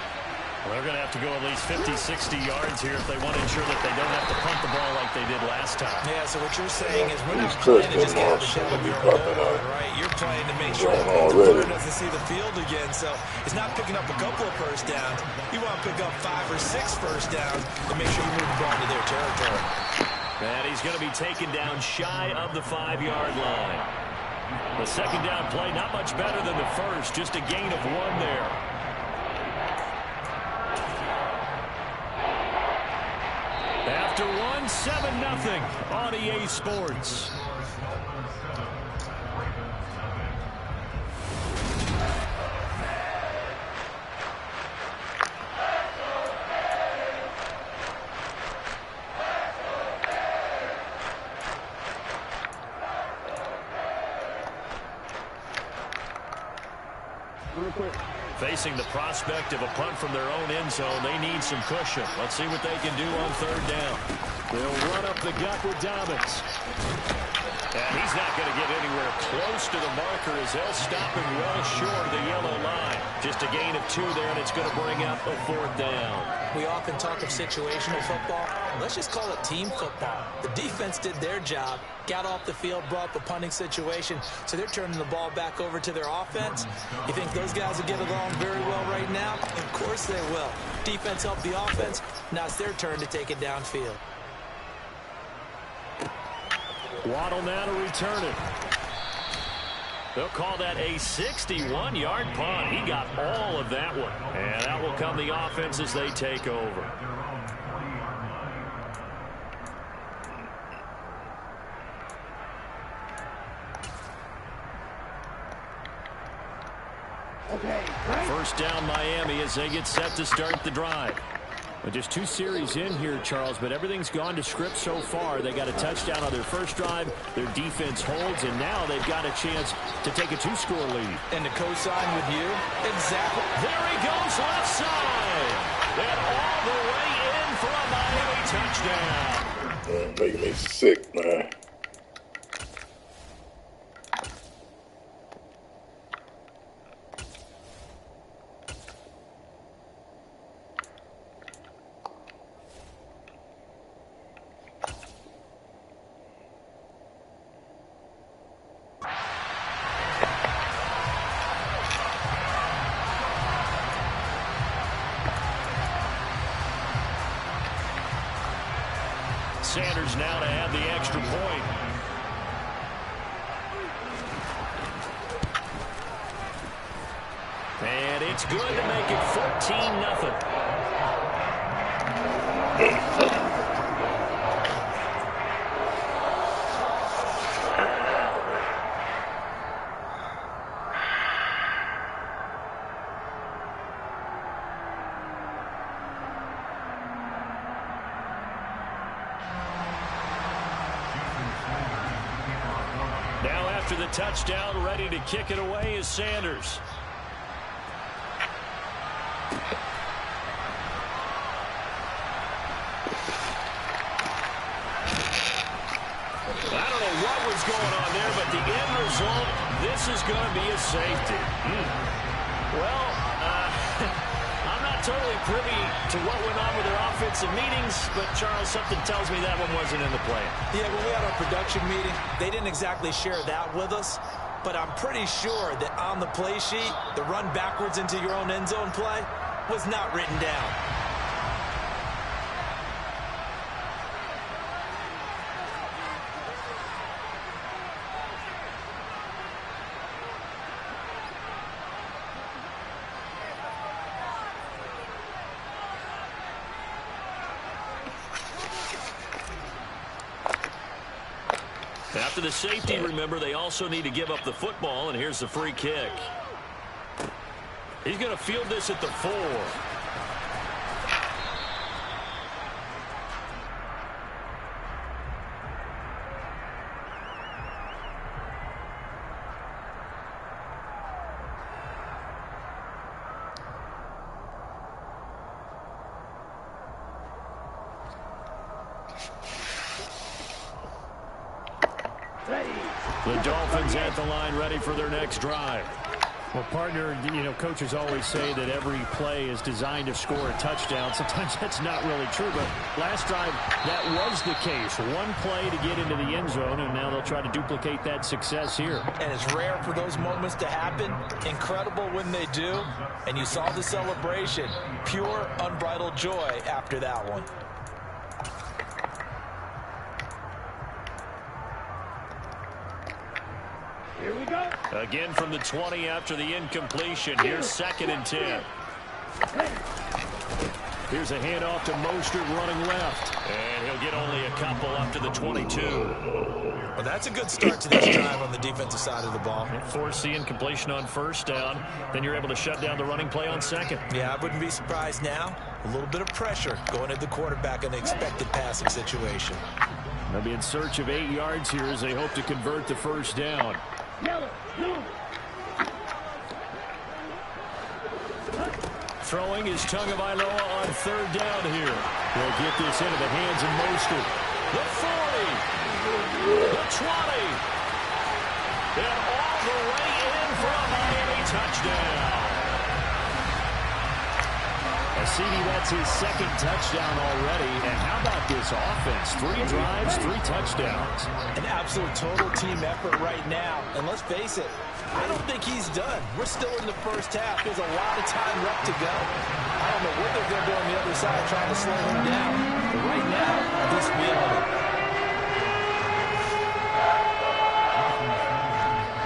Well, they're going to have to go at least 50, 60 yards here if they want to ensure that they don't have to punt the ball like they did last time. Yeah, so what you're saying is we're not playing to just get out the shell of your goal line, right? You're playing to make sure the opponent doesn't see the field again. So it's not picking up a couple of first downs. You want to pick up 5 or 6 first downs to make sure you move the ball into their territory. And he's going to be taken down shy of the 5-yard line. The second down play, not much better than the first, just a gain of 1 there. After 1, 7-0 on EA Sports. Facing the prospect of a punt from their own end zone, they need some cushion. Let's see what they can do on third down. They'll run up the gut with Dobbins. And he's not going to get anywhere close to the marker as they'll stop him well short of the yellow line. Just a gain of 2 there, and it's going to bring up a 4th down. We often talk of situational football. Let's just call it team football. The defense did their job, got off the field, brought the punting situation, so they're turning the ball back over to their offense. You think those guys will get along very well right now? Of course they will. Defense helped the offense. Now it's their turn to take it downfield. Waddle now to return it. They'll call that a 61-yard punt. He got all of that one. And that will come the offense as they take over. First down Miami as they get set to start the drive. Well, just 2 series in here, Charles, but everything's gone to script so far. They got a touchdown on their first drive. Their defense holds, and now they've got a chance to take a 2-score lead. And to co-sign with you? Exactly. There he goes left side. And all the way in for a Miami touchdown. Man, making me sick, man. Sanders now to add the extra point. And it's good to make it 14-0. Now after the touchdown, ready to kick it away is Sanders. I don't know what was going on there, but the end result, this is going to be a safety. Well, I'm not totally privy to what went on with their offensive meetings, but Charles, something tells me that one wasn't in the plan. Yeah, when we had our production meeting, they didn't exactly share that with us, but I'm pretty sure that on the play sheet, the run backwards into your own end zone play was not written down. After the safety, remember, they also need to give up the football, and here's the free kick. He's going to field this at the 4. The Dolphins at the line, ready for their next drive. Well, partner, you know, coaches always say that every play is designed to score a touchdown. Sometimes that's not really true, but last drive, that was the case. One play to get into the end zone, and now they'll try to duplicate that success here. And it's rare for those moments to happen. Incredible when they do. And you saw the celebration. Pure, unbridled joy after that one. Here we go. Again from the 20 after the incompletion. Here's 2nd and 10. Here's a handoff to Mostert running left. And he'll get only a couple up to the 22. Well, that's a good start to this drive on the defensive side of the ball. Force the incompletion on first down. Then you're able to shut down the running play on second. Yeah, I wouldn't be surprised now. A little bit of pressure going at the quarterback in the expected passing situation. They'll be in search of 8 yards here as they hope to convert the first down. Yellow, blue. throwing is Tagovailoa on third down here. They'll get this into the hands of Mostert. The 40. The 20. And all the way in for a Miami touchdown. CD, that's his second touchdown already. And how about this offense? 3 drives, 3 touchdowns. An absolute total team effort right now. And let's face it, I don't think he's done. We're still in the first half. There's a lot of time left to go. I don't know what they're going to do on the other side trying to slow him down. But right now, he's feeling it.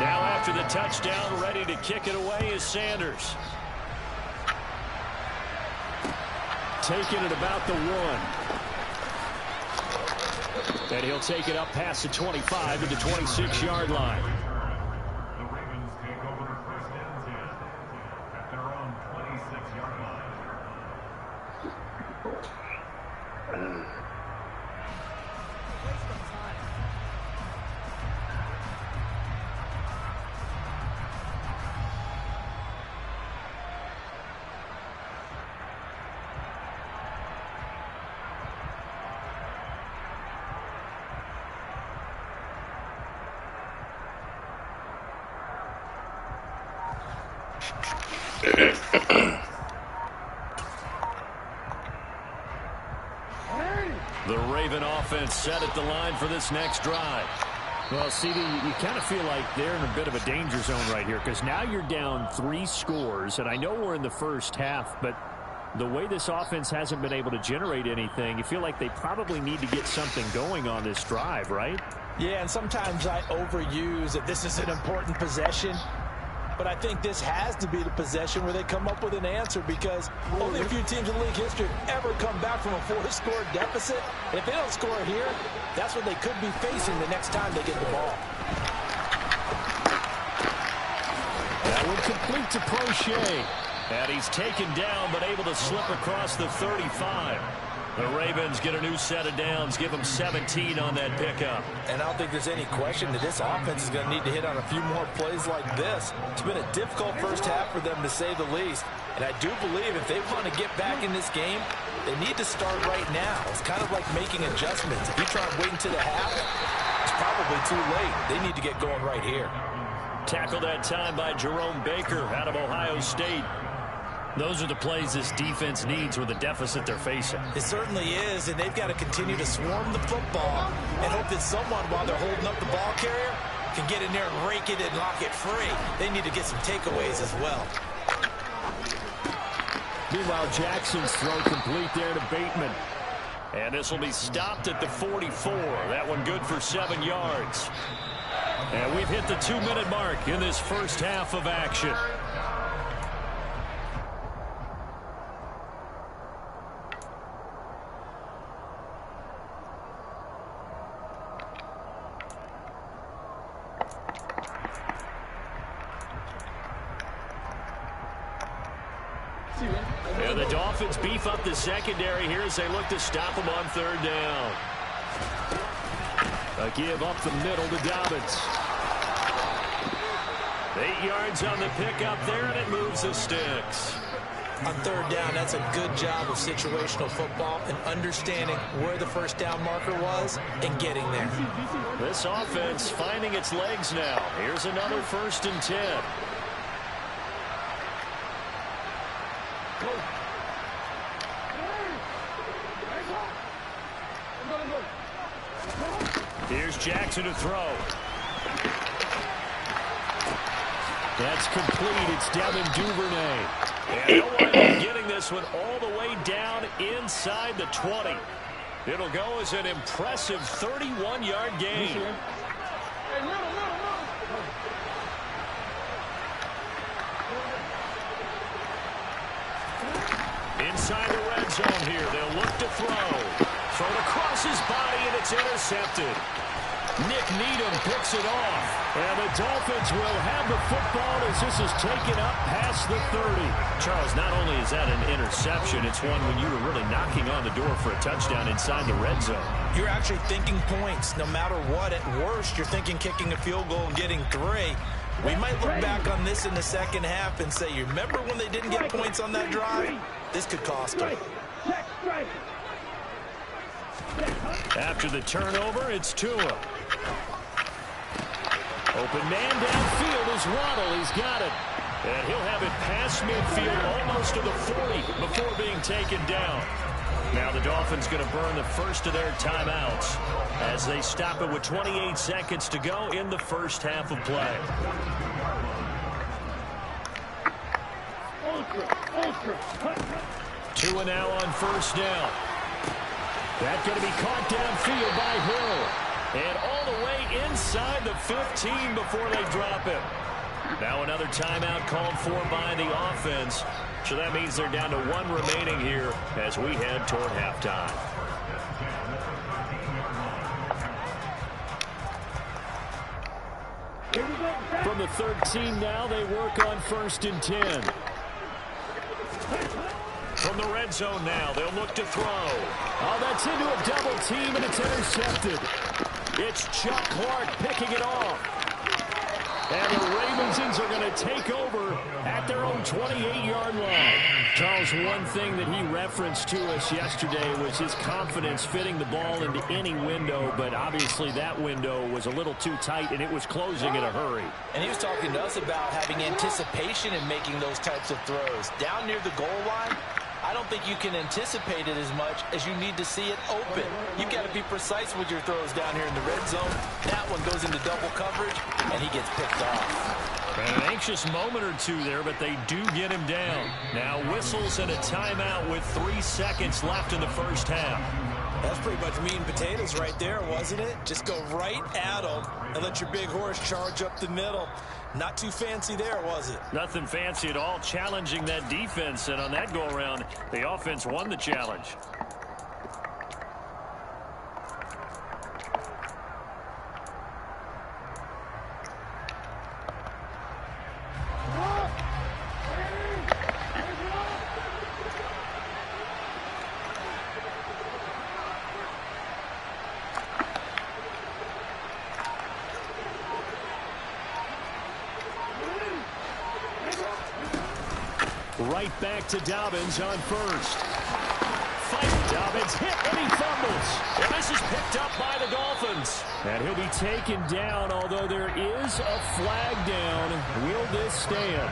Now after the touchdown, ready to kick it away is Sanders. Taking it about the 1. And he'll take it up past the 25 to the 26-yard line. The Ravens take over first and 10 at their own 26-yard line. The Raven offense set at the line for this next drive. Well, CD, you kind of feel like they're in a bit of a danger zone right here because now you're down 3 scores, and I know we're in the first half, but the way this offense hasn't been able to generate anything, you feel like they probably need to get something going on this drive, right? Yeah, and sometimes I overuse that this is an important possession. But I think this has to be the possession where they come up with an answer because only a few teams in league history have ever come back from a 4-score deficit. And if they don't score here, that's what they could be facing the next time they get the ball. That would complete to Prochet. And he's taken down but able to slip across the 35. The Ravens get a new set of downs, give them 17 on that pickup. And I don't think there's any question that this offense is going to need to hit on a few more plays like this. It's been a difficult first half for them, to say the least. And I do believe if they want to get back in this game, they need to start right now. It's kind of like making adjustments. If you try and wait until the half, it's probably too late. They need to get going right here. Tackled that time by Jerome Baker out of Ohio State. Those are the plays this defense needs with the deficit they're facing. It certainly is, and they've got to continue to swarm the football and hope that someone, while they're holding up the ball carrier, can get in there and rake it and lock it free. They need to get some takeaways as well. Meanwhile, Jackson's throw complete there to Bateman. And this will be stopped at the 44. That one good for 7 yards. And we've hit the 2-minute mark in this first half of action. And the Dolphins beef up the secondary here as they look to stop them on 3rd down. A give up the middle to Dobbins. 8 yards on the pickup there, and it moves the sticks. On 3rd down, that's a good job of situational football and understanding where the first down marker was and getting there. This offense finding its legs now. Here's another 1st and 10. Here's Jackson to throw. That's complete. It's Devin Duvernay. And no one getting this one all the way down inside the 20. It'll go as an impressive 31-yard gain. Inside the red zone here. They'll look to throw. Thrown across his body, and it's intercepted. Nick Needham picks it off. And the Dolphins will have the football as this is taken up past the 30. Charles, not only is that an interception, it's one when you were really knocking on the door for a touchdown inside the red zone. You're actually thinking points no matter what. At worst, you're thinking kicking a field goal and getting 3. We might look back on this in the second half and say, you remember when they didn't get points on that drive? This could cost them. After the turnover, it's Tua. Open man downfield is Waddle. He's got it. And he'll have it past midfield almost to the 40 before being taken down. Now the Dolphins going to burn the first of their timeouts as they stop it with 28 seconds to go in the first half of play. Tua now on first down. That's going to be caught downfield by Hill. And all the way inside the 15 before they drop it. Now another timeout called for by the offense. So that means they're down to one remaining here as we head toward halftime. From the 13 now, they work on 1st and 10. From the red zone now, they'll look to throw. Oh, that's into a double team, and it's intercepted. It's Chuck Clark picking it off. And the Ravensons are going to take over at their own 28-yard line. Charles, one thing that he referenced to us yesterday was his confidence fitting the ball into any window, but obviously that window was a little too tight, and it was closing in a hurry. And he was talking to us about having anticipation in making those types of throws. Down near the goal line, I don't think you can anticipate it as much as you need to see it open. You've got to be precise with your throws down here in the red zone. That one goes into double coverage, and he gets picked off. An anxious moment or two there, but they do get him down. Now whistles and a timeout with 3 seconds left in the first half. That's pretty much meat and potatoes right there, wasn't it? Just go right at them and let your big horse charge up the middle. Not too fancy there, was it? Nothing fancy at all, challenging that defense, and on that go-around, the offense won the challenge. Right back to Dobbins on first. Fight Dobbins, hit, and he fumbles. And this is picked up by the Dolphins. And he'll be taken down, although there is a flag down. Will this stand?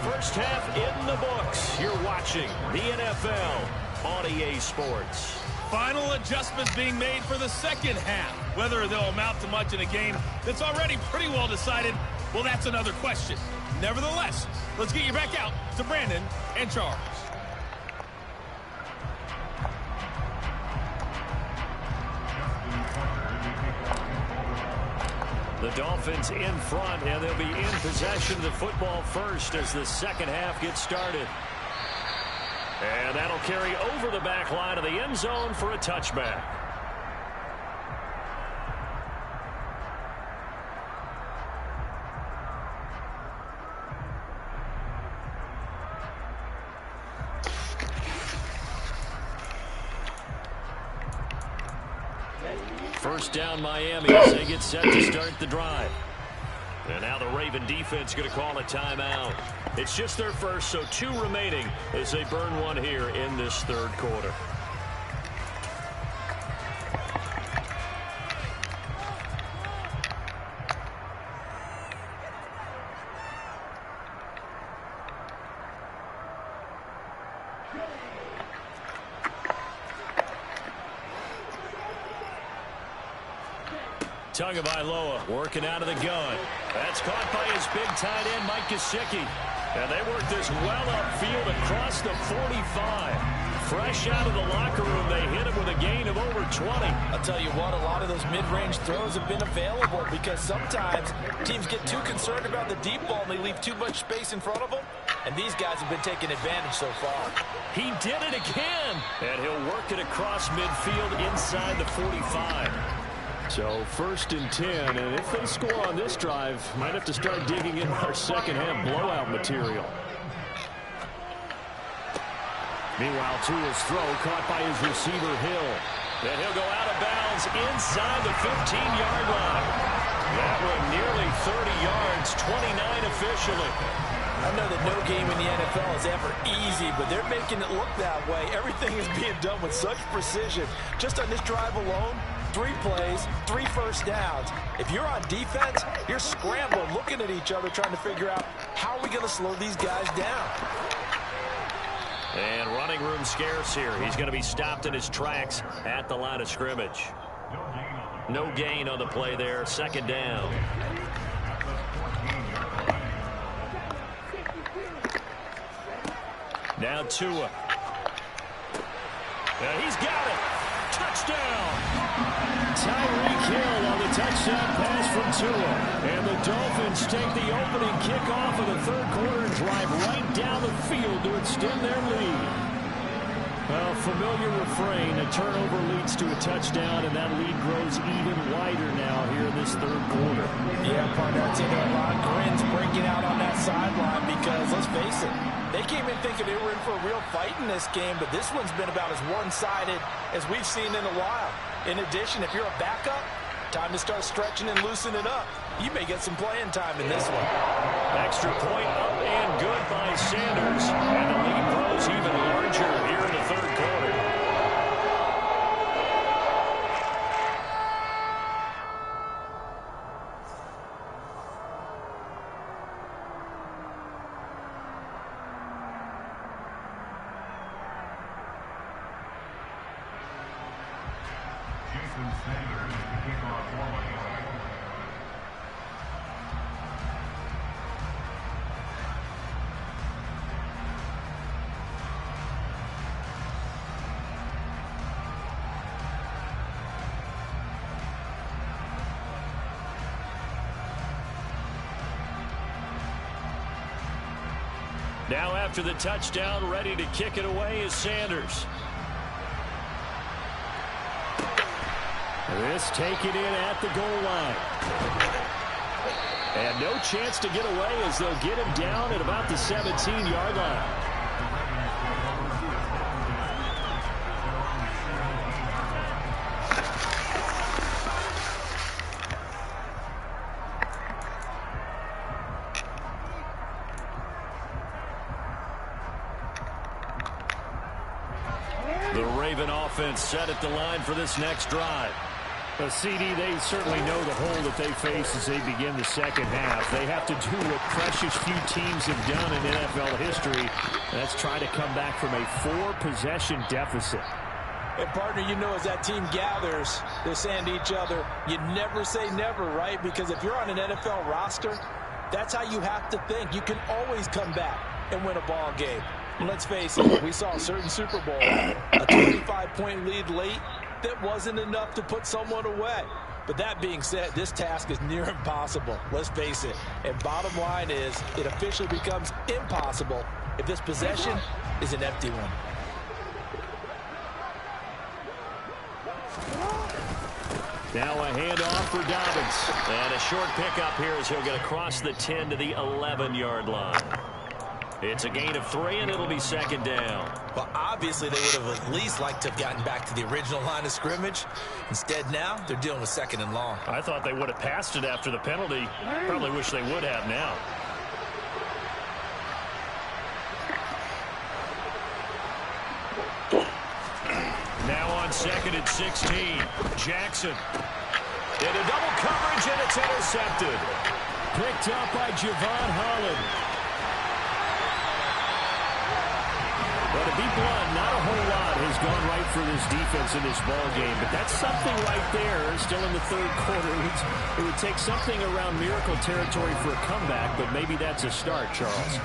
First half in the books. You're watching the NFL on EA Sports. Final adjustments being made for the second half. Whether they'll amount to much in a game that's already pretty well decided, well, that's another question. Nevertheless, let's get you back out to Brandon and Charles. The Dolphins in front, and they'll be in possession of the football first as the second half gets started. And that'll carry over the back line of the end zone for a touchback. First down Miami as they get set to start the drive. And now the Raven defense going to call a timeout. It's just their first, so 2 remaining as they burn one here in this third quarter. Tagovailoa working out of the gun. That's caught by his big tight end, Mike Gesicki. And they work this well upfield across the 45. Fresh out of the locker room, they hit him with a gain of over 20. I'll tell you what, a lot of those mid-range throws have been available because sometimes teams get too concerned about the deep ball and they leave too much space in front of them. And these guys have been taking advantage so far. He did it again. And he'll work it across midfield inside the 45. So first and 10, and if they score on this drive, might have to start digging in our second half blowout material. Meanwhile, Tua's throw caught by his receiver, Hill. And he'll go out of bounds inside the 15-yard line. That one nearly 30 yards, officially. I know that no game in the NFL is ever easy, but they're making it look that way. Everything is being done with such precision. Just on this drive alone, 3 plays, 3 first downs. If you're on defense, you're scrambling, looking at each other, trying to figure out how are we going to slow these guys down. And running room scarce here. He's going to be stopped in his tracks at the line of scrimmage. No gain on the play there. Second down. Now Tua. He's got it. Touchdown. Tyreek Hill on the touchdown pass from Tua. And the Dolphins take the opening kickoff of the third quarter and drive right down the field to extend their lead. A familiar refrain, a turnover leads to a touchdown, and that lead grows even wider now here in this third quarter. Yeah, partner, I'd say there are a lot of grins breaking out on that sideline because, let's face it, they came in thinking they were in for a real fight in this game, but this one's been about as one-sided as we've seen in a while. In addition, if you're a backup, time to start stretching and loosening up. You may get some playing time in this one. Extra point up and good by Sanders. And the lead grows even larger here in the third quarter. Jason Sanders, the kickoff formally. Now after the touchdown, ready to kick it away is Sanders. This taken in at the goal line. And no chance to get away as they'll get him down at about the 17-yard line. The Raven offense set at the line for this next drive. CD, they certainly know the hole that they face as they begin the second half. They have to do what precious few teams have done in NFL history. That's try to come back from a 4-possession deficit. And, partner, you know as that team gathers, they're saying to each other, you never say never, right? Because if you're on an NFL roster, that's how you have to think. You can always come back and win a ball game. And let's face it, we saw a certain Super Bowl, a 25-point lead late, that wasn't enough to put someone away. But that being said, this task is near impossible. Let's face it. And bottom line is, it officially becomes impossible if this possession is an empty one. Now a handoff for Dobbins. And a short pickup here as he'll get across the 10 to the 11-yard line. It's a gain of 3, and it'll be second down. Well, obviously, they would have at least liked to have gotten back to the original line of scrimmage. Instead, now, they're dealing with second and long. I thought they would have passed it after the penalty. Probably wish they would have now. Now on second and 16. Jackson. Into double coverage, and it's intercepted. Picked up by Javon Holland. But to be blunt, not a whole lot has gone right for this defense in this ball game. But that's something right there, still in the third quarter. It would take something around miracle territory for a comeback, but maybe that's a start, Charles.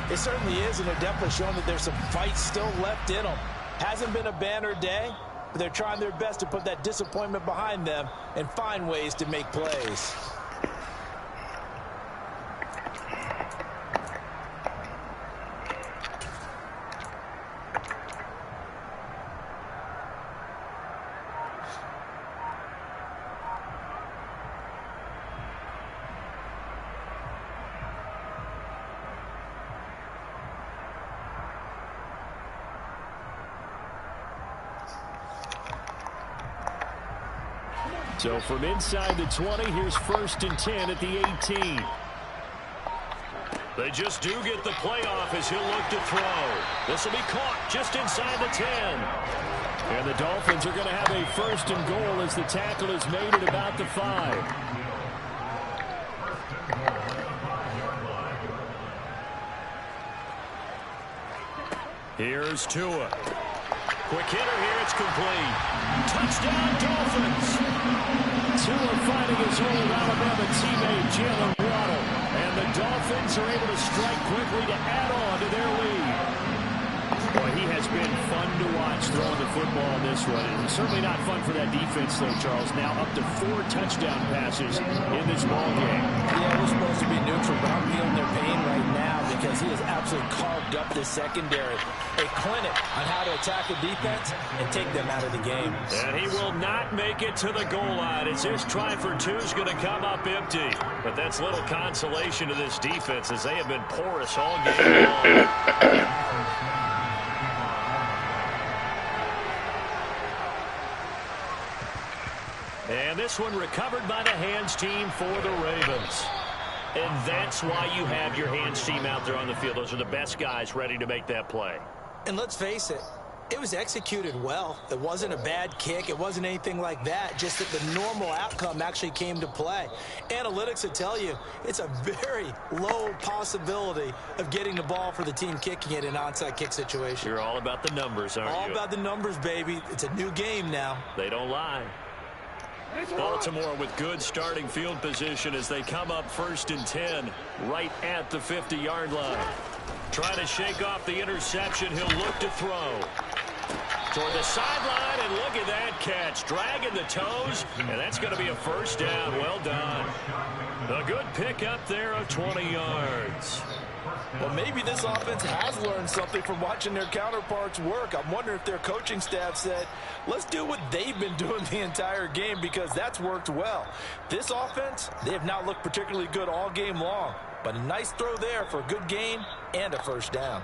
It certainly is, and they're definitely showing that there's some fight still left in them. Hasn't been a banner day, but they're trying their best to put that disappointment behind them and find ways to make plays. So from inside the 20, here's 1st and 10 at the 18. They just do get the playoff as he'll look to throw. This will be caught just inside the 10. And the Dolphins are going to have a first and goal as the tackle is made at about the 5. Here's Tua. Quick hitter here. It's complete. Touchdown, Dolphins. Tua finding his old Alabama teammate, Jalen Waddle. And the Dolphins are able to strike quickly to add on to their lead. Boy, he has been fun to watch throwing the football in this one. And certainly not fun for that defense, though, Charles. Now up to 4 touchdown passes in this ball game. Yeah, we're supposed to be neutral, but I'm feeling their pain right now because he has absolutely carved up this secondary. A clinic on how to attack the defense and take them out of the game. And he will not make it to the goal line as his try for 2 is going to come up empty. But that's little consolation to this defense as they have been porous all game long. And this one recovered by the hands team for the Ravens. And that's why you have your hands team out there on the field. Those are the best guys ready to make that play. And let's face it, it was executed well. It wasn't a bad kick. It wasn't anything like that. Just that the normal outcome actually came to play. Analytics will tell you it's a very low possibility of getting the ball for the team kicking it in an onside kick situation. You're all about the numbers, aren't you? All about the numbers, baby. It's a new game now. They don't lie. Baltimore with good starting field position as they come up 1st and 10 right at the 50-yard line. Trying to shake off the interception. He'll look to throw toward the sideline, and look at that catch. Dragging the toes, and that's going to be a first down. Well done. A good pickup there of 20 yards. Well, maybe this offense has learned something from watching their counterparts work. I'm wondering if their coaching staff said, let's do what they've been doing the entire game because that's worked well. This offense, they have not looked particularly good all game long. But a nice throw there for a good gain and a first down.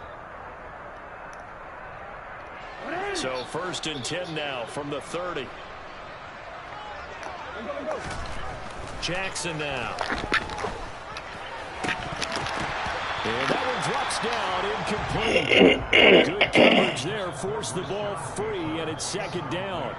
So 1st and 10 now from the 30. Jackson now. And that one drops down incomplete. Good coverage there. Forced the ball free, and it's 2nd down.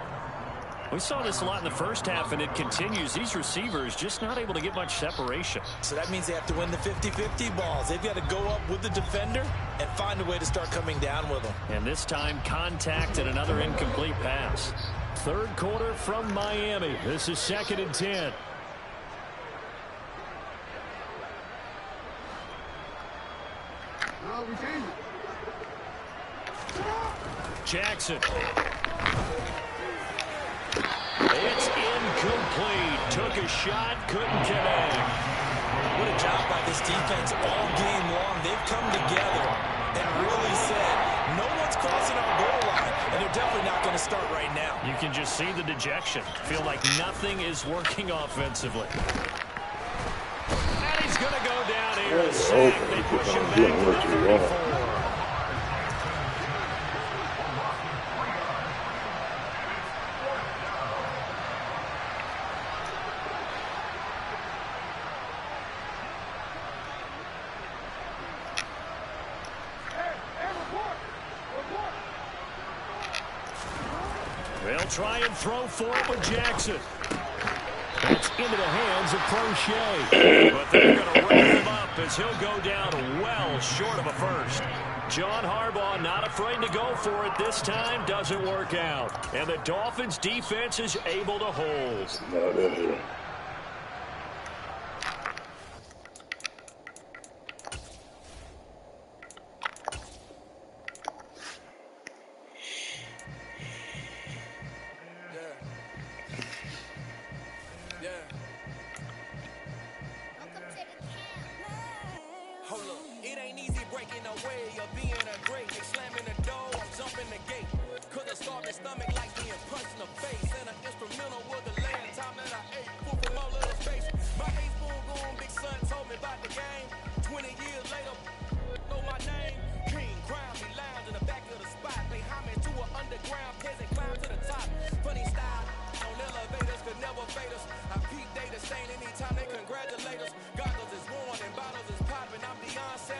We saw this a lot in the first half, and it continues. These receivers just not able to get much separation. So that means they have to win the 50-50 balls. They've got to go up with the defender and find a way to start coming down with them. And this time, contact and another incomplete pass. 3rd quarter from Miami. This is 2nd and 10. Jackson. It's incomplete. Took a shot, couldn't connect. What a job by this defense all game long. They've come together and really said, no one's crossing our goal line, and they're definitely not going to start right now. You can just see the dejection. Feel like nothing is working offensively. And he's going to go down here. A sack. They push him back to the 34. They'll try and throw for it with Jackson. That's into the hands of Crochet. But they're going to wrap him up as he'll go down well short of a first. John Harbaugh not afraid to go for it this time. Doesn't work out. And the Dolphins defense is able to hold. Not in here. Anytime they congratulate us, goggles is worn and bottles is popping. I'm Beyonce.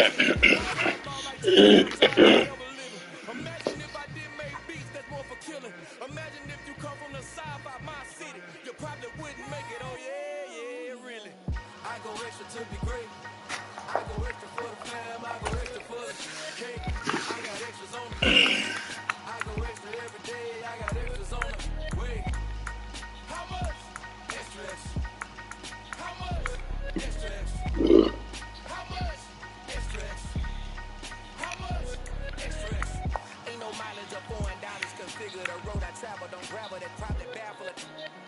Imagine if I did make beats that's more for killing. Imagine if you come from the south out my city, you probably wouldn't make it. Oh yeah, yeah, really. I go extra to be great. I go extra for the fam. I go extra for the cake. I got extras on the plate. I go extra every day. I got extras on the way. How much? Extra, extra. How much? Extra, extra. How much? Extra, extra. How much? Extra, extra. Ain't no mileage up going down. It's configured. The road I travel don't gravel. That probably baffle it.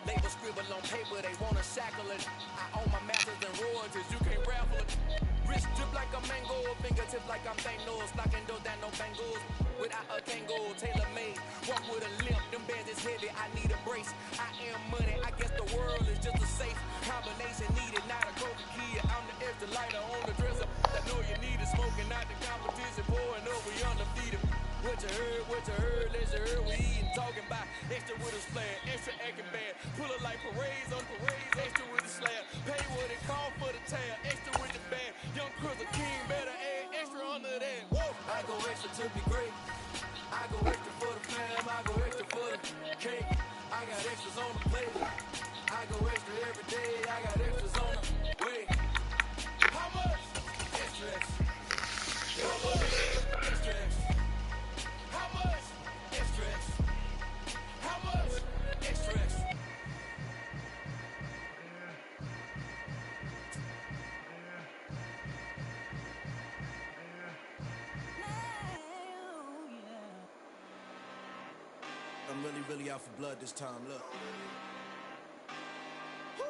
Label scribble on paper. They want to shackle it. I own my masters and royalties. You can't raffle it. Wrist drip like a mango. Fingertips like I'm Thanos. Knocking doors down, no bangles. Without a tango, tailor made. Walk with a limp. Them bands is heavy. I need a brace. I am money. I guess the world is just a safe combination needed. Not a coca key. I'm the extra lighter on the dresser. I know you need it. Smoking out the competition. Pouring over. We undefeated. What you heard, let you heard, we eatin', talking about extra with a splash, extra acting bad, pull it like parades on parades, extra with a slab, pay what it cost for the tab, extra with the band, young Crystal King better add extra under that, whoa! I go extra to be great, I go extra for the fam, I go extra for the cake, I got extras on the plate, I go extra every day, I got extras on the way, how much? Extra, extra, how much? Extra, extra. How much? Extra, extra. How much? Extra, extra. I'm really out for blood this time. Look. Woo.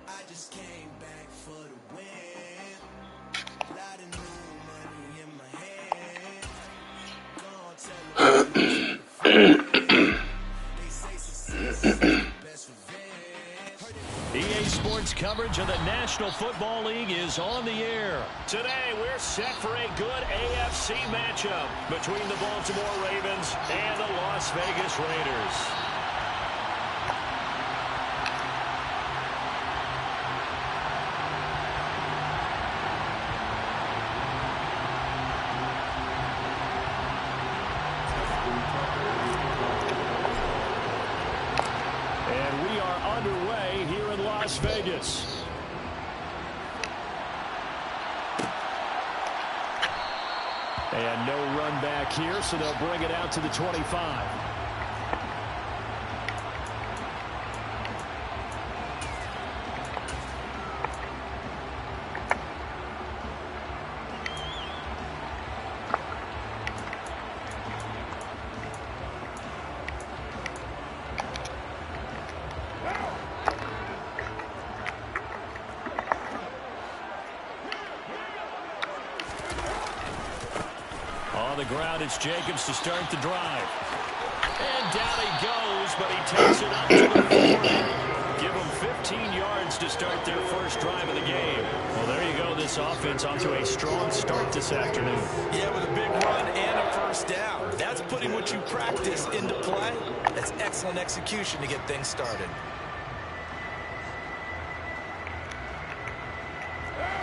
I just came back for the win. Lot of new money in my hand. EA Sports coverage of the National Football League is on the air. Today, we're set for a good AFC matchup between the Baltimore Ravens and the Las Vegas Raiders. And we are underway here in Las Vegas. And no run back here, so they'll bring it out to the 25. On the ground, it's Jacobs to start the drive. And down he goes, but he takes it up to the 40. Give them 15 yards to start their first drive of the game. Well, there you go. This offense off to a strong start this afternoon. Yeah, with a big run and a first down. That's putting what you practice into play. That's excellent execution to get things started.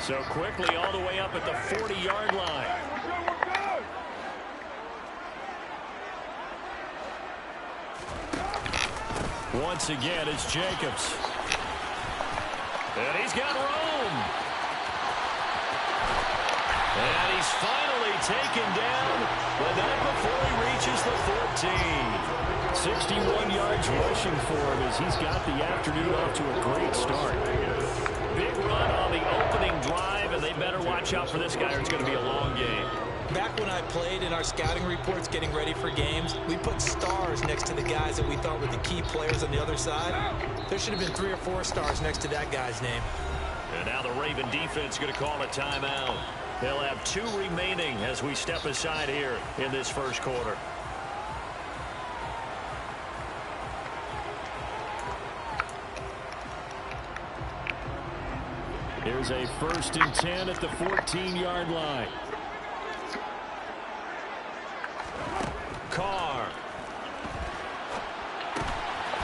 So quickly all the way up at the 40-yard line. Once again, it's Jacobs. And he's got room. And he's finally taken down, but not before he reaches the 14. 61 yards rushing for him as he's got the afternoon off to a great start. Big run on the opening drive, and they better watch out for this guy or it's going to be a long game. Back when I played in our scouting reports getting ready for games, we put stars next to the guys that we thought were the key players on the other side. There should have been 3 or 4 stars next to that guy's name. And now the Raven defense is going to call a timeout. They'll have 2 remaining as we step aside here in this first quarter. Here's a 1st and 10 at the 14-yard line. Carr.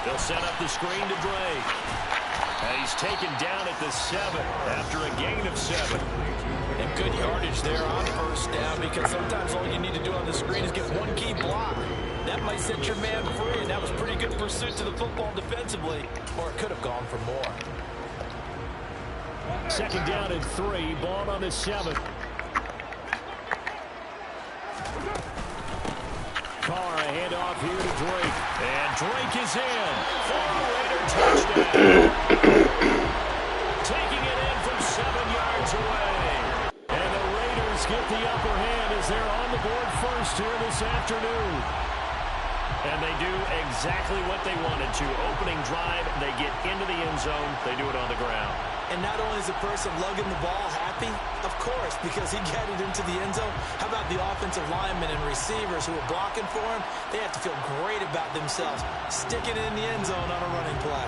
They'll set up the screen to Drake. And he's taken down at the 7 after a gain of 7. And good yardage there on first down, because sometimes all you need to do on the screen is get one key block. That might set your man free, and that was pretty good pursuit to the football defensively, or it could have gone for more. Second down and 3, ball on the 7. Carr, a handoff here to Drake. And Drake is in for a Raider touchdown. Taking it in from 7 yards away. And the Raiders get the upper hand as they're on the board first here this afternoon. And they do exactly what they wanted to. Opening drive, they get into the end zone. They do it on the ground. And not only is the person lugging the ball happy, of course, because he got it into the end zone. How about the offensive linemen and receivers who are blocking for him? They have to feel great about themselves, sticking it in the end zone on a running play.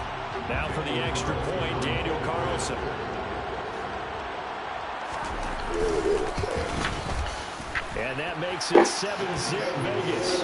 Now for the extra point, Daniel Carlson. And that makes it 7-0 Vegas.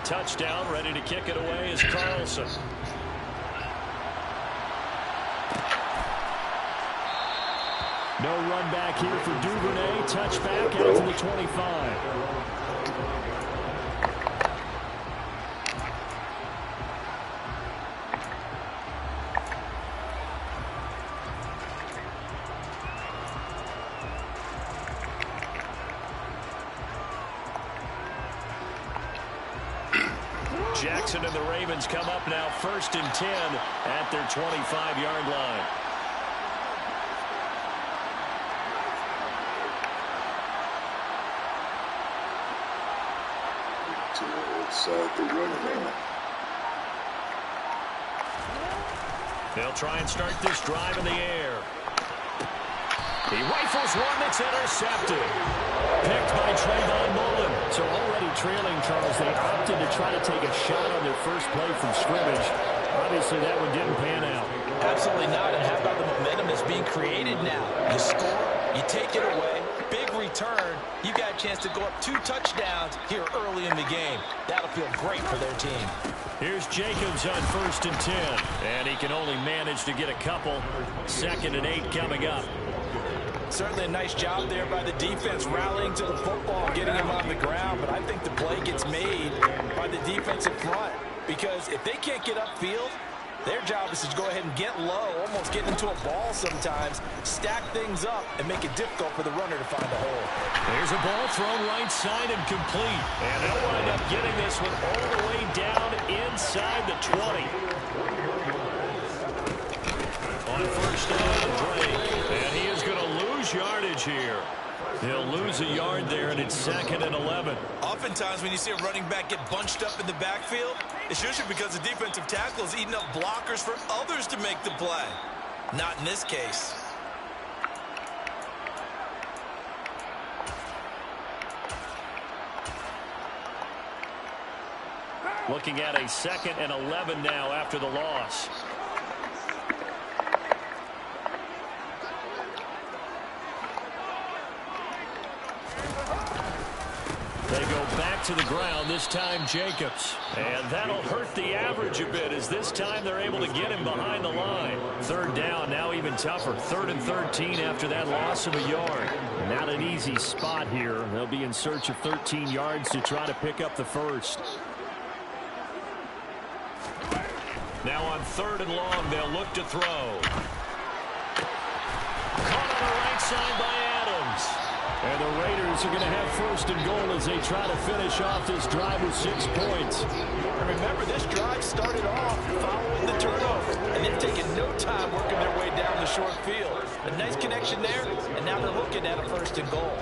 Touchdown, ready to kick it away is Carlson. No run back here for Duvernay. Touchback out to the 25. Jackson and the Ravens come up now 1st and 10 at their 25-yard line. They'll try and start this drive in the air. He rifles one that's intercepted. Picked by Trayvon Mullen. So already trailing, Charles, they opted to try to take a shot on their first play from scrimmage. Obviously, that one didn't pan out. Absolutely not. And how about the momentum that's being created now? You score, you take it away, big return. You got a chance to go up 2 touchdowns here early in the game. That'll feel great for their team. Here's Jacobs on 1st and 10. And he can only manage to get a couple. 2nd and 8 coming up. Certainly a nice job there by the defense rallying to the football, getting him on the ground. But I think the play gets made by the defensive front, because if they can't get upfield, their job is to go ahead and get low, almost get into a ball sometimes, stack things up, and make it difficult for the runner to find a hole. There's a ball thrown right side and complete. And they'll wind up getting this one all the way down inside the 20. On 1st down, Drake. And he is going to lose yardage here. He'll lose a yard there, and it's 2nd and 11. Oftentimes when you see a running back get bunched up in the backfield, it's usually because the defensive tackle is eating up blockers for others to make the play. Not in this case. Looking at a 2nd and 11 now after the loss. They go back to the ground, this time Jacobs. And that'll hurt the average a bit, as this time they're able to get him behind the line. 3rd down, now even tougher. 3rd and 13 after that loss of a yard. Not an easy spot here. They'll be in search of 13 yards to try to pick up the first. Now on 3rd and long, they'll look to throw. Caught on the right side by Adams. And the Raiders are going to have 1st and goal as they try to finish off this drive with 6 points. And remember, this drive started off following the turnover, and they've taken no time working their way down the short field. A nice connection there, and now they're looking at a 1st and goal.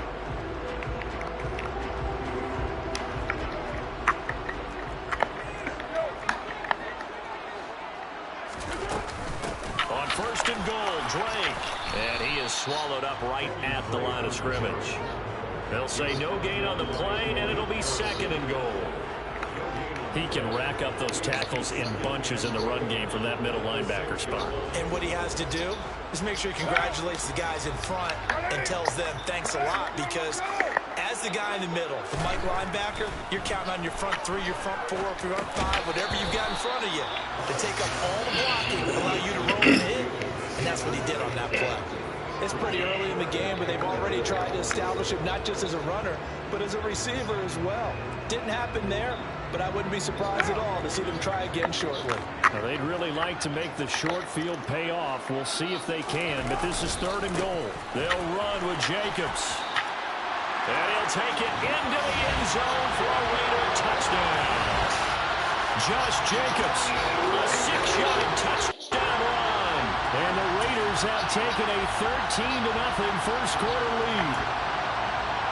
Drake. And he is swallowed up right at the line of scrimmage. They'll say no gain on the play, and it'll be 2nd and goal. He can rack up those tackles in bunches in the run game from that middle linebacker spot. And what he has to do is make sure he congratulates the guys in front and tells them thanks a lot, because as the guy in the middle, the Mike linebacker, you're counting on your front 3, your front 4, your front 5, whatever you've got in front of you to take up all the blocking and allow you to roll and hit. And that's what he did on that play. It's pretty early in the game, but they've already tried to establish him not just as a runner, but as a receiver as well. Didn't happen there, but I wouldn't be surprised at all to see them try again shortly. Well, they'd really like to make the short field pay off. We'll see if they can, but this is 3rd and goal. They'll run with Jacobs. And he'll take it into the end zone for a Raider touchdown. Josh Jacobs, a 6-yard touchdown run. And the Raiders have taken a 13-0 first quarter lead.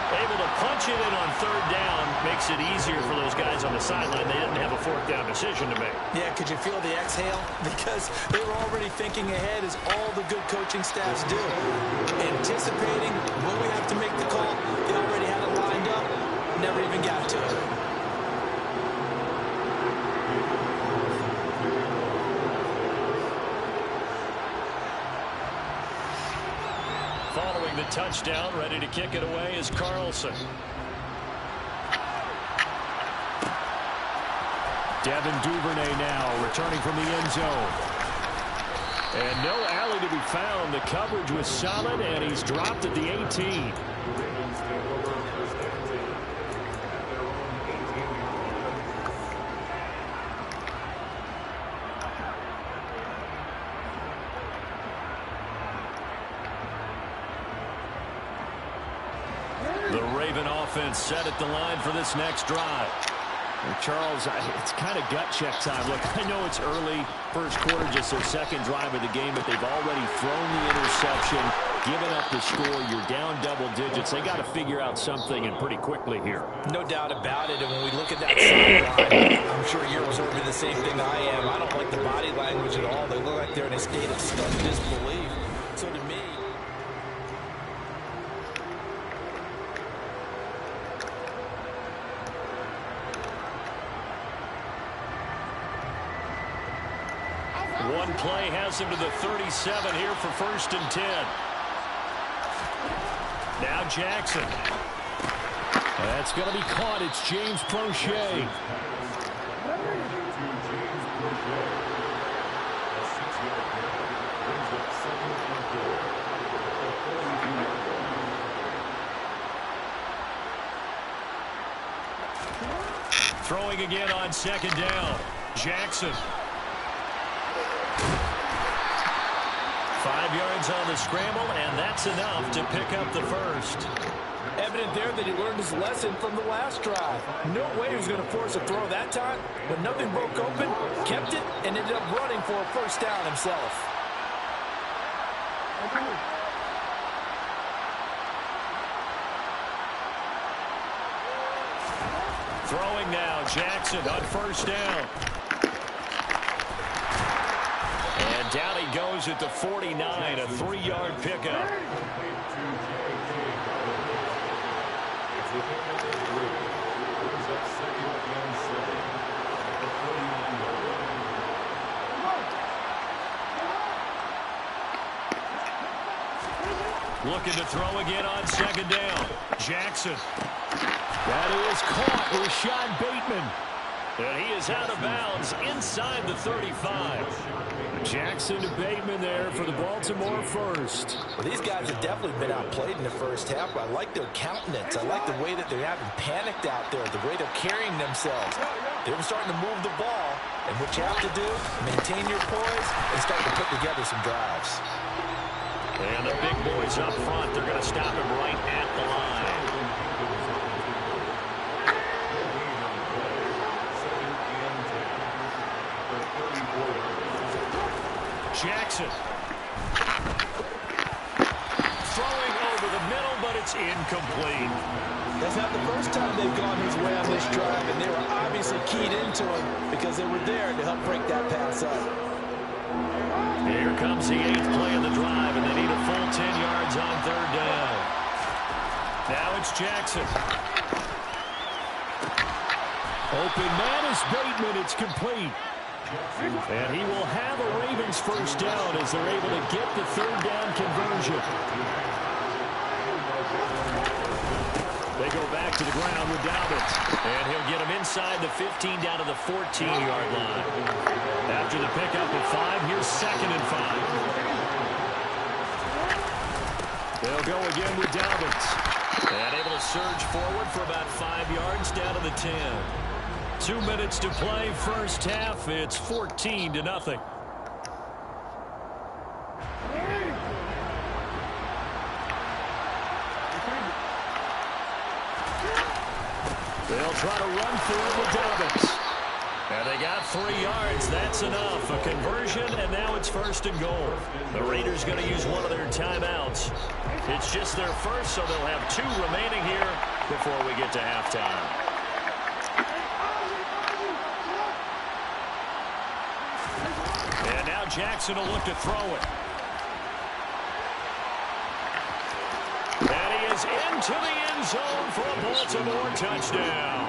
Able to punch it in on 3rd down makes it easier for those guys on the sideline. They didn't have a 4th down decision to make. Yeah, could you feel the exhale? Because they were already thinking ahead, as all the good coaching staffs do. Anticipating, will we have to make the call? They already had it lined up, never even got to it. Following the touchdown, ready to kick it away is Carlson. Devin Duvernay now returning from the end zone. And no alley to be found. The coverage was solid, and he's dropped at the 18. The Raven offense set at the line for this next drive. And Charles, it's kind of gut check time. Look, I know it's early, first quarter, just their 2nd drive of the game, but they've already thrown the interception, given up the score. You're down double digits. They got to figure out something, and pretty quickly here. No doubt about it. And when we look at that sideline, I'm sure you're observing the same thing I am. I don't like the body language at all. They look like they're in a state of stunned disbelief. So to me, one play has him to the 37 here for 1st and 10. Now Jackson. That's going to be caught. It's James Prochet. Throwing again on 2nd down. Jackson. 5 yards on the scramble, and that's enough to pick up the 1st. Evident there that he learned his lesson from the last drive. No way he was going to force a throw that time. When nothing broke open, kept it, and ended up running for a 1st down himself. Throwing now, Jackson on 1st down. And down he goes at the 49, a 3-yard pickup. Looking to throw again on 2nd down. Jackson. That is caught. Rashad Bateman. And he is out of bounds inside the 35. Jackson to Bateman there for the Baltimore 1st. Well, these guys have definitely been outplayed in the 1st half, but I like their countenance. I like the way that they haven't panicked out there, the way they're carrying themselves. They're starting to move the ball, and what you have to do, maintain your poise and start to put together some drives. And the big boys up front, they're going to stop him right at the line. Jackson. Throwing over the middle, but it's incomplete. That's not the first time they've gone his way on this drive, and they were obviously keyed into him because they were there to help break that pass up. Here comes the 8th play of the drive, and they need a full 10 yards on 3rd down. Now it's Jackson. Open man is Bateman. It's complete. And he will have a Ravens first down as they're able to get the 3rd down conversion. They go back to the ground with Dobbins. And he'll get him inside the 15 down to the 14-yard line. After the pickup of 5, here's 2nd and 5. They'll go again with Dobbins. And able to surge forward for about 5 yards down to the 10. 2 minutes to play, first half. It's 14-0. They'll try to run through it with Dobbins. And they got 3 yards. That's enough. A conversion, and now it's 1st and goal. The Raiders going to use one of their timeouts. It's just their first, so they'll have 2 remaining here before we get to halftime. And now Jackson will look to throw it. And he is into the end zone for a Baltimore touchdown.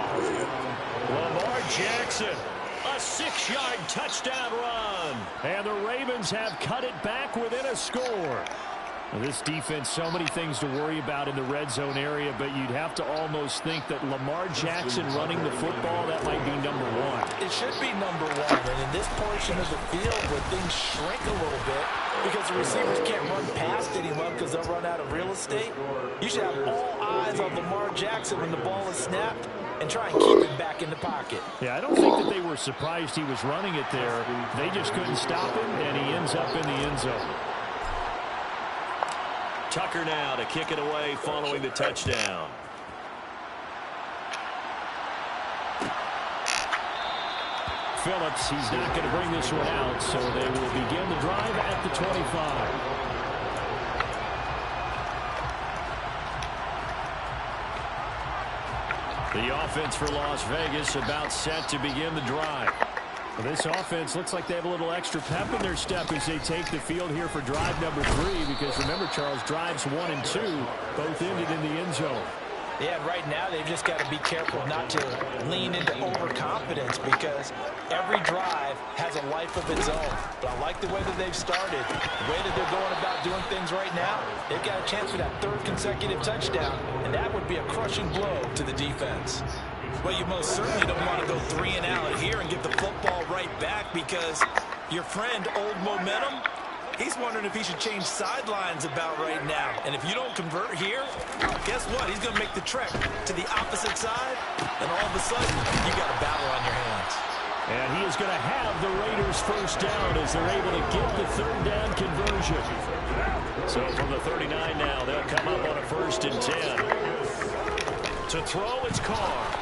Lamar Jackson, a 6-yard touchdown run. And the Ravens have cut it back within a score. Now, this defense, so many things to worry about in the red zone area, but you'd have to almost think that Lamar Jackson running the football, that might be number 1. It should be number 1. And in this portion of the field where things shrink a little bit because the receivers can't run past anyone because they'll run out of real estate, you should have all eyes on Lamar Jackson when the ball is snapped and try and keep it back in the pocket. Yeah, I don't think that they were surprised he was running it there. They just couldn't stop him, and he ends up in the end zone. Tucker now to kick it away following the touchdown. Phillips, he's not going to bring this one out, so they will begin the drive at the 25. The offense for Las Vegas about set to begin the drive. Well, this offense looks like they have a little extra pep in their step as they take the field here for drive number 3, because remember, Charles, drives 1 and 2 both ended in the end zone. Yeah, right now they've just got to be careful not to lean into overconfidence because every drive has a life of its own. But I like the way that they've started, the way that they're going about doing things right now. They've got a chance for that 3rd consecutive touchdown, and that would be a crushing blow to the defense. Well, you most certainly don't want to go 3 and out here and get the football right back because your friend, Old Momentum, he's wondering if he should change sidelines about right now. And if you don't convert here, guess what? He's going to make the trek to the opposite side, and all of a sudden, you got a battle on your hands. And he is going to have the Raiders first down as they're able to get the 3rd down conversion. So from the 39 now, they'll come up on a 1st and 10. To throw, it's Carr.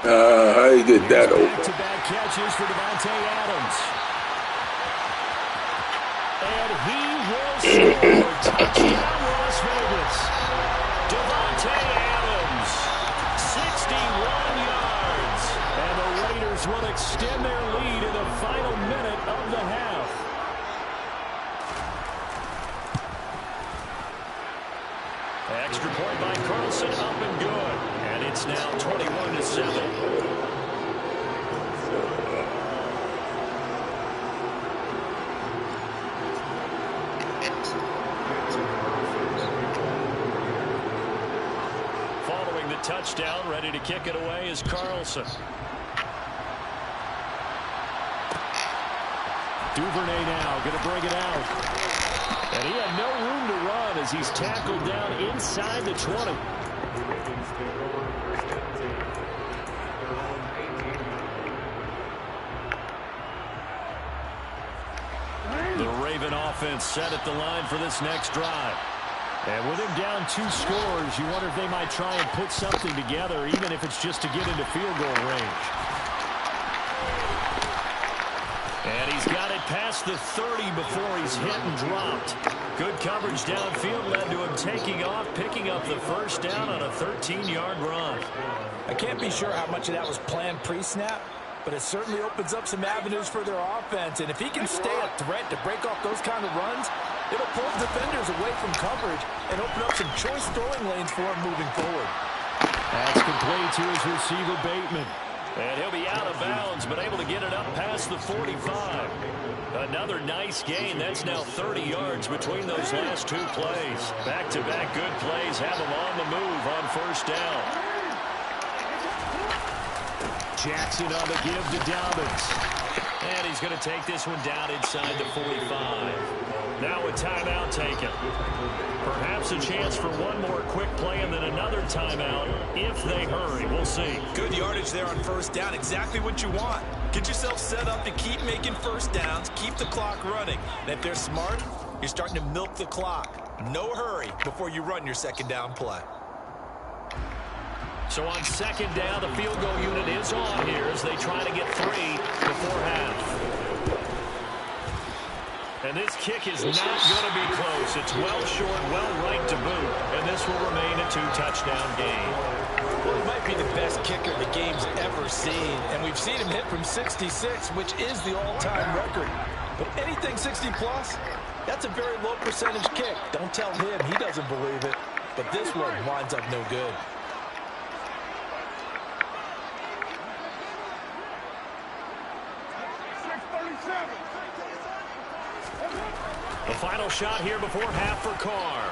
How you did that over? Back-to-back catches for Davante Adams. And he will score. Touchdown, Las Vegas. Davante Adams, 61 yards. And the Raiders will extend their lead in the final minute of the half. Extra point by Carlson, up and good. And it's now 21-7. Following the touchdown, ready to kick it away is Carlson. Duvernay now going to bring it out. And he had no room to run as he's tackled down inside the 20. The Raven offense set at the line for this next drive. And with him down 2 scores, you wonder if they might try and put something together, even if it's just to get into field goal range. And he's got it past the 30 before he's hit and dropped. Good coverage downfield led to him taking off, picking up the first down on a 13-yard run. I can't be sure how much of that was planned pre-snap, but it certainly opens up some avenues for their offense. And if he can stay a threat to break off those kind of runs, it'll pull defenders away from coverage and open up some choice throwing lanes for him moving forward. That's complete to his receiver, Bateman. And he'll be out of bounds, but able to get it up past the 45. Another nice gain. That's now 30 yards between those last two plays. Back-to-back good plays have him on the move on first down. Jackson on the give to Dobbins. And he's going to take this one down inside the 45. Now a timeout taken. Perhaps a chance for one more quick play and then another timeout if they hurry. We'll see. Good yardage there on first down. Exactly what you want. Get yourself set up to keep making first downs. Keep the clock running. And if they're smart, you're starting to milk the clock. No hurry before you run your second down play. So on second down, the field goal unit is on here as they try to get 3 before half. And this kick is not going to be close. It's well short, well right to boot. And this will remain a 2-touchdown game. Well, he might be the best kicker the game's ever seen. And we've seen him hit from 66, which is the all-time record. But anything 60-plus, that's a very low percentage kick. Don't tell him he doesn't believe it. But this one winds up no good. The final shot here before half for Carr.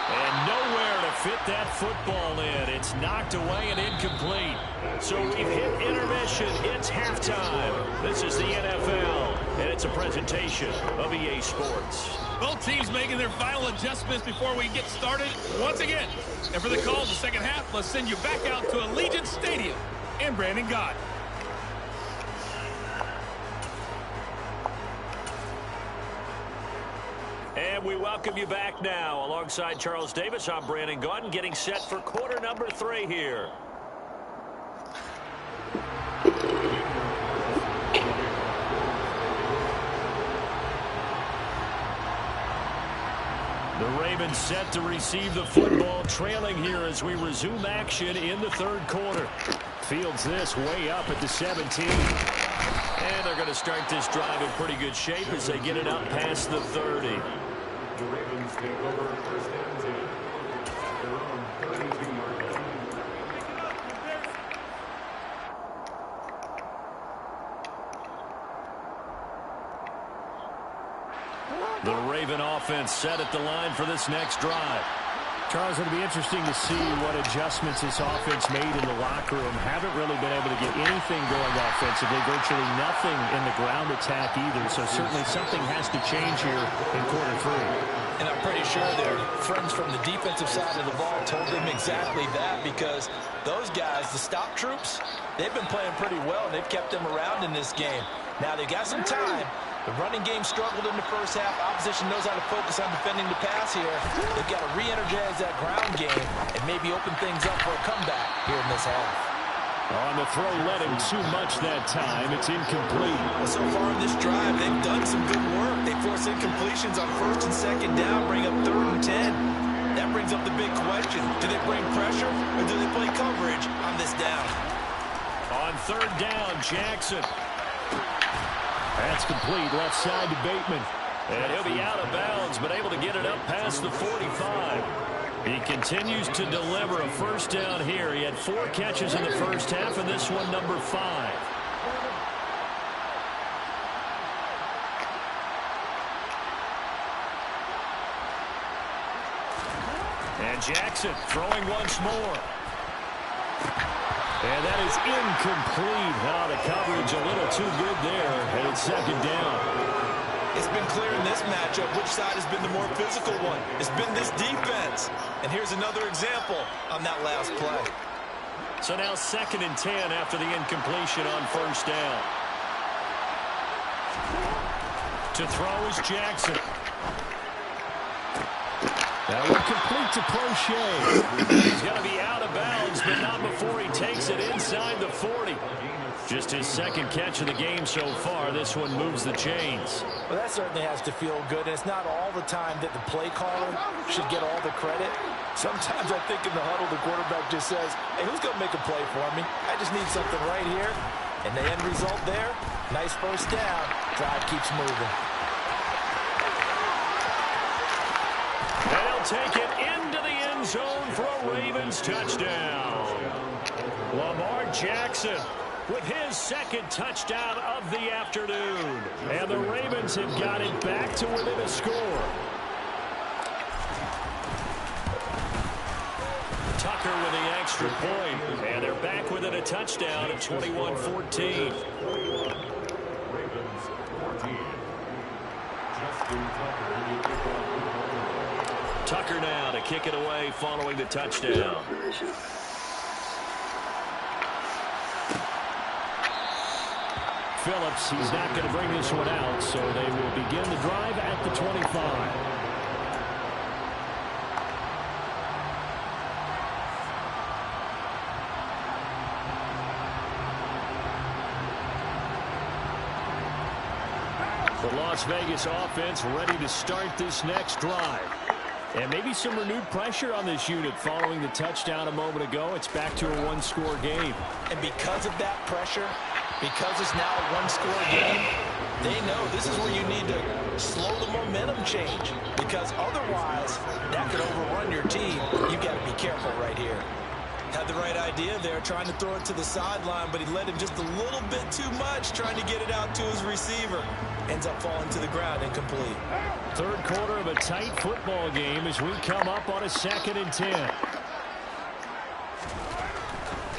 And nowhere to fit that football in. It's knocked away and incomplete. So we've hit intermission. It's halftime. This is the NFL, and it's a presentation of EA Sports. Both teams making their final adjustments before we get started once again. And for the call of the second half, let's send you back out to Allegiant Stadium and Brandon Gott. And we welcome you back now. Alongside Charles Davis, I'm Brandon Gaudin, getting set for quarter number 3 here. The Ravens set to receive the football, trailing here as we resume action in the third quarter. Fields this way up at the 17. And they're going to start this drive in pretty good shape as they get it up past the 30. The Ravens take over first and 10 at their own 32-yard line. The Raven offense set at the line for this next drive. Charles, it'll be interesting to see what adjustments this offense made in the locker room. Haven't really been able to get anything going offensively, virtually nothing in the ground attack either. So certainly something has to change here in quarter 3. And I'm pretty sure their friends from the defensive side of the ball told them exactly that, because those guys, the stop troops, they've been playing pretty well, and they've kept them around in this game. Now they got some time. The running game struggled in the first half. Opposition knows how to focus on defending the pass here. They've got to re-energize that ground game and maybe open things up for a comeback here in this half. On the throw, led him too much that time. It's incomplete. Well, so far in this drive, they've done some good work. They force incompletions on first and second down, bring up 3rd and 10. That brings up the big question. Do they bring pressure or do they play coverage on this down? On 3rd down, Jackson. That's complete, left side to Bateman. And he'll be out of bounds, but able to get it up past the 45. He continues to deliver a first down here. He had 4 catches in the first half, and this one number 5. And Jackson throwing once more. And that is incomplete. Now the coverage a little too good there, and it's 2nd down. It's been clear in this matchup which side has been the more physical one. It's been this defense. And here's another example on that last play. So now 2nd and 10 after the incompletion on first down. To throw is Jackson. That one complete to Crochet. He's going to be out of bounds, but not before he takes it inside the 40. Just his 2nd catch of the game so far. This one moves the chains. Well, that certainly has to feel good. And it's not all the time that the play caller should get all the credit. Sometimes I think in the huddle, the quarterback just says, hey, who's going to make a play for me? I just need something right here. And the end result there, nice first down. Drive keeps moving. They'll take it into the end zone for a Ravens touchdown. Lamar Jackson with his second touchdown of the afternoon. And the Ravens have got it back to within a score. Tucker with the extra point. And they're back within a touchdown at 21-14. Tucker now to kick it away following the touchdown. Phillips, he's not going to bring this one out, so they will begin the drive at the 25. The Las Vegas offense ready to start this next drive. And maybe some renewed pressure on this unit following the touchdown a moment ago. It's back to a one-score game. And because of that pressure, because it's now a one-score game, they know this is where you need to slow the momentum change. Because otherwise, that could overrun your team. You've got to be careful right here. Had the right idea there, trying to throw it to the sideline, but he led him just a little bit too much, trying to get it out to his receiver. Ends up falling to the ground, incomplete. Third quarter of a tight football game as we come up on a 2nd and 10.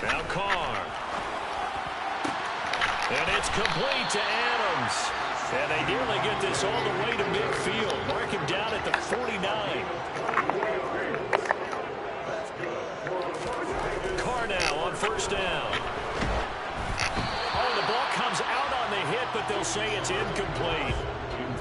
Now Carr. And it's complete to Adams. And they nearly get this all the way to midfield. Mark him down at the 49. Carr now on first down. Oh, the ball comes out on the hit, but they'll say it's incomplete.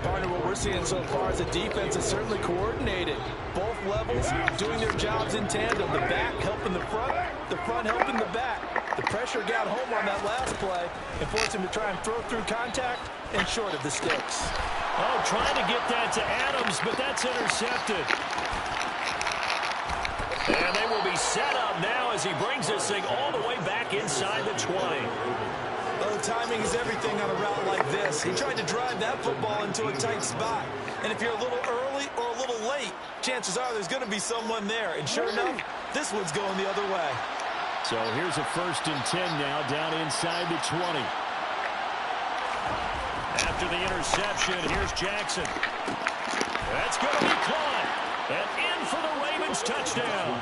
Partner, what we're seeing so far is the defense is certainly coordinated. Both levels doing their jobs in tandem. The back helping the front helping the back. The pressure got home on that last play and forced him to try and throw through contact and short of the sticks. Oh, trying to get that to Adams, but that's intercepted. And they will be set up now as he brings this thing all the way back inside the 20. Oh, timing is everything on a route like this. He tried to drive that football into a tight spot. And if you're a little early or a little late, chances are there's going to be someone there. And sure enough, this one's going the other way. So here's a 1st and 10 now down inside the 20. After the interception, here's Jackson. That's going to be caught. And in for the Ravens touchdown.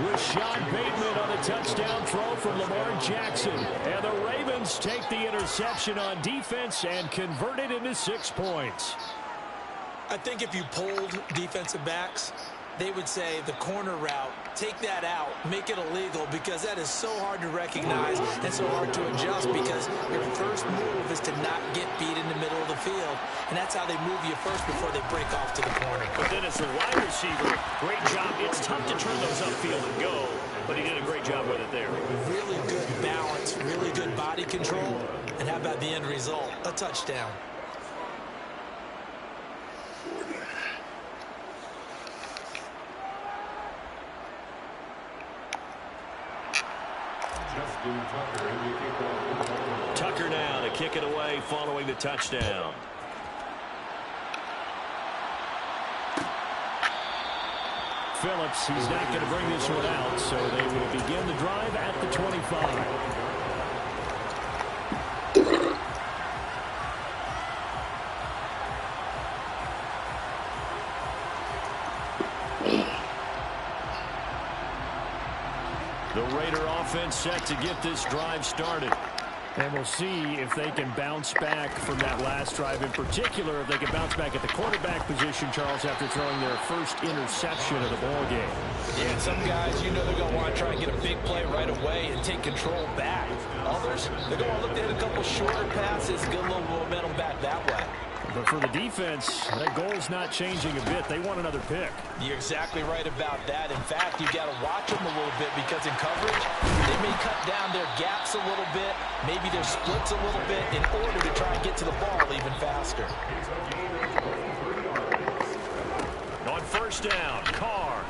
Rashad Bateman on the touchdown throw from Lamar Jackson. And the Ravens take the interception on defense and convert it into 6 points. I think if you polled defensive backs, they would say the corner route, take that out, make it illegal, because that is so hard to recognize and so hard to adjust, because your first move is to not get beat in the middle of the field, and that's how they move you first before they break off to the corner. But then as the wide receiver, great job. It's tough to turn those upfield and go, but he did a great job with it there. Really good balance, really good body control, and how about the end result? A touchdown. Tucker now to kick it away following the touchdown. Phillips, he's not going to bring this one out, so they will begin the drive at the 25. The Raider offense set to get this drive started. And we'll see if they can bounce back from that last drive. In particular, if they can bounce back at the quarterback position, Charles, after throwing their first interception of the ball game. Yeah, some guys, you know, they're going to want to try and get a big play right away and take control back. Others, they're going to look to hit a couple shorter passes and get a little momentum back that way. But for the defense, that goal's not changing a bit. They want another pick. You're exactly right about that. In fact, you've got to watch them a little bit, because in coverage, they may cut down their gaps a little bit, maybe their splits a little bit, in order to try and get to the ball even faster. On first down, Carr.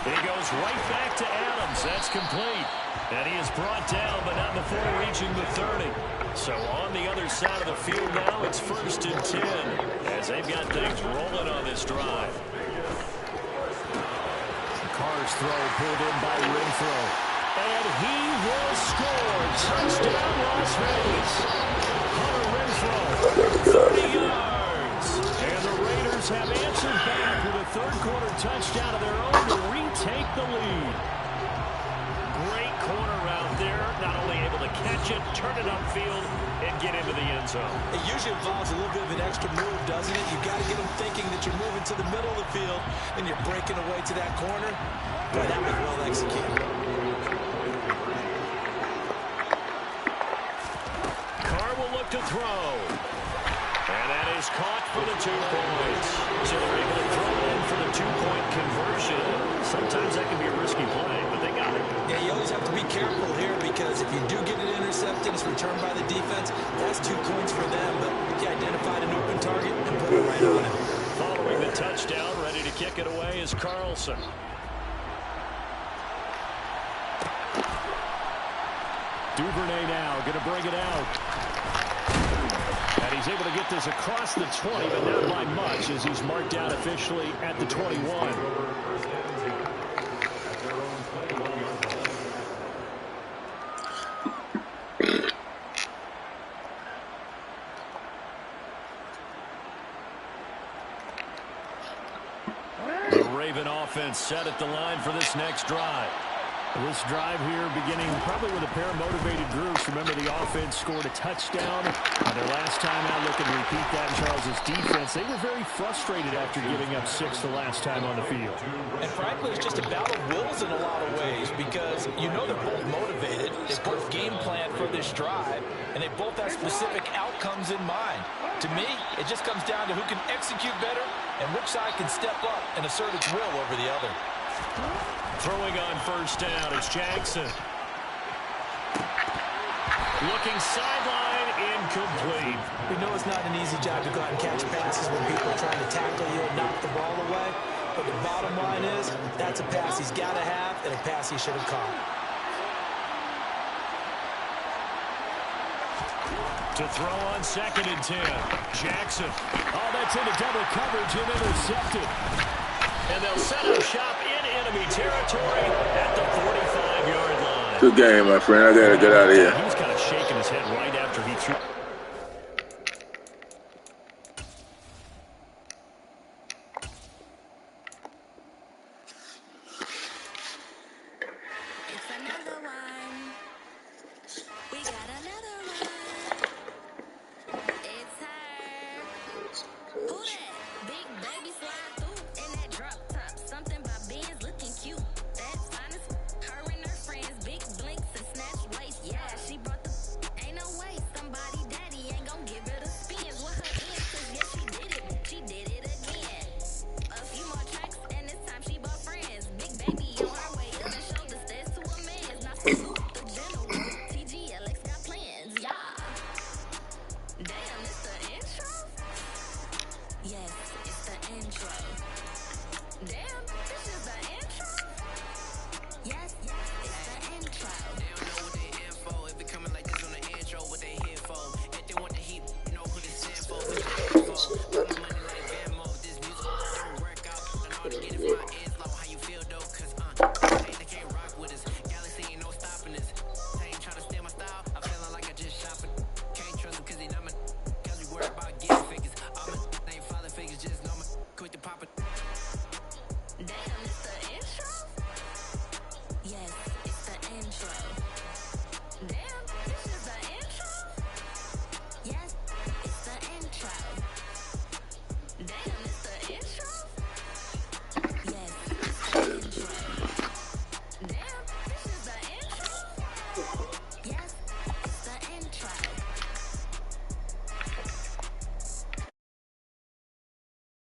He goes It's right back to Adams. That's complete. And he is brought down, but not before reaching the 30. So on the other side of the field now, it's 1st and 10 as they've got things rolling on this drive. Carr's throw pulled in by Renfro. And he will score. Touchdown, Las Vegas. Hunter Renfro, 30 yards. And the Raiders have answered back with a third-quarter touchdown of their own to retake the lead. Great corner out there. Not only able to catch it, turn it upfield, and get into the end zone. It usually involves a little bit of an extra move, doesn't it? You've got to get them thinking that you're moving to the middle of the field and you're breaking away to that corner. Boy, that was well executed. Carr will look to throw. And that is caught for the 2 points. So they're able to throw it in for the 2-point conversion. Sometimes that can be a risky play, but they got it. Yeah, you always have to be careful here because if you do get it intercepted, it's returned by the defense. That's 2 points for them, but he identified an open target and put it right on it. Following the touchdown, ready to kick it away is Carlson. Duvernay now going to bring it out. And he's able to get this across the 20, but not by much as he's marked out officially at the 21. The Raven offense set at the line for this next drive. This drive here beginning probably with a pair of motivated groups. Remember, the offense scored a touchdown on their last time out. Looking to repeat that in Charles' defense. They were very frustrated after giving up 6 the last time on the field. And frankly, it's just a battle of wills in a lot of ways because you know they're both motivated. They both game plan for this drive, and they both have specific outcomes in mind. To me, it just comes down to who can execute better and which side can step up and assert its will over the other. Throwing on first down is Jackson. Looking sideline, incomplete. We know it's not an easy job to go out and catch passes when people are trying to tackle you and knock the ball away. But the bottom line is, that's a pass he's got to have and a pass he should have caught. To throw on 2nd and 10. Jackson. Oh, that's into double coverage and intercepted. And they'll set up shop in enemy territory at the 45-yard line. Good game, my friend. I got to get out of here. He was kind of shaking his head right